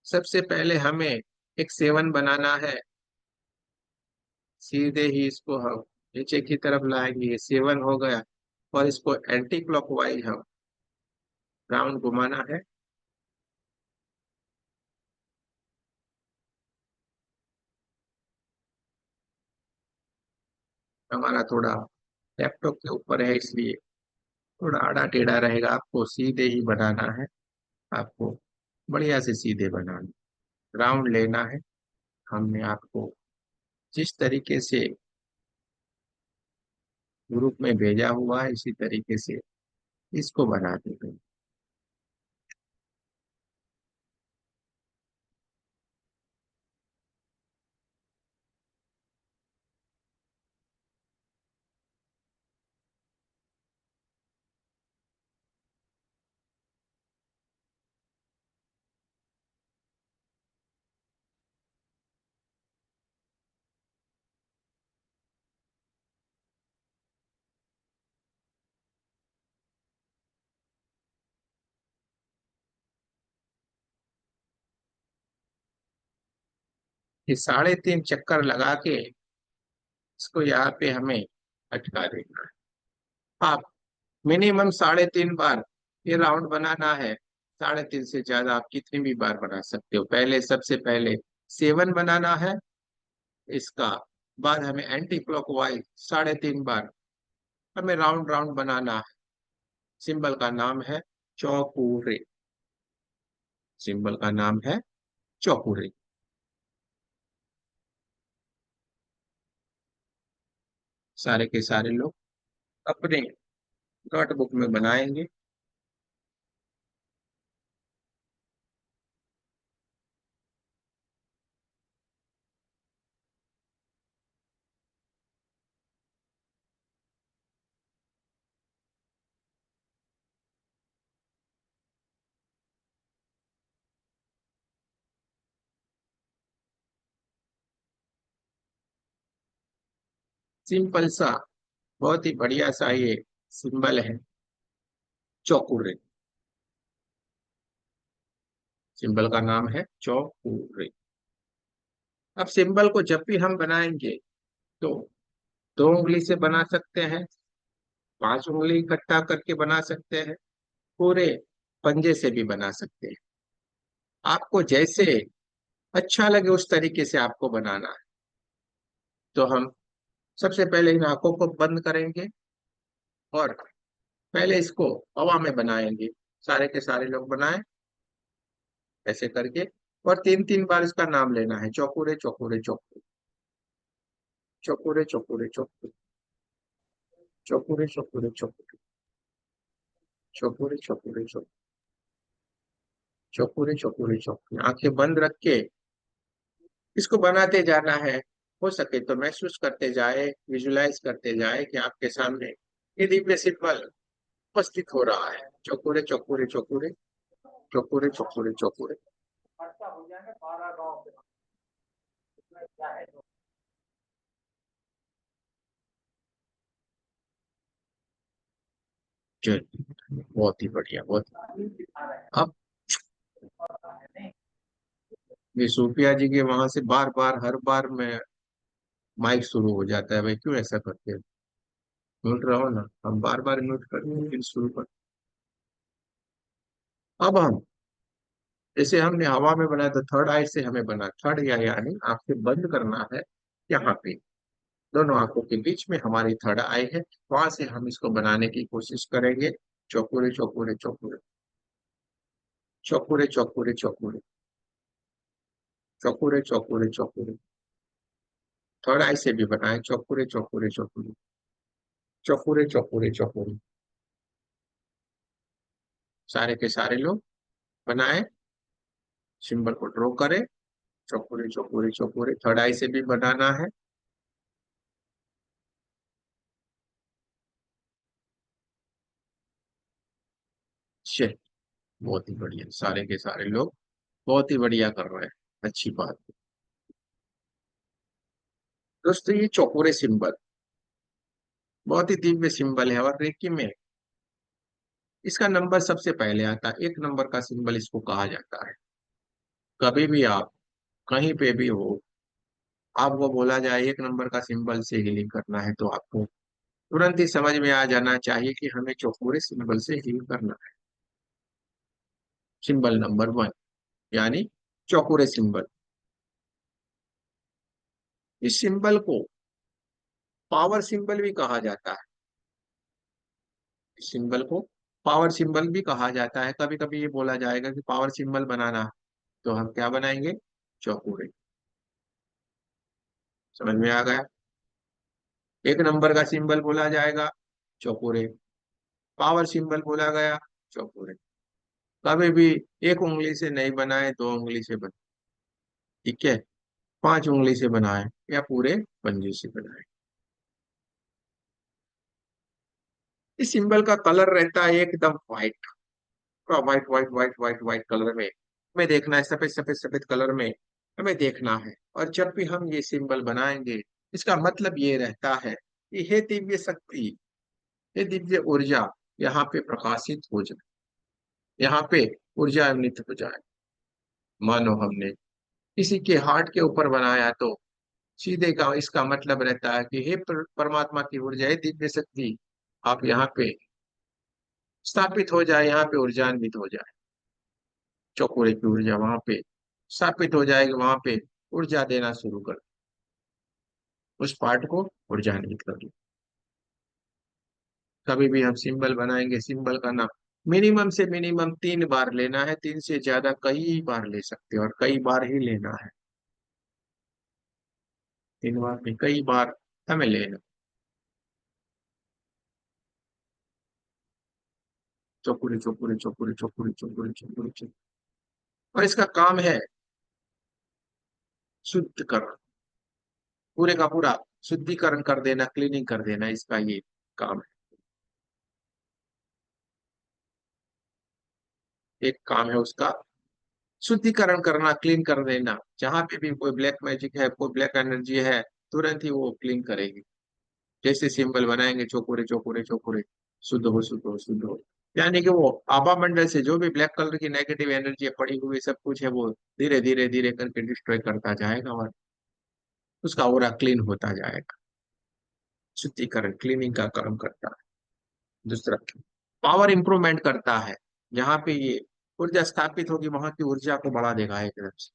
सबसे पहले हमें एक सेवन बनाना है। सीधे ही इसको हम नीचे की तरफ लाएंगे, ये 7 हो गया। और इसको एंटी क्लॉकवाइज हम राउंड घुमाना है। हमारा थोड़ा लैपटॉप के ऊपर है, इसलिए थोड़ा आड़ा टेढ़ा रहेगा, आपको सीधे ही बनाना है। आपको बढ़िया से सीधे बनाना, राउंड लेना है। हमने आपको जिस तरीके से ग्रुप में भेजा हुआ है, इसी तरीके से इसको बना देंगे। ये 3.5 चक्कर लगा के इसको यहाँ पे हमें अटका देना है। आप मिनिमम 3.5 बार ये राउंड बनाना है। 3.5 से ज्यादा आप कितनी भी बार बना सकते हो। पहले सबसे पहले 7 बनाना है, इसका बाद हमें एंटी क्लॉकवाइज 3.5 बार हमें राउंड राउंड बनाना है। सिंबल का नाम है चौकुरे। सिंबल का नाम है चौकुरे। सारे के सारे लोग अपने नोटबुक में बनाएंगे। सिंपल सा, बहुत ही बढ़िया सा ये सिंबल है चौकुरे। सिंबल का नाम है चौकुरे। अब सिंबल को जब भी हम बनाएंगे तो 2 उंगली से बना सकते हैं, 5 उंगली इकट्ठा करके बना सकते हैं, पूरे पंजे से भी बना सकते हैं। आपको जैसे अच्छा लगे उस तरीके से आपको बनाना है। तो हम सबसे पहले इन आंखों को बंद करेंगे और पहले इसको हवा में बनाएंगे। सारे के सारे लोग बनाएं ऐसे करके। और 3 3 बार इसका नाम लेना है, चौकुरे चौकुरे चौकुरे, चौकुरे चौकुरे चौकुरे, चौकुरे चौकुरे चौकुरे, चौकुरे चौकुरे चौकुरे, चौकुरे चौकुरे चौकुरे। आंखें बंद रख के इसको बनाते जाना है। हो सके तो महसूस करते जाए, विजुलाइज करते जाए कि आपके सामने ये दिव्य सिंबल उपस्थित हो रहा है। चौकुरे चौकुरे चौकुरे, चौकुरे चौकुरे चौकुरे। चलिए, बहुत ही बढ़िया, अब ये सूफिया जी के वहां से बार बार हर बार में माइक शुरू हो जाता है, भाई क्यों ऐसा करते हैं। म्यूट रहो ना, हम बार बार म्यूट करेंगे फिर शुरू कर। अब हम जैसे हमने हवा में बनाया तो थर्ड आई से हमें बना, थर्ड या यानी आंखें बंद करना है। यहाँ पे दोनों आंखों के बीच में हमारी थर्ड आई है, वहां से हम इसको बनाने की कोशिश करेंगे। चौकुरे चौकुरे चौकुरे, चौकुरे चौकुरे चौकुरे, चौकुरे चौकुरे चौकुरे। थर्ड आई से भी बनाए, चौकुरे चौकुरे चौकुरे, चौकुरे चौकुरे चौकुरे। सारे के सारे लोग बनाए, सिंबल को ड्रॉ करें। चौकुरे चौकुरे चौकुरे, थर्ड आई से भी बनाना है। चलिए, बहुत ही बढ़िया, सारे के सारे लोग बहुत ही बढ़िया कर रहे हैं, अच्छी बात है। दोस्तों, ये चौकोरे सिंबल बहुत ही दिव्य सिंबल है, और रेकी में इसका नंबर सबसे पहले आता है। 1 नंबर का सिंबल इसको कहा जाता है। कभी भी आप कहीं पे भी हो, आपको बोला जाए एक नंबर का सिंबल से हीलिंग करना है, तो आपको तुरंत ही समझ में आ जाना चाहिए कि हमें चौकोरे सिंबल से हील करना है। सिंबल नंबर वन, यानी चौकोरे सिंबल। इस सिंबल को पावर सिंबल भी कहा जाता है। इस सिंबल को पावर सिंबल भी कहा जाता है। कभी कभी ये बोला जाएगा कि पावर सिंबल बनाना है, तो हम क्या बनाएंगे? चौकोरे। समझ में आ गया? एक नंबर का सिंबल बोला जाएगा, चौकोरे। पावर सिंबल बोला गया, चौकोरे। कभी भी एक उंगली से नहीं बनाए, दो उंगली से बनाए, ठीक है, पांच उंगली से बनाए, या पूरे पंजे से बनाए। इस सिंबल का कलर रहता है एकदम व्हाइट, पूरा white white white white white colour में हमें देखना है, सफेद सफेद सफेद कलर में हमें देखना है। और जब भी हम ये सिंबल बनाएंगे, इसका मतलब ये रहता है कि हे दिव्य शक्ति, हे दिव्य ऊर्जा, यहाँ पे प्रकाशित हो जाए, यहाँ पे ऊर्जा अवनित हो जाए। मानो हमने किसी के हार्ट के ऊपर बनाया, तो सीधे का इसका मतलब रहता है कि हे परमात्मा की ऊर्जा, हे दिव्य शक्ति, आप यहाँ पे स्थापित हो जाए, यहाँ पे ऊर्जान्वित हो जाए। चौकोरे की ऊर्जा वहां पे स्थापित हो जाएगी, वहां पे ऊर्जा देना शुरू कर, उस पार्ट को ऊर्जान्वित कर दो। कभी भी हम सिंबल बनाएंगे, सिंबल का नाम मिनिमम से मिनिमम 3 बार लेना है। 3 से ज्यादा कई बार ले सकते हो, और कई बार ही लेना है। 3 बार में कई बार हमें लेना। चौकुरे चौकुरे चौकुरे चौकुरे चौकुरे चौकुरे चौकुरे। और इसका काम है शुद्धिकरण, पूरे का पूरा शुद्धिकरण कर देना, क्लीनिंग कर देना, इसका ये काम है। एक काम है उसका शुद्धिकरण करना, क्लीन कर देना। जहां पे भी कोई ब्लैक मैजिक है, कोई ब्लैक एनर्जी है, तुरंत ही वो क्लीन करेगी। जैसे सिंबल बनाएंगे, चौकुरे चौकुरे चौकुरे, शुद्ध हो शुद्ध हो शुद्ध हो, यानी कि वो आभा मंडल से जो भी ब्लैक कलर की नेगेटिव एनर्जी पड़ी हुई सब कुछ है, वो धीरे धीरे धीरे करके डिस्ट्रॉय करता जाएगा, और उसका ओरा क्लीन होता जाएगा। शुद्धिकरण, क्लीनिंग का काम करता है। दूसरा, पावर इंप्रूवमेंट करता है। जहाँ पे ये ऊर्जा स्थापित होगी, वहां की ऊर्जा को बढ़ा देगा एकदम से,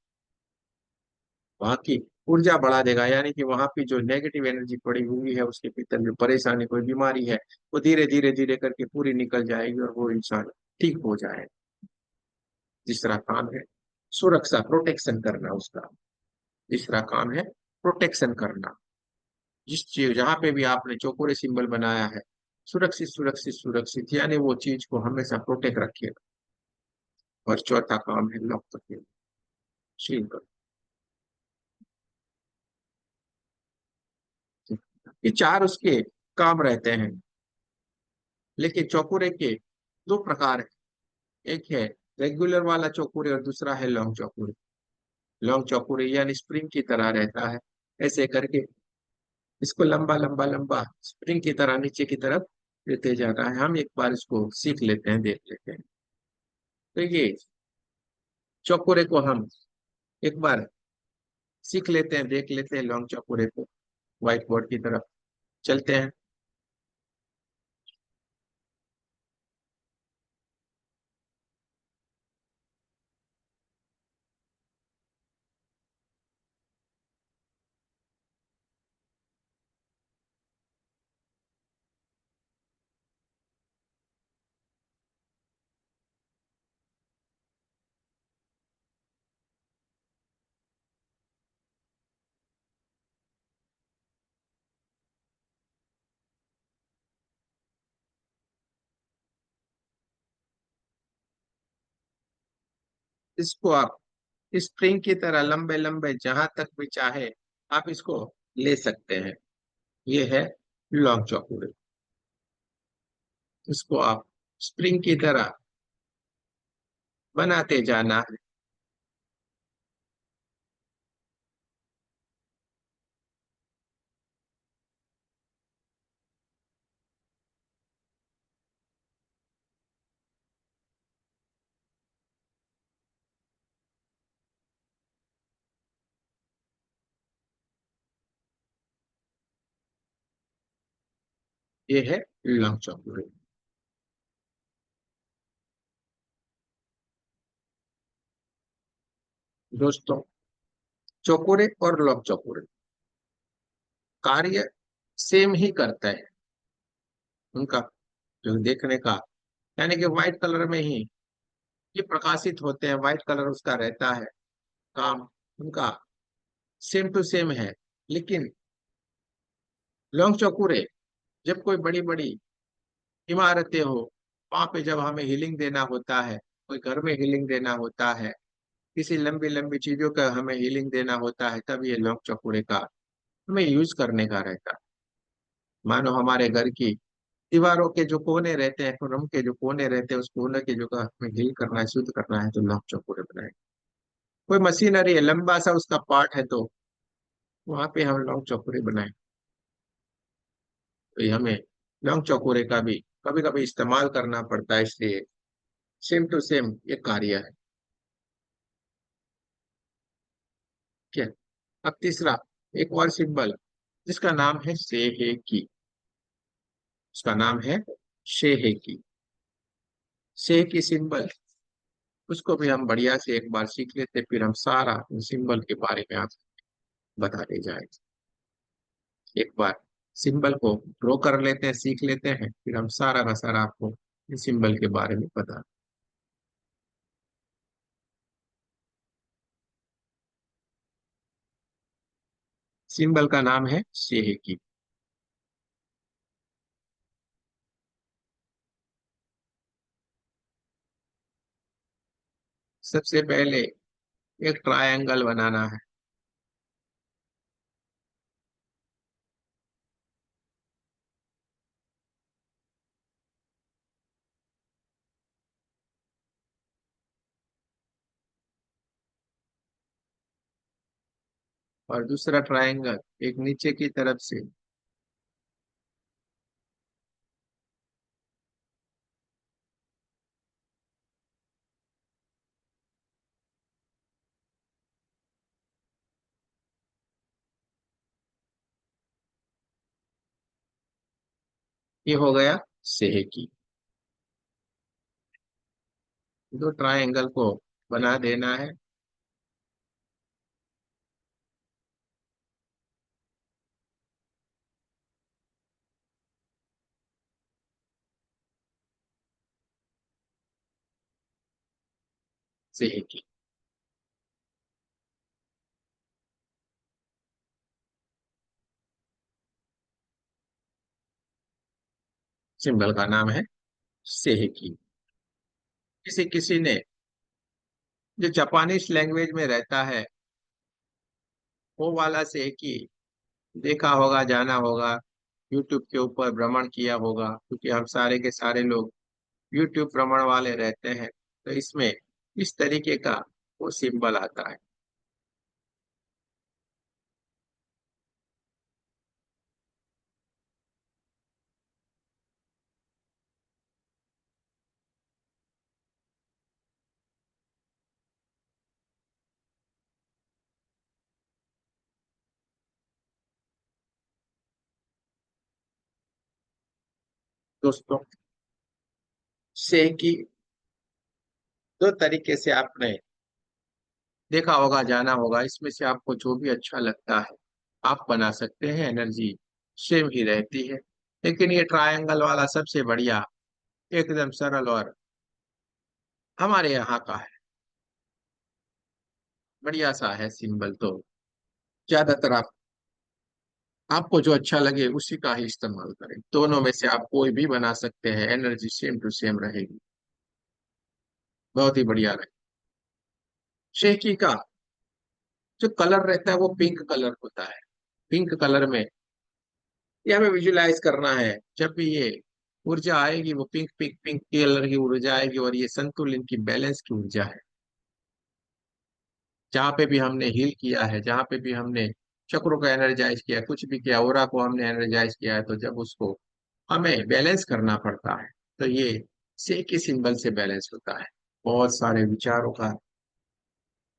वहां की ऊर्जा बढ़ा देगा। यानी कि वहां की जो नेगेटिव एनर्जी पड़ी हुई है, उसके भीतर जो परेशानी, कोई बीमारी है, वो धीरे धीरे धीरे करके पूरी निकल जाएगी, और वो इंसान ठीक हो जाए। तीसरा काम है सुरक्षा, प्रोटेक्शन करना उसका। तीसरा काम है प्रोटेक्शन करना। जिस चीज, जहां पे भी आपने चौकोरे सिंबल बनाया है, सुरक्षित सुरक्षित सुरक्षित, यानी वो चीज को हमेशा प्रोटेक्ट रखिएगा। और चौथा काम है लॉक करके सील कर। ये चार उसके काम रहते हैं। लेकिन चौकोरे के दो प्रकार है। एक है रेगुलर वाला चौकोरे, और दूसरा है लॉन्ग चौकोरे। लॉन्ग चौकोरे यानी स्प्रिंग की तरह रहता है, ऐसे करके इसको लंबा लंबा लंबा स्प्रिंग की तरह नीचे की तरफ लेते जाना है। हम एक बार इसको सीख लेते हैं, देख लेते हैं। तो ये चौकोरे को हम एक बार सीख लेते हैं, देख लेते हैं लॉन्ग चौकोरे को। व्हाइट बोर्ड की तरफ चलते हैं। इसको आप स्प्रिंग की तरह लंबे लंबे जहां तक भी चाहे आप इसको ले सकते हैं। ये है लॉन्ग चौकोरे। इसको आप स्प्रिंग की तरह बनाते जाना है। ये है लॉन्ग चौकोरे। दोस्तों, चौकोरे और लॉन्ग चौकोरे कार्य सेम ही करता है। उनका जो देखने का, यानी कि व्हाइट कलर में ही ये प्रकाशित होते हैं, व्हाइट कलर उसका रहता है। काम उनका सेम टू सेम है। लेकिन लौंग चौकुरे, जब कोई बड़ी बड़ी इमारतें हो, वहां पे जब हमें हीलिंग देना होता है, कोई घर में हीलिंग देना होता है, किसी लंबी लंबी चीजों का हमें हीलिंग देना होता है, तब ये लौंग चौकुरे का हमें यूज करने का रहता है। मानो हमारे घर की दीवारों के जो कोने रहते हैं, रूम के जो कोने रहते हैं, उस कोने की जगह हमें हील करना है, शुद्ध करना है, तो लौंग चौकुरे बनाए। कोई मशीनरी है, लंबा सा उसका पार्ट है, तो वहां पे हम लौंग चौकुरे बनाए। तो ये हमें लौंग चौकुरे का भी कभी कभी इस्तेमाल करना पड़ता है, इसलिए सेम टू सेम ये कार्य है। ठीक है। अब तीसरा, एक और सिंबल जिसका नाम है सेहे की। उसका नाम है शेहे की। शेह की सिंबल, उसको भी हम बढ़िया से एक बार सीख लेते, फिर हम सारा सिंबल के बारे में आप बताते जाएंगे। एक बार सिंबल को ड्रॉ कर लेते हैं, सीख लेते हैं, फिर हम सारा का सारा आपको इस सिंबल के बारे में बता। सिंबल का नाम है शेहे की। सबसे पहले एक ट्रायंगल बनाना है। और दूसरा ट्रायंगल एक नीचे की तरफ से। ये हो गया सेहे की। दो ट्रायंगल को बना देना है। सेहे की। सिंबल का नाम है सेहे की। किसी किसी ने, जो जापानीज लैंग्वेज में रहता है, वो वाला सेहे की देखा होगा, जाना होगा, यूट्यूब के ऊपर भ्रमण किया होगा, क्योंकि हम सारे के सारे लोग यूट्यूब भ्रमण वाले रहते हैं। तो इसमें इस तरीके का वो सिंबल आता है। दोस्तों, सेह की दो तरीके से आपने देखा होगा, जाना होगा, इसमें से आपको जो भी अच्छा लगता है आप बना सकते हैं, एनर्जी सेम ही रहती है। लेकिन ये ट्रायंगल वाला सबसे बढ़िया, एकदम सरल और हमारे यहाँ का है, बढ़िया सा है सिंबल। तो ज्यादातर आपको जो अच्छा लगे उसी का ही इस्तेमाल करें। दोनों में से आप कोई भी बना सकते हैं, एनर्जी सेम टू सेम रहेगी। बहुत ही बढ़िया रहे। शेकी का जो कलर रहता है वो पिंक कलर होता है। पिंक कलर में ये हमें विजुलाइज करना है। जब भी ये ऊर्जा आएगी, वो पिंक पिंक पिंक कलर की ऊर्जा आएगी, और ये संतुलन की, बैलेंस की ऊर्जा है। जहाँ पे भी हमने हील किया है, जहाँ पे भी हमने चक्रों को एनर्जाइज किया, कुछ भी किया, ओरा को हमने एनर्जाइज किया है, तो जब उसको हमें बैलेंस करना पड़ता है, तो ये से के सिंबल से बैलेंस होता है। बहुत सारे विचारों का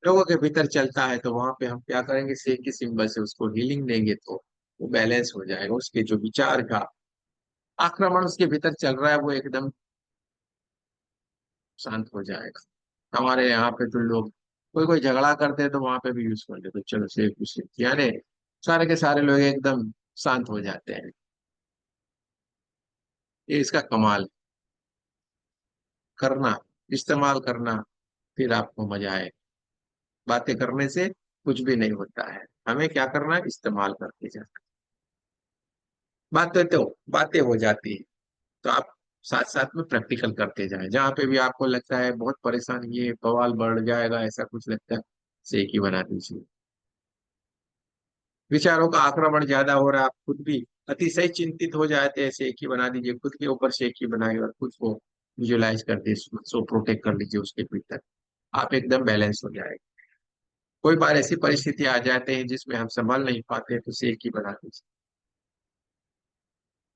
लोगों के भीतर चलता है, तो वहां पे हम क्या करेंगे, से के सिंबल से उसको हीलिंग देंगे, तो वो बैलेंस हो जाएगा। उसके जो विचार का आक्रमण उसके भीतर चल रहा है वो एकदम शांत हो जाएगा। हमारे यहाँ पे तो लोग कोई कोई झगड़ा करते हैं तो वहां पे भी यूज कर लेते, चलो सेफ सेफ, यानी सारे के सारे लोग एकदम शांत हो जाते हैं। ये इसका कमाल, करना, इस्तेमाल करना, फिर आपको मजा आए। बातें करने से कुछ भी नहीं होता है, हमें क्या करना है, इस्तेमाल करके जाना। बातें हो जाती है, तो आप साथ साथ में प्रैक्टिकल करते जाएं। जहाँ पे भी आपको लगता है बहुत परेशान, ये बवाल बढ़ जाएगा, ऐसा कुछ लगता है, से एक ही बना दीजिए। विचारों का आक्रमण ज्यादा हो रहा है, आप खुद भी अतिशय चिंतित हो जाते हैं, से एक ही बना दीजिए, खुद के ऊपर से एक ही बनाइए और खुद को विजुलाइज कर दीजिए, सो प्रोटेक्ट कर लीजिए उसके भीतर, आप एकदम बैलेंस हो जाएगा। कोई बार ऐसी परिस्थिति आ जाते हैं जिसमें हम संभाल नहीं पाते, तो से एक ही बना दीजिए।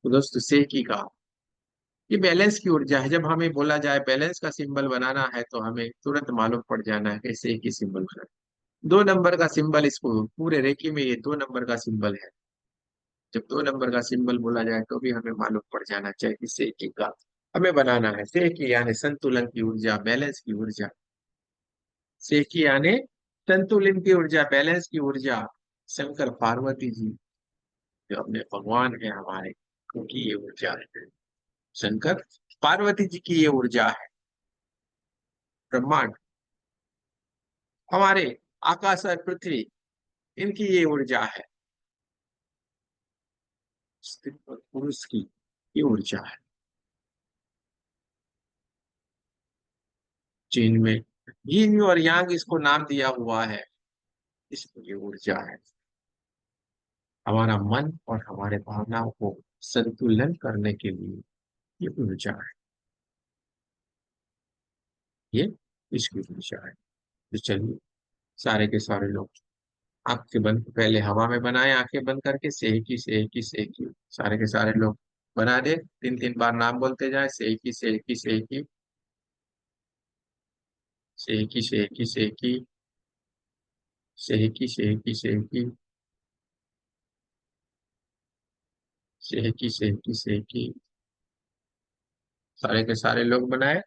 तो दोस्तों, से की का ये बैलेंस की ऊर्जा है। जब हमें बोला जाए बैलेंस का सिंबल बनाना है, तो हमें तुरंत मालूम पड़ जाना है कैसे एक ही सिंबल बनाना है। 2 नंबर का सिंबल, इसको पूरे रेकी में ये 2 नंबर का सिंबल है। जब 2 नंबर का सिंबल बोला जाए तो भी हमें मालूम पड़ जाना चाहिए कि से की का हमें बनाना है। से की यानी संतुलन की ऊर्जा, बैलेंस की ऊर्जा। से की यानी संतुलन की ऊर्जा, बैलेंस की ऊर्जा। शंकर पार्वती जी जो अपने भगवान है हमारे, उनकी ये ऊर्जा है। शंकर पार्वती जी की ये ऊर्जा है। ब्रह्मांड, हमारे आकाश और पृथ्वी, इनकी ये ऊर्जा है। स्त्री और पुरुष की ये ऊर्जा है, जिनमें यिन और यांग इसको नाम दिया हुआ है। इसको ये ऊर्जा है। हमारा मन और हमारे भावनाओं को संतुलन करने के लिए ये ऊर्जा है, ये इसकी ऊर्जा है। तो चलिए, सारे के सारे लोग आंखें बंद, पहले हवा में बनाए आंखें बंद करके, सेहकी सेहकी सेहकी। सारे के सारे लोग बना दे, 3 3 बार नाम बोलते जाए, सेहकी सेहकी सेहकी, सेहकी सेहकी सेहकी, सेहकी सेहकी सेहकी, सेहकी सेहकी सेहकी। सारे के सारे लोग बनाए।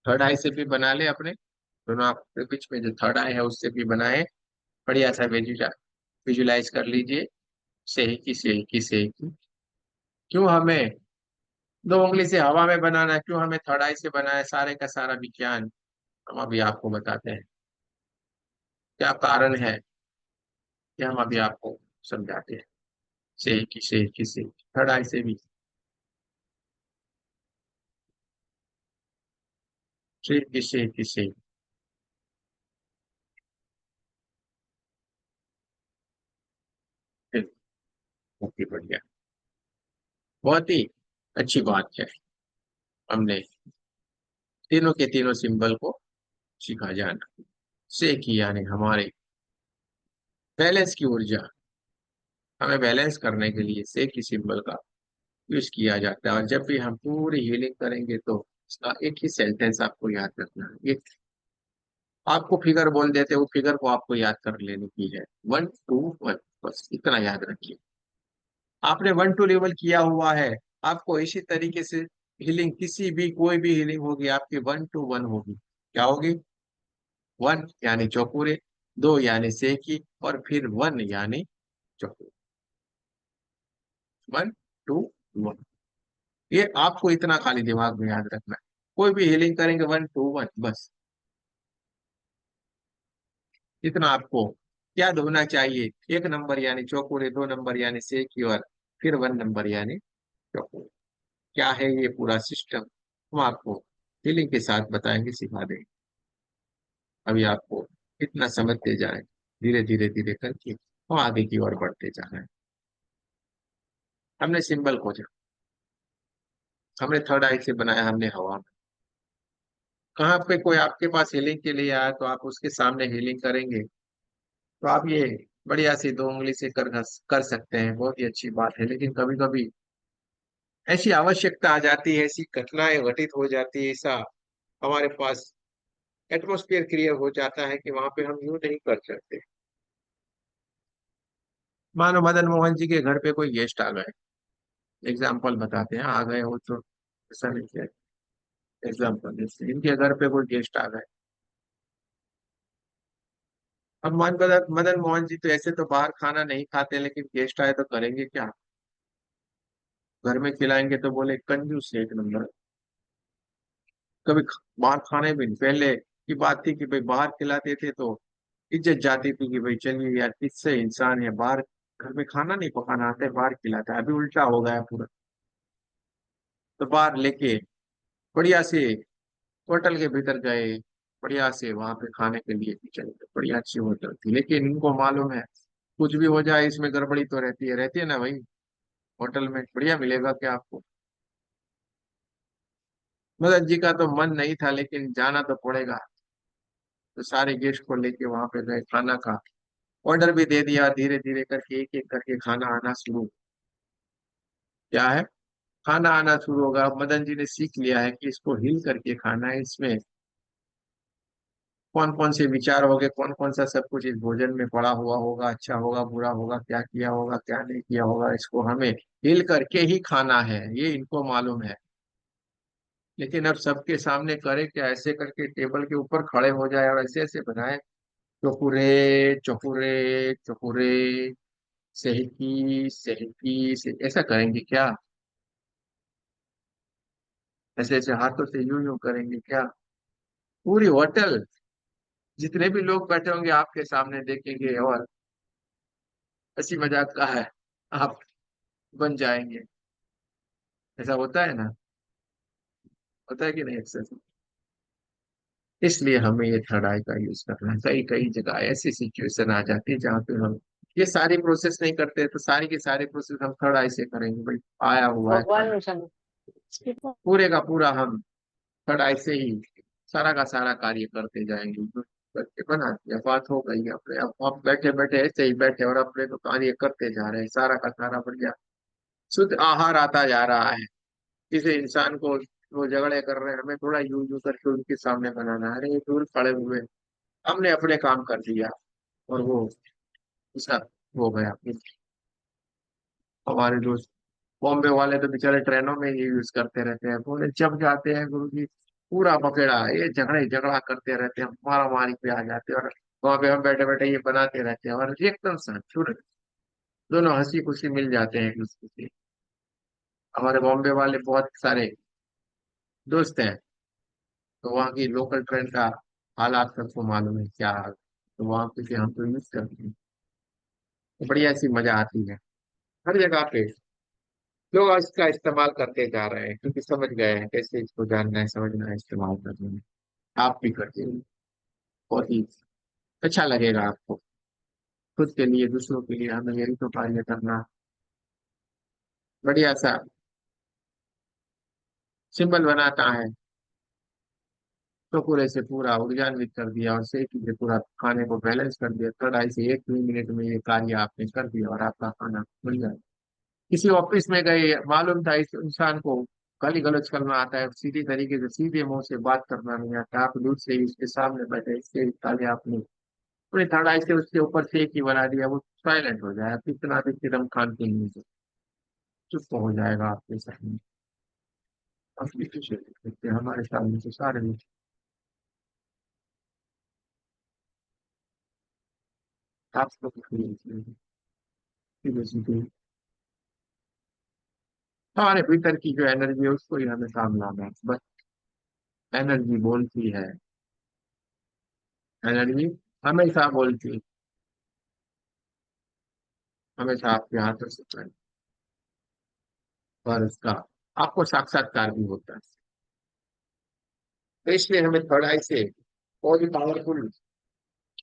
थर्ड आई से भी बना ले अपने, दोनों आपके बीच में जो थर्ड आई है उससे भी बनाए। बढ़िया सा विजुलाइज कर लीजिए, सेहकी सेहकी सेहकी। क्यों हमें 2 उंगली से हवा में बनाना है, क्यों हमें थर्ड आई से बनाना है, सारे का सारा विज्ञान हम अभी आपको बताते हैं। क्या कारण है कि हम अभी आपको समझाते हैं। सेहकी सेहकी, थर्ड आई से भी, सेहकी सेहकी सेहकी। बहुत ही बढ़िया, बहुत ही अच्छी बात है। हमने तीनों के तीनों सिंबल को सीखा जाना। से की यानी हमारे बैलेंस की ऊर्जा, हमें बैलेंस करने के लिए से की सिंबल का यूज किया जाता है। और जब भी हम पूरी हीलिंग करेंगे तो उसका एक ही सेंटेंस आपको याद रखना है। एक आपको फिगर बोल देते, वो फिगर को आपको याद कर लेने की है, 1 2 1, बस इतना याद रखिए। आपने 1 2 लेवल किया हुआ है, आपको इसी तरीके से हीलिंग, किसी भी कोई भी हीलिंग होगी आपकी 1 2 1 होगी। क्या होगी? 1 यानी चौपूरे, 2 यानी सेकी, और फिर 1 यानी चौपूरे। 1 2 1, ये आपको इतना खाली दिमाग में याद रखना है। कोई भी हीलिंग करेंगे 1 2 1, बस इतना आपको याद होना चाहिए। 1 नंबर यानी चौकोरे, 2 नंबर यानी सेकी, और फिर 1 नंबर यानी चौकोरे। क्या है ये पूरा सिस्टम, हम आपको हीलिंग के साथ बताएंगे, सिखा देंगे। अभी आपको इतना समझते जाए, धीरे धीरे धीरे करके हम आगे की ओर बढ़ते जा रहे हैं। हमने सिंबल को हमने थर्ड आई से बनाया, हमने हवा में। कहाँ पे कोई आपके पास हीलिंग के लिए आया तो आप उसके सामने हीलिंग करेंगे, तो आप ये बढ़िया सी 2 उंगली से कर सकते हैं, बहुत ही अच्छी बात है। लेकिन कभी कभी ऐसी आवश्यकता आ जाती है, ऐसी घटनाएं घटित हो जाती है, ऐसा हमारे पास एटमोस्फियर क्रिएट हो जाता है कि वहां पे हम यूं नहीं कर सकते। मानो मदन मोहन जी के घर पे कोई गेस्ट आ गए, एग्जाम्पल बताते हैं, आ गए हो तो ऐसा नहीं किया, एग्जाम्पल जैसे इनके घर पे कोई गेस्ट आ गए। अब मदन मोहन जी तो ऐसे तो बाहर खाना नहीं खाते, लेकिन गेस्ट आए तो करेंगे क्या, घर में खिलाएंगे तो बोले कंजूस है एक नंबर। कभी बाहर खाने भी नहीं, पहले की बात थी कि भाई बाहर खिलाते थे तो इज्जत जाती थी कि भाई चलिए यार किससे इंसान है, बाहर घर में खाना नहीं पकाना आता है, बाहर खिलाता है। अभी उल्टा हो गया पूरा, तो बाहर लेके बढ़िया से होटल के भीतर गए, बढ़िया से वहां पे खाने के लिए भी चले गए, बढ़िया अच्छी होटल थी, लेकिन इनको मालूम है कुछ भी हो जाए इसमें गड़बड़ी तो रहती है ना भाई, होटल में बढ़िया मिलेगा क्या आपको। मदन जी का तो मन नहीं था, लेकिन जाना तो पड़ेगा, तो सारे गेस्ट को लेके वहां पे गए, खाना का ऑर्डर भी दे दिया, धीरे धीरे करके एक एक करके खाना आना शुरू, क्या है, खाना आना शुरू होगा। मदन जी ने सीख लिया है कि इसको हिल करके खाना है, इसमें कौन कौन से विचार हो गए, कौन कौन सा सब कुछ इस भोजन में पड़ा हुआ होगा, अच्छा होगा बुरा होगा, क्या किया होगा क्या नहीं किया होगा, इसको हमें हिल करके ही खाना है, ये इनको मालूम है। लेकिन अब सबके सामने करे क्या, ऐसे करके टेबल के ऊपर खड़े हो जाए और ऐसे ऐसे बनाए, चोकुरे चोकुरे चोकुरे, सेहकी से ऐसा करेंगे क्या, ऐसे ऐसे हाथों से यूं यूं करेंगे क्या, पूरी होटल जितने भी लोग बैठे होंगे आपके सामने देखेंगे और हंसी मजाक का है, आप बन जाएंगे। ऐसा होता है ना, होता है कि नहीं अक्सर। इसलिए हमें ये थर्ड आई का यूज करना है। कई कई जगह ऐसी सिचुएशन आ जाती है जहाँ पे हम ये सारी प्रोसेस नहीं करते, तो सारी की सारी प्रोसेस हम थर्ड आई से करेंगे भाई, आया हुआ है भगवान खाना, रोशन। पूरे का पूरा हम थर्ड आई से ही सारा का सारा कार्य करते जाएंगे, तो करके बना दिया, बात हो गई अपने। अब आप बैठे बैठे ऐसे ही बैठे और अपने तो कार्य करते जा रहे हैं, सारा का सारा बढ़िया शुद्ध आहार आता जा रहा है। किसी इंसान को वो झगड़े कर रहे हैं, हमें थोड़ा यूं यूं करके उनके सामने बनाना है, अरे ये दूर खड़े हुए हमने अपने काम कर दिया और वो उसका हो गया। हमारे दोस्त बॉम्बे वाले तो बेचारे ट्रेनों में ही यूज करते रहते हैं, बोले जब जाते हैं गुरु जी पूरा पकेड़ा, ये झगड़े झगड़ा करते रहते हैं, मारा मारी पे आ जाते हैं, और वहां पे हम बैठे बैठे ये बनाते रहते हैं और एकदम से छुट दोनों हंसी खुशी मिल जाते हैं एक दूसरे से। हमारे बॉम्बे वाले बहुत सारे दोस्त हैं, तो वहाँ की लोकल ट्रेन का हालात सबको मालूम है क्या हाल, तो वहाँ पे से हम तो यूज करते हैं, तो बढ़िया सी मजा आती है। हर जगह पे लोग इसका इस्तेमाल करते जा रहे हैं, क्योंकि समझ गए हैं कैसे इसको जानना है, समझना है, इस्तेमाल करना है। आप भी करते हैं, बहुत ही अच्छा लगेगा आपको। खुद के लिए दूसरों के लिए हमें यही तो कार्य करना, बढ़िया सा सिंबल बनाता है, तो पूरे से पूरा ऊर्जान्वित कर दिया और सही चीजें पूरा खाने को बैलेंस कर दिया, कढ़ाई से 1 2 मिनट में ये कार्य आपने कर दिया और आपका खाना मिल जाए। किसी ऑफिस में गए, मालूम था इस इंसान को गाली गलौज करना आता है, सीधी तरीके से सीधे मुंह से बात करना नहीं आता, आप दूर से ही उसके सामने बैठे इसके ताले आपने पूरी कढ़ाई से उसके ऊपर से एक ही बना दिया, वो साइलेंट हो जाए, कितना भी एकदम खान के नहीं चुप हो जाएगा आपके सामने। असली खुशी देखते हैं हमारे सामने से सारे लोग, आपको सीधे हमारे भीतर की जो एनर्जी है उसको ही हमें काम लाना है बस। एनर्जी बोलती है, एनर्जी हमेशा बोलती है, हमेशा आपके हाथों से चल, और उसका आपको साक्षात्कार भी होता है। तो इसलिए हमें थोड़ा इसे और भी पावरफुल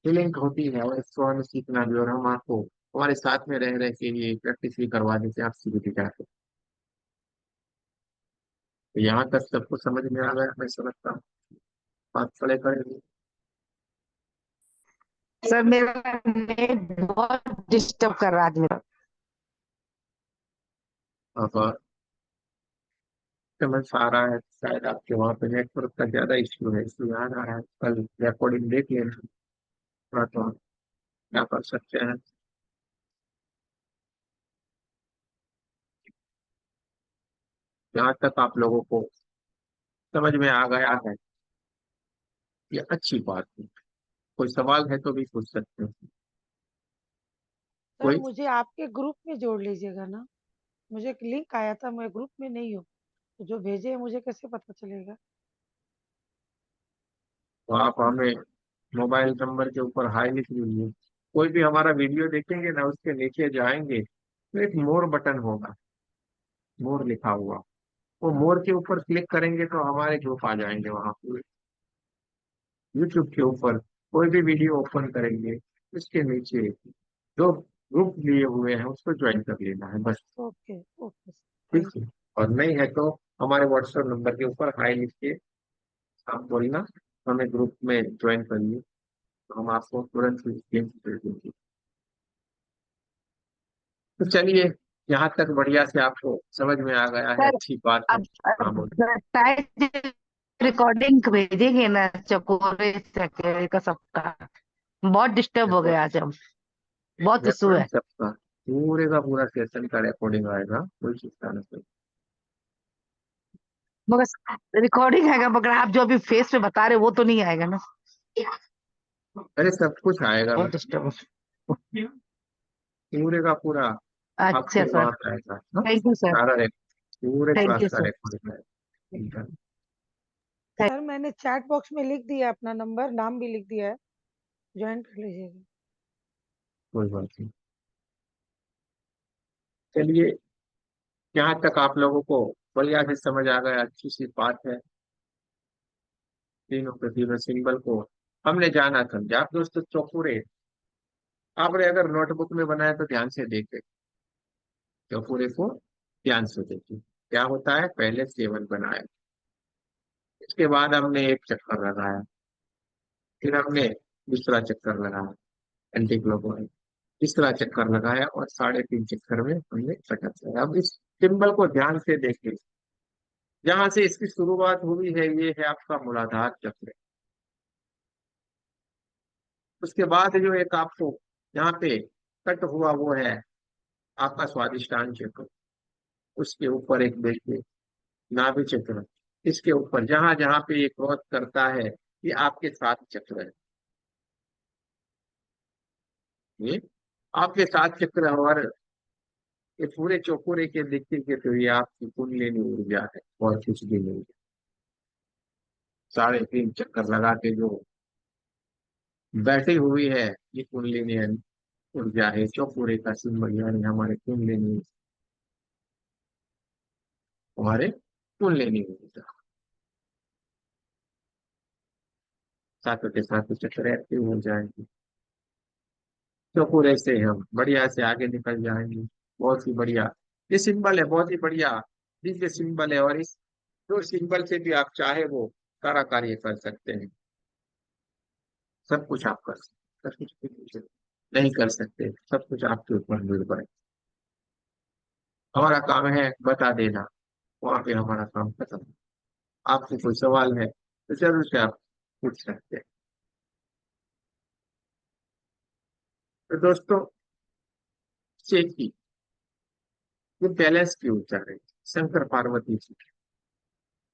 फीलिंग होती है, और इसको हमें सीखना भी, और हम आपको हमारे साथ में रह रहे के लिए प्रैक्टिस भी करवा देते हैं, आप सीख भी जाते हैं। तो यहाँ तक सबको समझ में आ गया, मैं समझता हूँ। बात खड़े खड़े। सर मेरा नेट बहुत डिस्टर्ब कर रहा है आज मेरा। अब समझ आ रहा है शायद आपके वहाँ पे नेटवर्क का ज्यादा इश्यू है, इसलिए आ रहा है। कल रिकॉर्डिंग देख लेना थोड़ा, तो क्या कर सकते हैं। जहाँ तक आप लोगों को समझ में आ गया है, ये अच्छी बात है। कोई सवाल है तो भी पूछ सकते हैं। सर कोई मुझे आपके ग्रुप में जोड़ लीजिएगा ना। मुझे एक लिंक आया था, मैं ग्रुप में नहीं हूँ, तो जो भेजे हैं मुझे कैसे पता चलेगा? तो आप हमें मोबाइल नंबर के ऊपर हाई लिख लीजिए। कोई भी हमारा वीडियो देखेंगे ना, उसके नीचे जाएंगे तो एक मोर बटन होगा, मोर लिखा हुआ। वो मोर के ऊपर क्लिक करेंगे तो हमारे ग्रुप आ जाएंगे वहां पे। यूट्यूब के ऊपर कोई भी वीडियो ओपन करेंगे, उसके नीचे जो ग्रुप लिए हुए हैं उसको ज्वाइन कर लेना है बस। ओके ओके ठीक थैंक है। और नहीं है तो हमारे व्हाट्सएप नंबर के ऊपर हाई लिख के आप बोलना, हमें ग्रुप में ज्वाइन करिए, तो हम आपको तुरंत लिंक दे देंगे। तो चलिए, यहाँ तक बढ़िया से आपको समझ में आ गया है, सर अच्छी बात है। हाँ अब बोलिए। शायद रिकॉर्डिंग भेजेंगे ना चकोरे चकेरे का सबका, बहुत डिस्टर्ब हो गया आज हम, बहुत इशू रेकॉर्डिंग है। सबका पूरे का पूरा सेशन का रिकॉर्डिंग आएगा, कोई चिंता नहीं। मगर रिकॉर्डिंग आएगा, मगर आप जो अभी फेस पे बता रहे वो तो नहीं आएगा ना। अरे सब कुछ आएगा बहुत मैम, डिस्टर्ब। पूरे का पूरा आपके अच्छा सर, पास आएगा, हाँ? Thank you sir. सारा पूरे थैंक क्लास यू का सर। रिकॉर्डिंग आएगा। सर मैंने चैट बॉक्स में लिख दिया अपना नंबर, नाम भी लिख दिया है, ज्वाइन कर लीजिएगा। कोई बात नहीं। चलिए, यहाँ तक आप लोगों को बढ़िया से समझ आ गया, अच्छी सी बात है। तीनों के तीनों सिंबल को हमने जाना समझा। आप दोस्तों चौपूरे आपने अगर नोटबुक में बनाया तो ध्यान से देखे, चौपूरे को ध्यान से देखे। क्या होता है, पहले सेवन बनाया, इसके बाद हमने एक चक्कर लगाया, फिर हमने दूसरा चक्कर लगाया एंटी क्लॉकवाइज, तीसरा चक्कर लगाया, और 3.5 चक्कर में हमने पटक दिया। अब इस सिंबल को ध्यान से देखें, जहां से इसकी शुरुआत हुई है ये है आपका मूलाधार चक्र। उसके बाद जो एक आपको यहाँ पे कट हुआ वो है आपका स्वादिष्टान चक्र। उसके ऊपर एक देखिए नाभि चक्र, इसके ऊपर जहां जहां पे ये क्रॉस करता है ये आपके 7 चक्र है। ये आपके 7 चक्र, और ये पूरे चौकोरे के देखेंगे तो ये आपकी कुंडलिनी ऊर्जा है, और कुछ भी नहीं है। 3.5 चक्कर लगा के जो बैठी हुई है, ये कुंडलिनी ऊर्जा है, चौकोरे का सिंबल, यानी हमारे कुंडलिनी, हमारे कुंडलिनी ऊर्जा। सातों के सातों चक्कर एक्टिव हो जाएंगे, चौकोरे से हम बढ़िया से आगे निकल जाएंगे। बहुत ही बढ़िया ये सिंबल है, बहुत ही बढ़िया दिव्य सिंबल है। और इस दो सिंबल से भी आप चाहे वो सारा कार्य कर सकते हैं, सब कुछ आप कर सकते हैं, सब कुछ भी नहीं कर सकते, सब कुछ आपके ऊपर निर्भर है। हमारा काम है बता देना, वहां पे हमारा काम खत्म। आपको कोई सवाल है तो जरूर से आप पूछ सकते हैं। तो दोस्तों, की ये बैलेंस की ऊर्जा है, शंकर पार्वती जी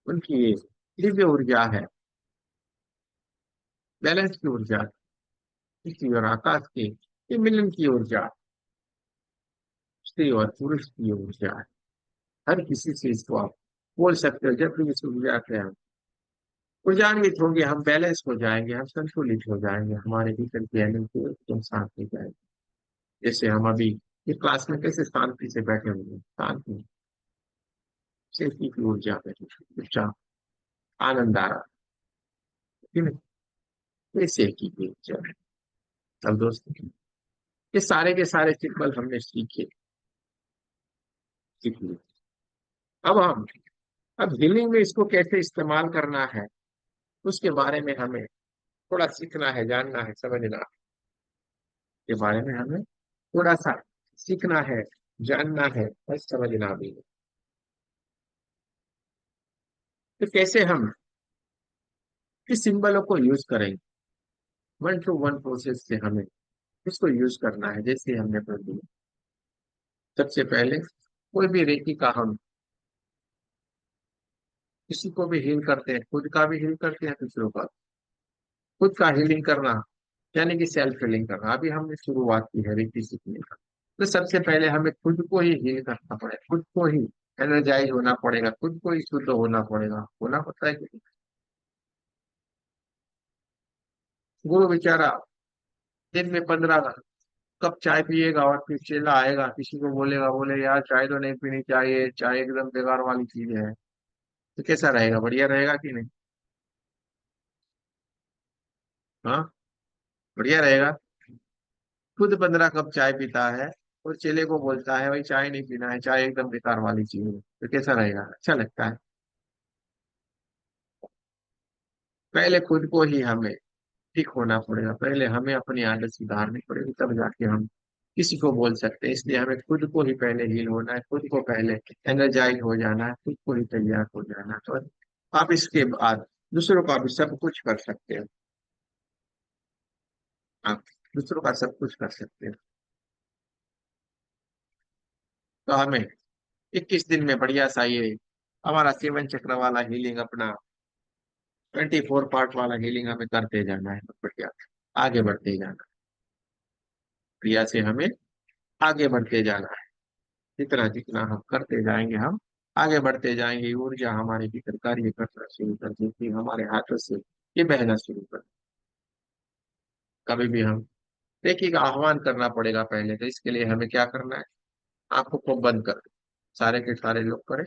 उनकी ये दिव्य ऊर्जा है, बैलेंस की ऊर्जा, इसी और आकाश की ये मिलन की ऊर्जा, स्त्री और पुरुष की ऊर्जा है। हर किसी चीज को आप बोल सकते हो, जब भी इस ऊर्जा के हम ऊर्जान्वित होंगे, हम बैलेंस हो जाएंगे, हम संतुलित हो जाएंगे, हमारे भीतर की एनर्जी एकदम शांत हो जाएगी। जैसे हम अभी इस क्लास में कैसे शांति से बैठे हुए हैं, शांति शक्ति की ऊर्जा है, ऊर्जा आनंद आ रहा है, ऐसे की ऊर्जा है। अब दोस्तों, ये सारे के सारे सिंबल हमने सीख लिए। अब हम अब हीलिंग में इसको कैसे इस्तेमाल करना है, उसके बारे में हमें थोड़ा सीखना है, जानना है, समझना है। के बारे में हमें थोड़ा सा सीखना है, जानना है और समझना भी है। तो कैसे हम इस सिंबलों को यूज करेंगे? 1 to 1 प्रोसेस से हमें इसको यूज करना है, जैसे हमने पढ़ लिया। सबसे पहले कोई भी रेकी का हम किसी को भी हील करते हैं, खुद का भी हील करते हैं, दूसरों का। खुद का हीलिंग करना यानी कि सेल्फ हीलिंग करना, अभी हमने शुरुआत की है रेकी सीखने का। तो सबसे पहले हमें खुद को ही हील करना पड़ेगा, खुद को ही एनर्जाइज होना पड़ेगा, खुद को ही शुद्ध होना पड़ेगा। होना पड़ता है कि गुरु बेचारा दिन में 15 कप चाय पिएगा और फिर चेला आएगा, किसी को बोलेगा, बोले यार चाय तो नहीं पीनी चाहिए, चाय एकदम बेकार वाली चीज है, तो कैसा रहेगा? बढ़िया रहेगा कि नहीं? हाँ, बढ़िया रहेगा। खुद 15 कप चाय पीता है और चेले को बोलता है भाई चाय नहीं पीना है, चाय एकदम बेकार वाली चीज है, तो कैसा रहेगा? अच्छा लगता है? पहले खुद को ही हमें ठीक होना पड़ेगा, पहले हमें अपनी आदत सुधारनी पड़ेगी, तब जाके हम किसी को बोल सकते हैं। इसलिए हमें खुद को ही पहले हील होना है, खुद को पहले एनर्जाइज हो जाना है, खुद को ही तैयार हो जाना है, तो आप इसके बाद दूसरों का भी सब कुछ कर सकते हो। आप दूसरों का सब कुछ कर सकते हो। तो हमें 21 दिन में बढ़िया सा ये हमारा 7 चक्र वाला हीलिंग, अपना 24 पार्ट वाला हीलिंग हमें करते जाना है, बढ़िया आगे बढ़ते जाना है। बढ़िया से हमें आगे बढ़ते जाना है। जितना जितना हम करते जाएंगे, हम आगे बढ़ते जाएंगे, ऊर्जा हमारे भीतर कार्य करना शुरू कर देती है, हमारे हाथों से ये बहना शुरू कर। कभी भी हम देखिए का आह्वान करना पड़ेगा पहले, तो इसके लिए हमें क्या करना है? आंखों को बंद कर, सारे के सारे लोग करें।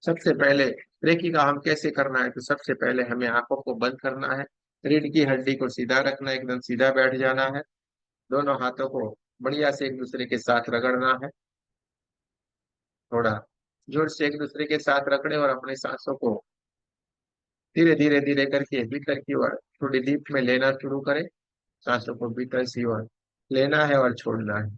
सबसे पहले रेकी का हम कैसे करना है? तो सबसे पहले हमें आंखों को बंद करना है, रीढ़ की हड्डी को सीधा रखना है, एकदम सीधा बैठ जाना है। दोनों हाथों को बढ़िया से एक दूसरे के साथ रगड़ना है, थोड़ा जोर से एक दूसरे के साथ रगड़े और अपने सांसों को धीरे धीरे धीरे करके भीतर की ओर थोड़ी डीप में लेना शुरू करें। सांसों को भीतर की ओर लेना है और छोड़ना है,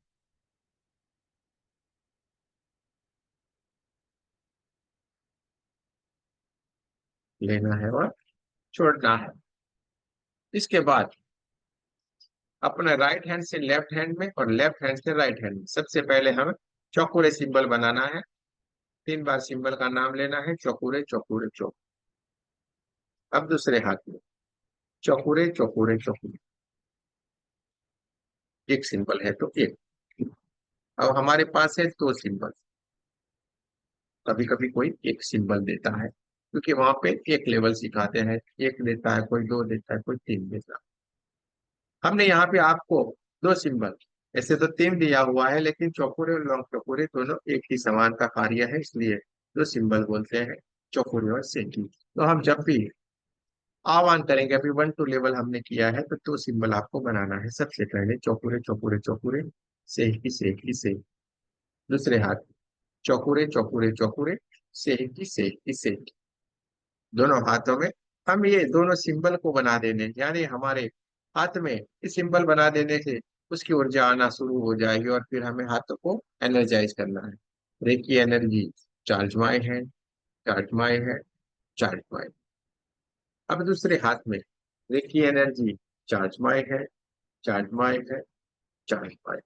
लेना है और छोड़ना है। इसके बाद अपने राइट हैंड से लेफ्ट हैंड में और लेफ्ट हैंड से राइट हैंड में सबसे पहले हमें चौकोरे सिंबल बनाना है। 3 बार सिंबल का नाम लेना है, चौकोरे चौकोरे चौक। अब दूसरे हाथ में चौकोरे चौकोरे चौकोरे, एक सिंबल है तो एक। अब हमारे पास है 2 सिंबल। कभी कभी कोई एक सिंबल देता है, क्योंकि वहां पे एक लेवल सिखाते हैं, एक देता है, कोई 2 देता है, कोई 3 देता है। हमने यहाँ पे आपको 2 सिंबल, ऐसे तो 3 दिया हुआ है, लेकिन चौकोरे और लॉन्ग चौकोरे दोनों एक ही समान का कार्य है, इसलिए 2 सिंबल बोलते हैं, चौकोरे और सेंटी। तो हम जब भी आह्वान करेंगे, अभी 1 2 लेवल हमने किया है, तो 2 सिंबल आपको बनाना है। सबसे पहले चौकोरे चौकोरे चौकोरे, सेही से। दूसरे हाथ चौकोरे चौकोरे चौकोरे, सेही। दोनों हाथों में हम ये दोनों सिंबल को बना देने, यानी हमारे हाथ में इस सिंबल बना देने से उसकी ऊर्जा आना शुरू हो जाएगी, और फिर हमें हाथों को एनर्जाइज करना है। रेकी एनर्जी चार्ज माय है, चार्ज माय है, चार्ज माय। अब दूसरे हाथ में रेकी एनर्जी चार्ज माय है, चार्ज माय है, चार्ज माय।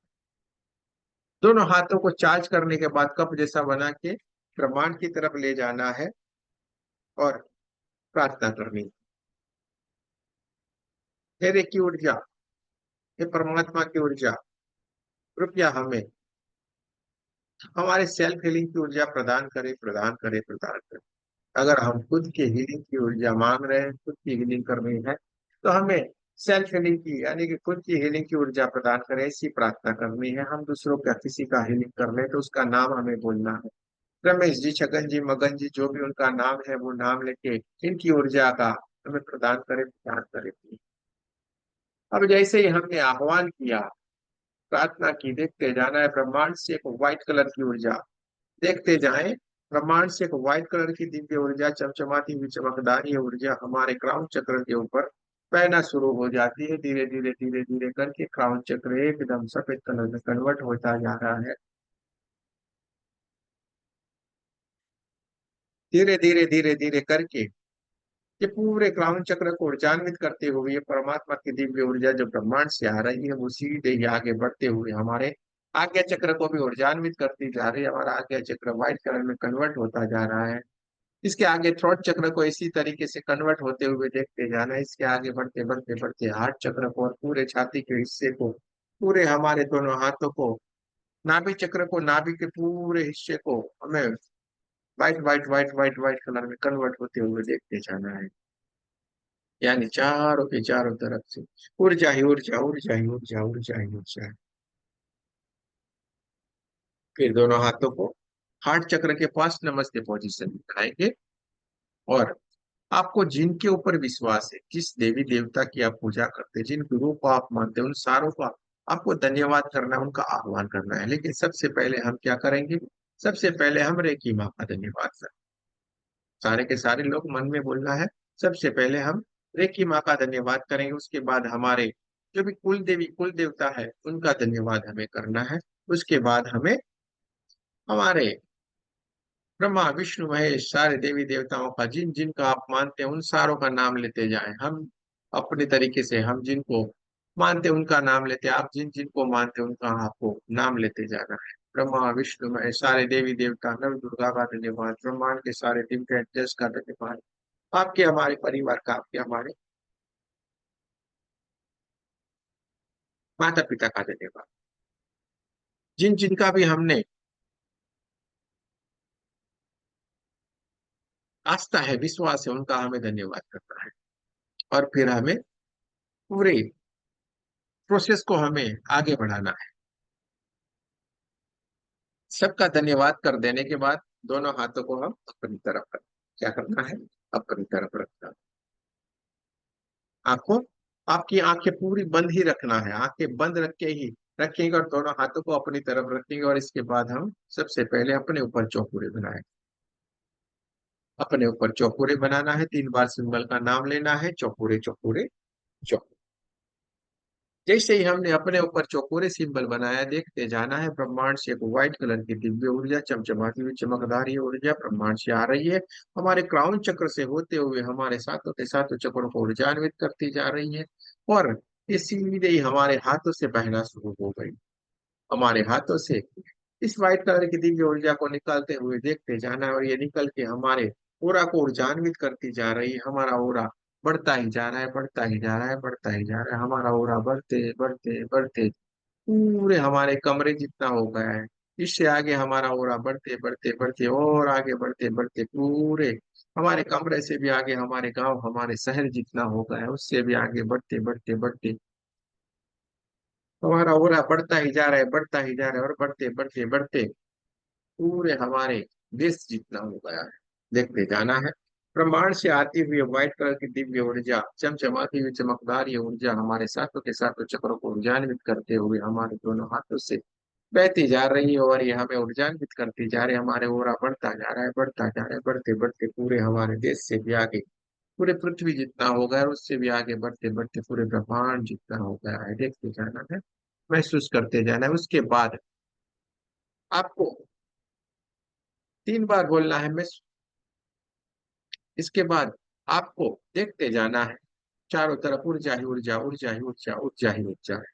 दोनों हाथों को चार्ज करने के बाद कप जैसा बना के ब्रह्मांड की तरफ ले जाना है और प्रार्थना करनी है। हे रेकी ऊर्जा, हे परमात्मा की ऊर्जा, कृपया हमें हमारे सेल्फ हीलिंग की ऊर्जा प्रदान करे, प्रदान करे, प्रदान करे। अगर हम खुद की हीलिंग की ऊर्जा मांग रहे हैं, खुद की हीलिंग करनी है, तो हमें सेल्फ हीलिंग की यानी कि खुद की हीलिंग की ऊर्जा प्रदान करें, ऐसी प्रार्थना करनी है। हम दूसरों का किसी का हीलिंग कर ले तो उसका नाम हमें बोलना है। रमेश जी, छगन जी, मगन जी, जो भी उनका नाम है, वो नाम लेके इनकी ऊर्जा का हमें प्रदान करे, प्रदान करे। अब जैसे ही हमने आह्वान किया, प्रार्थना की, देखते जाना है ब्रह्मांड से एक व्हाइट कलर की ऊर्जा देखते जाएं, ब्रह्मांड से एक व्हाइट कलर की दिव्य ऊर्जा, चमचमाती हुई चमकदार ये ऊर्जा हमारे क्राउन चक्र के ऊपर बहना शुरू हो जाती है। धीरे धीरे धीरे धीरे करके क्राउन चक्र एकदम सफेद कलर में कन्वर्ट होता जा रहा है। धीरे धीरे धीरे धीरे करके ये पूरे क्राउन चक्र को ऊर्जान्वित करते हुए ये परमात्मा की दिव्य ऊर्जा जो ब्रह्मांड से आ रही है वो सीधे ही आगे बढ़ते हुए हमारे आज्ञा चक्र को भी ऊर्जान्वित करती जा रही है। हमारा आज्ञा चक्र व्हाइट कलर में कन्वर्ट होता जा रहा है। इसके आगे थ्रोट चक्र को इसी तरीके से कन्वर्ट होते हुए देखते जाना है। इसके आगे बढ़ते बढ़ते बढ़ते हार्ट चक्र को और पूरे छाती के हिस्से को, पूरे हमारे दोनों हाथों को, नाभि चक्र को, नाभि के पूरे हिस्से को हमें white white white white white colour में कन्वर्ट होते हुए देखते जाना है। यानी चारों के चारों तरफ से ऊर्जा ही ऊर्जा, ऊर्जा ही ऊर्जा, ऊर्जा ही ऊर्जा। फिर दोनों हाथों को हार्ट चक्र के पास नमस्ते पोजीशन में बनाएंगे और आपको जिनके ऊपर विश्वास है, जिस देवी देवता की आप पूजा करते हैं, जिन गुरु को आप मानते हैं, उन सारों का आपको धन्यवाद करना है, उनका आह्वान करना है। लेकिन सबसे पहले हम क्या करेंगे? सबसे पहले हम रेकी माँ का धन्यवाद करें। सारे के सारे लोग मन में बोलना है, सबसे पहले हम रेकी माँ का धन्यवाद करेंगे। उसके बाद हमारे जो भी कुल देवी कुल देवता है उनका धन्यवाद हमें करना है। उसके बाद हमें हमारे ब्रह्मा विष्णु महेश सारे देवी देवताओं का, जिन जिन का आप मानते हैं उन सारों का नाम लेते जाएं। हम अपने तरीके से हम जिनको मानते हैं उनका नाम लेते हैं, आप जिन जिनको मानते हैं उनका आपको नाम लेते जाना है। ब्रह्मा विष्णु महेश सारे देवी देवता, नव दुर्गा का धन्यवाद, ब्रह्मांड के सारे दिव्य जस का धन्यवाद, आपके हमारे परिवार का, आपके हमारे माता पिता का धन्यवाद, जिन जिनका भी हमने आस्था है, विश्वास है, उनका हमें धन्यवाद करना है। और फिर हमें पूरे प्रोसेस को हमें आगे बढ़ाना है। सबका धन्यवाद कर देने के बाद दोनों हाथों को हम अपनी तरफ रख, क्या करना है? अपनी तरफ रखना। आंखों आपकी आंखें पूरी बंद ही रखना है, आंखें बंद रख के ही रखेंगे और दोनों हाथों को अपनी तरफ रखेंगे। और इसके बाद हम सबसे पहले अपने ऊपर चौखुरे बनाए, अपने ऊपर चौखुरे बनाना है। 3 बार सिंबल का नाम लेना है, चौखुरे चौखुरे चौखुरे। जैसे ही हमने अपने ऊपर चौकोरे सिंबल बनाया, देखते जाना है ब्रह्मांड से एक व्हाइट कलर की दिव्य ऊर्जा, चमचमाती हुई चमकदार ये ऊर्जा ब्रह्मांड से आ रही है। हमारे क्राउन चक्र से होते हुए हमारे सातों के सातों चक्रों को ऊर्जान्वित करती जा रही है और ये सीधे ही हमारे हाथों से बहना शुरू हो गई। हमारे हाथों से इस व्हाइट कलर की दिव्य ऊर्जा को निकालते हुए देखते जाना है और ये निकल के हमारे ओरा को ऊर्जान्वित करती जा रही है। हमारा ओरा बढ़ता ही जा रहा है, बढ़ता ही जा रहा है, बढ़ता ही जा रहा है। हमारा ओरा बढ़ते बढ़ते बढ़ते पूरे हमारे कमरे जितना हो गया है। इससे आगे हमारा ओरा बढ़ते बढ़ते बढ़ते और आगे बढ़ते बढ़ते पूरे हमारे कमरे से भी आगे हमारे गांव, हमारे शहर जितना हो गया है, उससे भी आगे बढ़ते बढ़ते बढ़ते हमारा ओरा बढ़ता ही जा रहा है, बढ़ता ही जा रहा है और बढ़ते बढ़ते बढ़ते पूरे हमारे देश जितना हो गया है। देखते जाना है ब्रह्मांड से आती हुई व्हाइट कलर की दिव्य ऊर्जा, चमचमाती हुई चमकदार ये ऊर्जा हमारे साथों के साथों चक्रों को ऊर्जान्वित करते हुए हमारे दोनों हाथों से बहती जा रही है और ये हमें ऊर्जान्वित करती जा रही है। हमारे ओरा बढ़ता जा रहा है, बढ़ता जा रहा है, बढ़ते बढ़ते पूरे हमारे देश से भी आगे, पूरे पृथ्वी जितना हो गया है उससे भी आगे बढ़ते बढ़ते पूरे ब्रह्मांड जितना हो गया है। देखते जाना है, महसूस करते जाना है। उसके बाद आपको 3 बार बोलना है मैं। इसके बाद आपको देखते जाना है चारों तरफ ऊर्जा ही ऊर्जा, ऊर्जा ही ऊर्जा, ऊर्जा ही ऊर्जा है।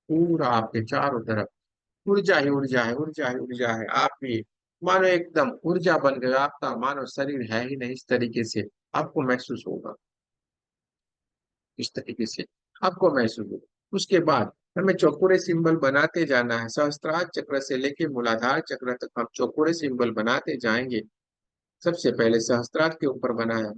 पूरा आपके चारों तरफ ऊर्जा ही ऊर्जा है, ऊर्जा ही ऊर्जा है। आप भी मानो एकदम ऊर्जा बन गए, आपका मानो शरीर है ही नहीं, इस तरीके से आपको महसूस होगा, इस तरीके से आपको महसूस होगा। उसके बाद हमें चौकोरे सिंबल बनाते जाना है। सहस्त्रार चक्र से लेके मूलाधार चक्र तक हम चौकोरे सिंबल बनाते जाएंगे। सबसे पहले सहस्त्रार्थ के ऊपर बनाया,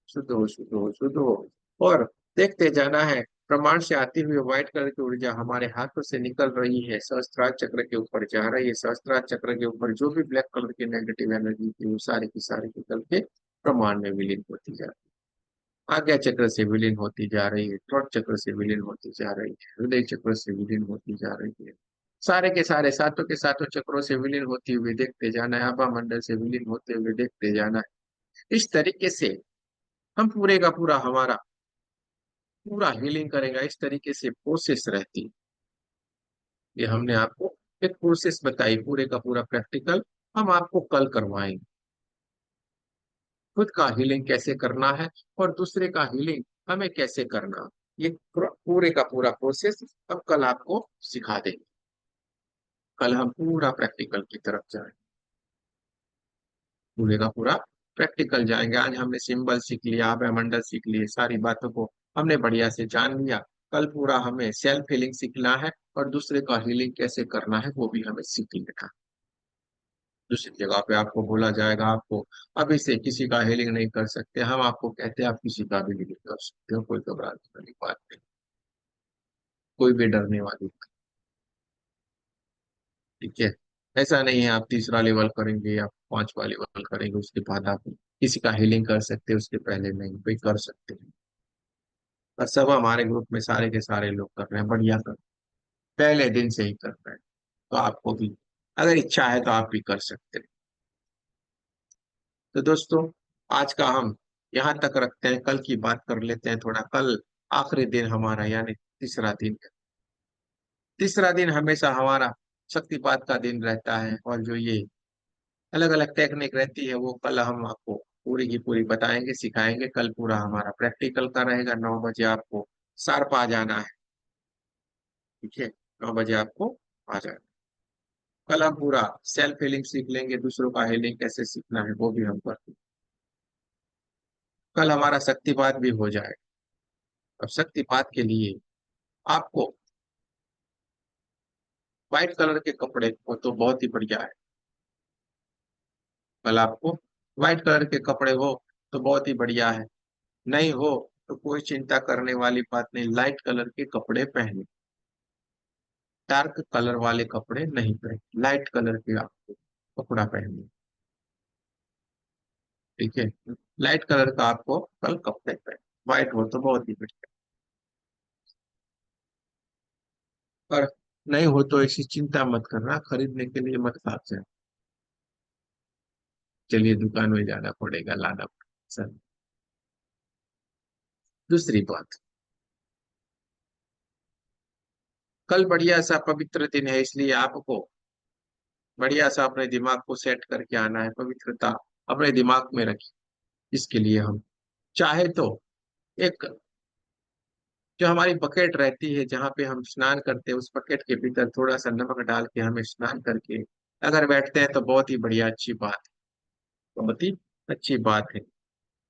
शुद्ध हो शुद्ध हो शुद्ध हो और देखते जाना है प्रमाण से आती हुई व्हाइट कलर की ऊर्जा हमारे हाथों से निकल रही है, सहस्त्रार्थ चक्र के ऊपर जा रही है। सहस्त्रार्थ चक्र के ऊपर जो भी ब्लैक कलर की नेगेटिव एनर्जी थी वो सारी की सारी निकल के प्रमाण में विलीन होती जा रही है। आज्ञा चक्र से विलीन होती जा रही है, थ्रोट चक्र से विलीन होती जा रही है, हृदय चक्र से विलीन होती जा रही है। सारे के सारे सातों के सातों चक्रों से विलीन होती हुई देखते जाना है, आभा मंडल से विलीन होते हुए देखते जाना है। इस तरीके से हम पूरे का पूरा हमारा पूरा हीलिंग करेगा। इस तरीके से प्रोसेस रहती है। ये हमने आपको एक प्रोसेस बताई, पूरे का पूरा प्रैक्टिकल हम आपको कल करवाएंगे। खुद का हीलिंग कैसे करना है और दूसरे का हीलिंग हमें कैसे करना है, ये पूरे का पूरा प्रोसेस हम कल आपको सिखा देंगे। कल हम पूरा प्रैक्टिकल की तरफ जाएंगे, पूरे का पूरा प्रैक्टिकल जाएंगे। आज हमने सिंबल सीख लिया, आभा मंडल सीख लिए, सारी बातों को हमने बढ़िया से जान लिया। कल पूरा हमें सेल्फ हीलिंग सीखना है और दूसरे का हीलिंग कैसे करना है वो भी हमें सीख लेना है। दूसरी जगह पे आपको बोला जाएगा आपको अभी से किसी का हीलिंग नहीं कर सकते, हम आपको कहते हैं आप किसी का भी हीलिंग कर सकते हो, कोई घबराने वाली बात नहीं, कोई भी डरने वाली बात। ठीक है, ऐसा नहीं है आप तीसरा लेवल करेंगे या पांचवा लेवल करेंगे उसके बाद आप किसी का हीलिंग कर सकते हैं, उसके पहले नहीं कोई कर सकते हैं। और सब हमारे ग्रुप में सारे के सारे लोग कर रहे हैं, बढ़िया कर रहे हैं, पहले दिन से ही कर रहे हैं। तो आपको भी अगर इच्छा है तो आप भी कर सकते हैं। तो दोस्तों, आज का हम यहाँ तक रखते हैं, कल की बात कर लेते हैं थोड़ा। कल आखिरी दिन हमारा, यानी तीसरा दिन है। तीसरा दिन हमेशा हमारा शक्तिपात का दिन रहता है, और जो ये अलग अलग टेक्निक रहती है वो कल हम आपको पूरी की पूरी बताएंगे, सिखाएंगे। कल पूरा हमारा प्रैक्टिकल का रहेगा, 9 बजे आपको शार्प आ जाना है। ठीक है, 9 बजे आपको आ जाना। कल हम पूरा सेल्फ हीलिंग सीख लेंगे, दूसरों का हीलिंग कैसे सीखना है वो भी हम करते हैं। कल हमारा शक्तिपात भी हो जाएगा। अब शक्तिपात के लिए आपको व्हाइट कलर के कपड़े हो तो बहुत ही बढ़िया है। कल आपको व्हाइट कलर के कपड़े हो तो बहुत ही बढ़िया है। नहीं हो तो कोई चिंता करने वाली बात नहीं, लाइट कलर के कपड़े पहने, डार्क कलर वाले कपड़े नहीं पहने, लाइट कलर के आपको कपड़ा पहने। ठीक है, लाइट कलर का आपको कल कपड़े पहने, व्हाइट हो तो बहुत ही बढ़िया। और नहीं हो तो ऐसी चिंता मत करना, खरीदने के लिए मत भाग जाए, चलिए दुकान में जाना पड़ेगा, लाना पड़ेगा सर। दूसरी बात, कल बढ़िया सा पवित्र दिन है, इसलिए आपको बढ़िया सा अपने दिमाग को सेट करके आना है, पवित्रता अपने दिमाग में रखिए। इसके लिए हम चाहे तो एक जो हमारी बकेट रहती है जहाँ पे हम स्नान करते हैं, उस बकेट के भीतर थोड़ा सा नमक डाल के हमें स्नान करके अगर बैठते हैं तो बहुत ही बढ़िया, अच्छी बात है, बहुत ही अच्छी बात है।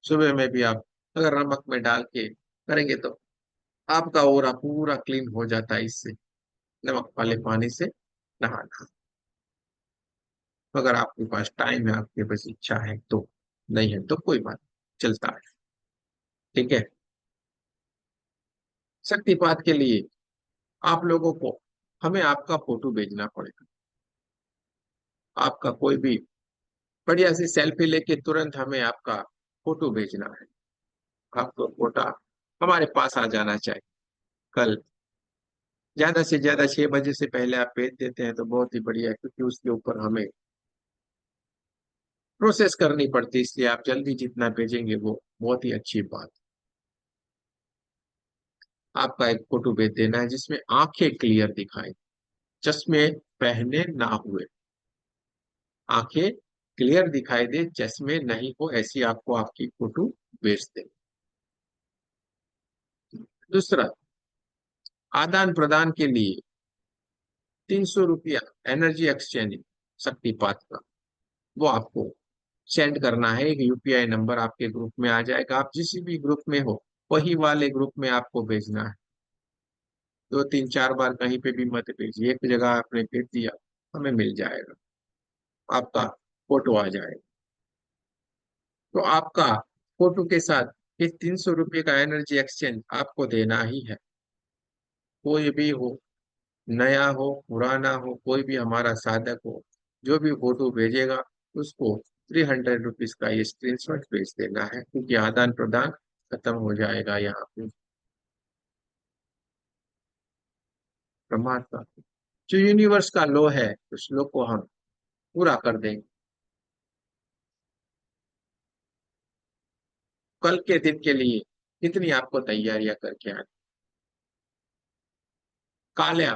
सुबह में भी आप अगर नमक में डाल के करेंगे तो आपका ओरा पूरा क्लीन हो जाता है इससे, नमक वाले पानी से नहाना। अगर आपके पास टाइम है, आपके पास इच्छा है तो, नहीं है तो कोई बात नहीं, चलता है। ठीक है, शक्तिपात के लिए आप लोगों को हमें आपका फोटो भेजना पड़ेगा। आपका कोई भी बढ़िया सी सेल्फी लेके तुरंत हमें आपका फोटो भेजना है। आपको फोटो हमारे पास आ जाना चाहिए कल। ज्यादा से ज्यादा 6 बजे से पहले आप भेज देते हैं तो बहुत ही बढ़िया है, क्योंकि उसके ऊपर हमें प्रोसेस करनी पड़ती है, इसलिए आप जल्दी जितना भेजेंगे वो बहुत ही अच्छी बात। आपका एक फोटो भेज देना है जिसमें आंखें क्लियर दिखाई, चश्मे पहने ना हुए, आंखें क्लियर दिखाई दे, चश्मे नहीं हो, ऐसी आपको आपकी फोटो भेज दे। दूसरा, आदान प्रदान के लिए 300 रुपया एनर्जी एक्सचेंज शक्तिपात का, वो आपको सेंड करना है। एक यूपीआई नंबर आपके ग्रुप में आ जाएगा, आप जिस भी ग्रुप में हो वही वाले ग्रुप में आपको भेजना है। 2 3 4 बार कहीं पे भी मत भेजिए, एक जगह आपने भेज दिया, हमें मिल जाएगा, आपका फोटो आ जाएगा। तो आपका फोटो के साथ इस 300 रुपये का एनर्जी एक्सचेंज आपको देना ही है। कोई भी हो, नया हो पुराना हो, कोई भी हमारा साधक हो, जो भी फोटो भेजेगा उसको 300 रुपीज का ये स्क्रीनशॉट भेज देना है, क्योंकि आदान प्रदान खत्म हो जाएगा यहाँ पे। प्रमाण का जो यूनिवर्स का लॉ है उस लॉ को हम पूरा कर देंगे। कल के दिन के लिए कितनी आपको तैयारियां करके आनी। काला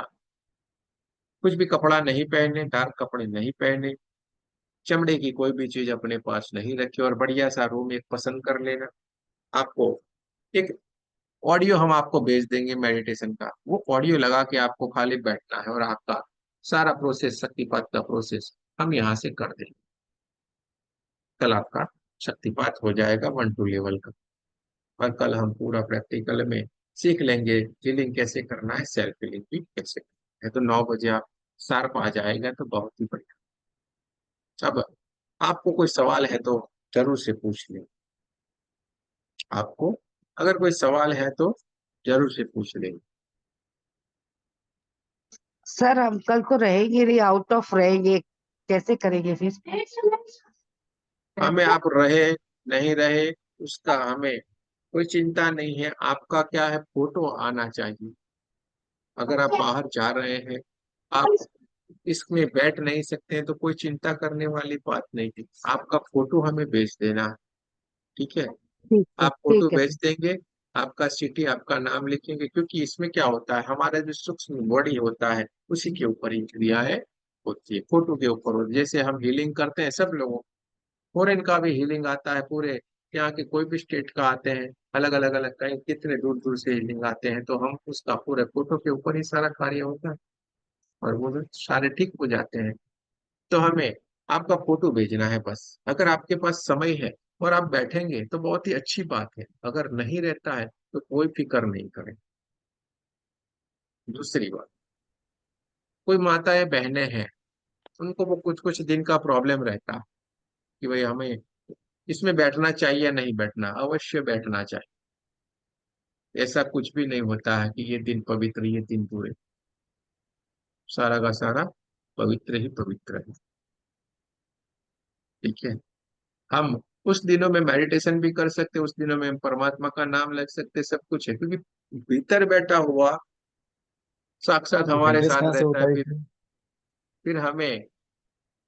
कुछ भी कपड़ा नहीं पहने, डार्क कपड़े नहीं पहने, चमड़े की कोई भी चीज अपने पास नहीं रखी, और बढ़िया सा रूम एक पसंद कर लेना। आपको एक ऑडियो हम आपको भेज देंगे मेडिटेशन का, वो ऑडियो लगा के आपको खाली बैठना है, और आपका सारा प्रोसेस, शक्तिपात का प्रोसेस हम यहाँ से कर देंगे। कल आपका शक्तिपात हो जाएगा 1-2 लेवल का, और कल हम पूरा प्रैक्टिकल में सीख लेंगे हीलिंग कैसे करना है, सेल्फ हीलिंग भी कैसे करना है। तो 9 बजे आप शार्प आ जाएगा तो बहुत ही बढ़िया। अब आपको कोई सवाल है तो जरूर से पूछ लें। आपको अगर कोई सवाल है तो जरूर से पूछ लें। सर हम कल को रहेंगे नहीं, आउट ऑफ रहेंगे, कैसे करेंगे फिर? हमें आप रहे नहीं रहे उसका हमें कोई चिंता नहीं है। आपका क्या है, फोटो आना चाहिए। अगर आप बाहर जा रहे हैं, आप इसमें बैठ नहीं सकते हैं, तो कोई चिंता करने वाली बात नहीं है। आपका फोटो हमें भेज देना है, ठीक है। ठीक है, आप फोटो ठीक है भेज सर। देंगे, आपका सिटी, आपका नाम लिखेंगे, क्योंकि इसमें क्या होता है, हमारा जो सूक्ष्म बॉडी होता है उसी के ऊपर ही क्रियाएं होती है, फोटो के ऊपर होती है। जैसे हम हीलिंग करते हैं सब लोगों, फॉरेन का भी हीलिंग आता है, पूरे यहाँ के कोई भी स्टेट का आते हैं, अलग अलग अलग कहीं कितने दूर दूर से हीलिंग आते हैं, तो हम उसका पूरे फोटो के ऊपर ही सारा कार्य होता है, और वो भी सारे ठीक हो जाते हैं। तो हमें आपका फोटो भेजना है बस। अगर आपके पास समय है और आप बैठेंगे तो बहुत ही अच्छी बात है, अगर नहीं रहता है तो कोई फिक्र नहीं करें। दूसरी बात, कोई माताएं बहनें हैं, उनको वो कुछ कुछ दिन का प्रॉब्लम रहता है कि भाई हमें इसमें बैठना चाहिए या नहीं बैठना, अवश्य बैठना चाहिए। ऐसा कुछ भी नहीं होता है कि ये दिन पवित्र, ये दिन बुरे, सारा का सारा पवित्र ही पवित्र है, ठीक है। हम उस दिनों में मेडिटेशन भी कर सकते, उस दिनों में हम परमात्मा का नाम लग सकते, सब कुछ है, क्योंकि भीतर बैठा हुआ साक्षात हमारे एड्रेस साथ कहाँ से रहता है। होता है फिर इसमें? फिर हमें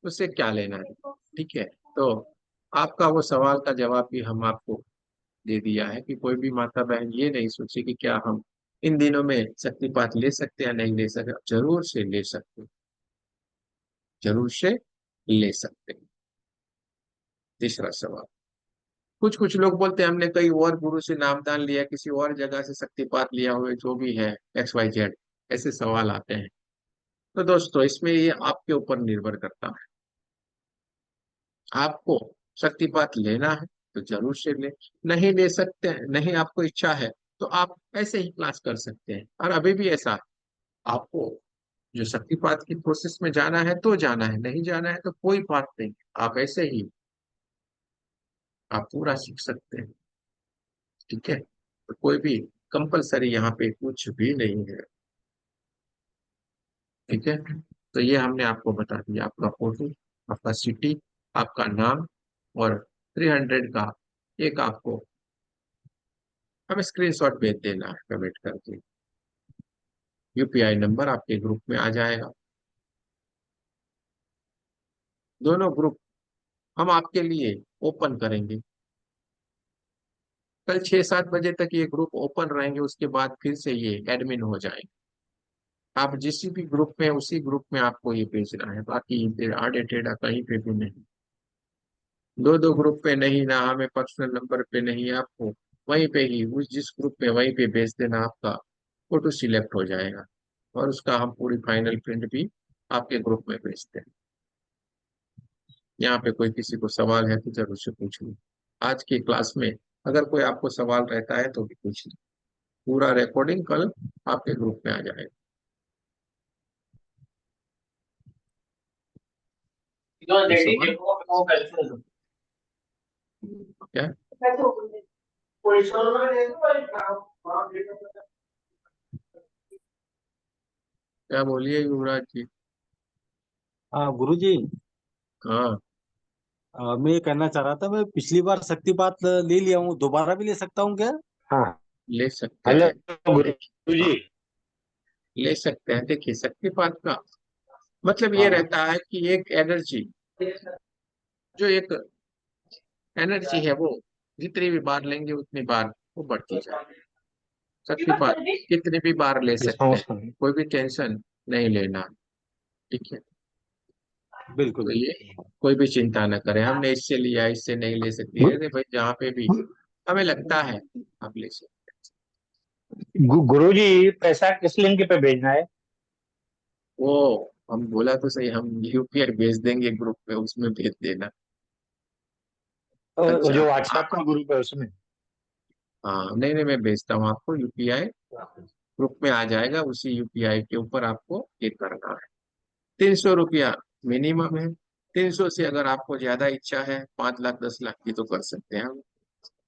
उससे क्या लेना है, ठीक है। तो आपका वो सवाल का जवाब भी हम आपको दे दिया है कि कोई भी माता बहन ये नहीं सोचे कि क्या हम इन दिनों में शक्तिपात ले सकते हैं या नहीं ले सकते। जरूर से ले सकते हैं, जरूर से ले सकते हैं। तीसरा सवाल, कुछ कुछ लोग बोलते हैं हमने कई और गुरु से नामदान लिया, किसी और जगह से शक्तिपात लिया हुआ, जो भी है XYZ, ऐसे सवाल आते हैं। तो दोस्तों इसमें ये आपके ऊपर निर्भर करता है। आपको शक्तिपात लेना है तो जरूर से ले, नहीं ले सकते हैं, नहीं आपको इच्छा है तो आप ऐसे ही क्लास कर सकते हैं। और अभी भी ऐसा है, आपको जो शक्तिपात की प्रोसेस में जाना है तो जाना है, नहीं जाना है तो कोई बात नहीं, आप ऐसे ही आप पूरा सीख सकते हैं, ठीक है। तो कोई भी कंपलसरी यहाँ पे कुछ भी नहीं है, ठीक है। तो ये हमने आपको बता दिया, आपका फोटो, आपका सिटी, आपका नाम, और 300 का एक आपको हमें स्क्रीनशॉट भेज देना है कमेंट करके। UPI नंबर आपके ग्रुप में आ जाएगा। दोनों ग्रुप हम आपके लिए ओपन करेंगे। कल 6-7 बजे तक ये ग्रुप ओपन रहेंगे, उसके बाद फिर से ये एडमिन हो जाएंगे। आप जिस भी ग्रुप में, उसी ग्रुप में आपको ये भेजना है, बाकी फिर आड़े टेढ़ा कहीं पे भी नहीं। दो दो ग्रुप पे नहीं, ना हमें पर्सनल नंबर पे नहीं, आपको वहीं पे ही उस जिस ग्रुप में वहीं पे भेज देना, आपका फोटो सिलेक्ट हो जाएगा, और उसका हम पूरी फाइनल प्रिंट भी आपके ग्रुप में भेजते हैं। यहाँ पे कोई किसी को सवाल है तो जरूर से पूछ लो। आज की क्लास में अगर कोई आपको सवाल रहता है तो भी पूछ लो, पूरा रिकॉर्डिंग कल आपके ग्रुप में आ जाएगा। कोई सवाल क्या? क्या बोलिए युवराज जी। हाँ गुरुजी, हाँ, मैं ये कहना चाह रहा था, मैं पिछली बार शक्तिपात ले लिया हूँ, दोबारा भी ले सकता हूँ क्या? हाँ। ले सकते हेलो हैं। गुरु जी। ले सकते हैं। देखिए शक्तिपात का मतलब ये हाँ रहता है कि एक एनर्जी, जो एक एनर्जी है वो जितनी भी बार लेंगे उतनी बार वो बढ़ती जाएगी। शक्तिपात कितनी भी बार ले सकते हैं, समझता हूँ। कोई भी टेंशन नहीं लेना। ठीक है, बिल्कुल तो ये बिल्कुल। कोई भी चिंता न करें, हमने इससे लिया इससे नहीं ले सकती है। अरे भाई जहाँ पे भी हमें लगता है आप ले सकते गुरुजी, पैसा किस लिंक पे भेजना है? हैं। वो हम बोला तो सही, हम यूपीआई भेज देंगे ग्रुप में, उसमें भेज देना। अच्छा जो व्हाट्सएप का ग्रुप है उसमें? हाँ, नहीं नहीं, मैं भेजता हूँ आपको यूपीआई, ग्रुप में आ जाएगा। उसी यूपीआई के ऊपर आपको ये करना है। 300 रुपया मिनिमम है। 300 से अगर आपको ज्यादा इच्छा है 5 लाख 10 लाख की तो कर सकते हैं हम,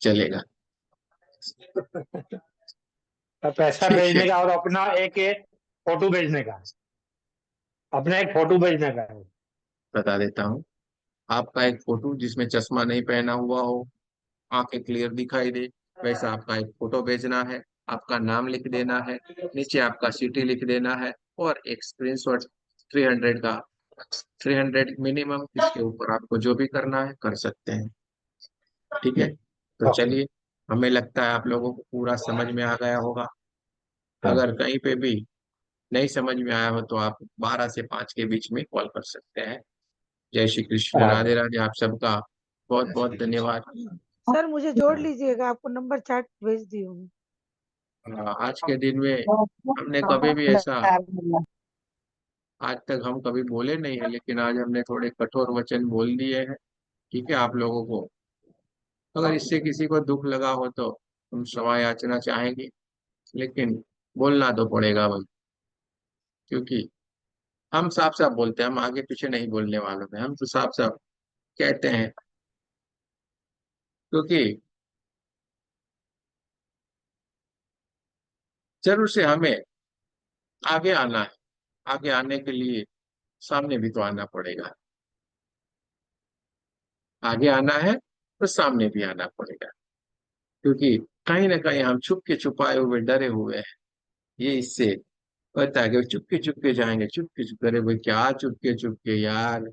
चलेगा। पैसा ठीक है, भेजने का और अपना एक फोटो भेजने का, अपना एक फोटो भेजने का है। बता देता हूँ। आपका एक फोटो जिसमें चश्मा नहीं पहना हुआ हो, आंखें क्लियर दिखाई दे, वैसा आपका एक फोटो भेजना है। आपका नाम लिख देना है, नीचे आपका सिटी लिख देना है, और एक स्क्रीनशॉट 300 का, 300 मिनिमम। इसके ऊपर आपको जो भी करना है कर सकते हैं। ठीक है, तो ओके। चलिए, हमें लगता है आप लोगों को पूरा समझ में आ गया होगा। हाँ अगर कहीं पे भी नहीं समझ में आया हो तो आप 12 से 5 के बीच में कॉल कर सकते हैं। जय श्री कृष्ण, हाँ। राधे राधे। आप सबका बहुत बहुत धन्यवाद। सर मुझे जोड़ लीजिएगा, आपको नंबर चैट भेज दी हूँ। आज के दिन में हमने कभी भी ऐसा, आज तक हम कभी बोले नहीं है, लेकिन आज हमने थोड़े कठोर वचन बोल दिए हैं। ठीक है, आप लोगों को अगर इससे किसी को दुख लगा हो तो हम क्षमा याचना चाहेंगे, लेकिन बोलना तो पड़ेगा भाई, क्योंकि हम साफ साफ बोलते हैं, हम आगे पीछे नहीं बोलने वालों हैं, हम तो साफ साफ कहते हैं। क्योंकि जरूर से हमें आगे आना है, आगे आने के लिए सामने भी तो आना पड़ेगा। आगे आना है तो सामने भी आना पड़ेगा, क्योंकि कहीं ना कहीं हम छुप के छुपाए हुए डरे हुए हैं। ये इससे होता है कि चुपके चुपके जाएंगे, चुपके चुपके। अरे भाई क्या चुपके चुपके यार,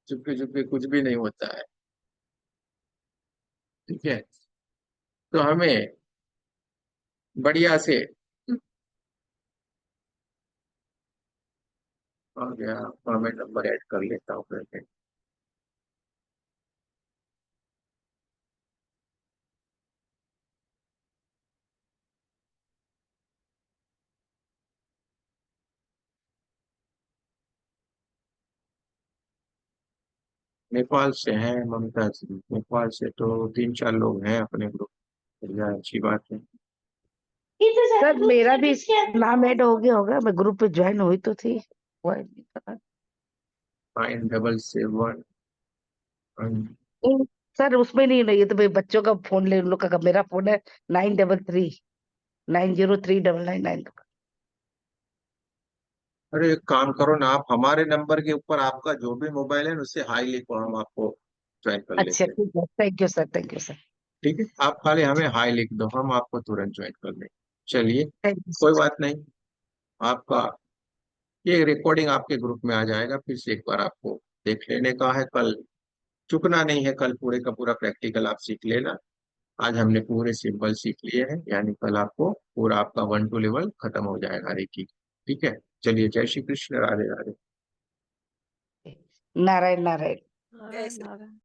चुपके चुपके कुछ भी नहीं होता है। ठीक है, तो हमें बढ़िया से आ गया। मैं नंबर ऐड कर लेता हूँ फिर। नेपाल से हैं ममता जी, नेपाल से तो 3 4 लोग हैं अपने ग्रुप। बढ़िया, अच्छी बात है। सर मेरा भी नाम ऐड हो गया होगा, मैं ग्रुप पे ज्वाइन हुई तो थी, वो ऐड नहीं करा। 9771। सर उसमें नहीं, नहीं ये तो भाई बच्चों का फोन ले, उन लोग का, मेरा फोन है 9339039999। अरे एक काम करो ना, आप हमारे नंबर के ऊपर आपका जो भी मोबाइल है ना, उससे हाई लिखो, हम आपको ज्वाइन कर अच्छा लेते हैं। ठीक है, thank you sir, thank you sir, ठीक है, आप खाली हमें हाई लिख दो, हम आपको तुरंत ज्वाइन कर लेंगे। चलिए, थैंक यू कोई सर। बात नहीं। आपका ये रिकॉर्डिंग आपके ग्रुप में आ जाएगा, फिर से एक बार आपको देख लेने का है। कल चुकना नहीं है, कल पूरे का पूरा प्रैक्टिकल आप सीख लेना। आज हमने पूरे सिंबल सीख लिए हैं, यानी कल आपको पूरा आपका 1 2 लेवल खत्म हो जाएगा रेकी। ठीक है, चलिए, जय श्री कृष्ण, राधे राधे। नारायण नारायण। जय नारायण श्री नारायण।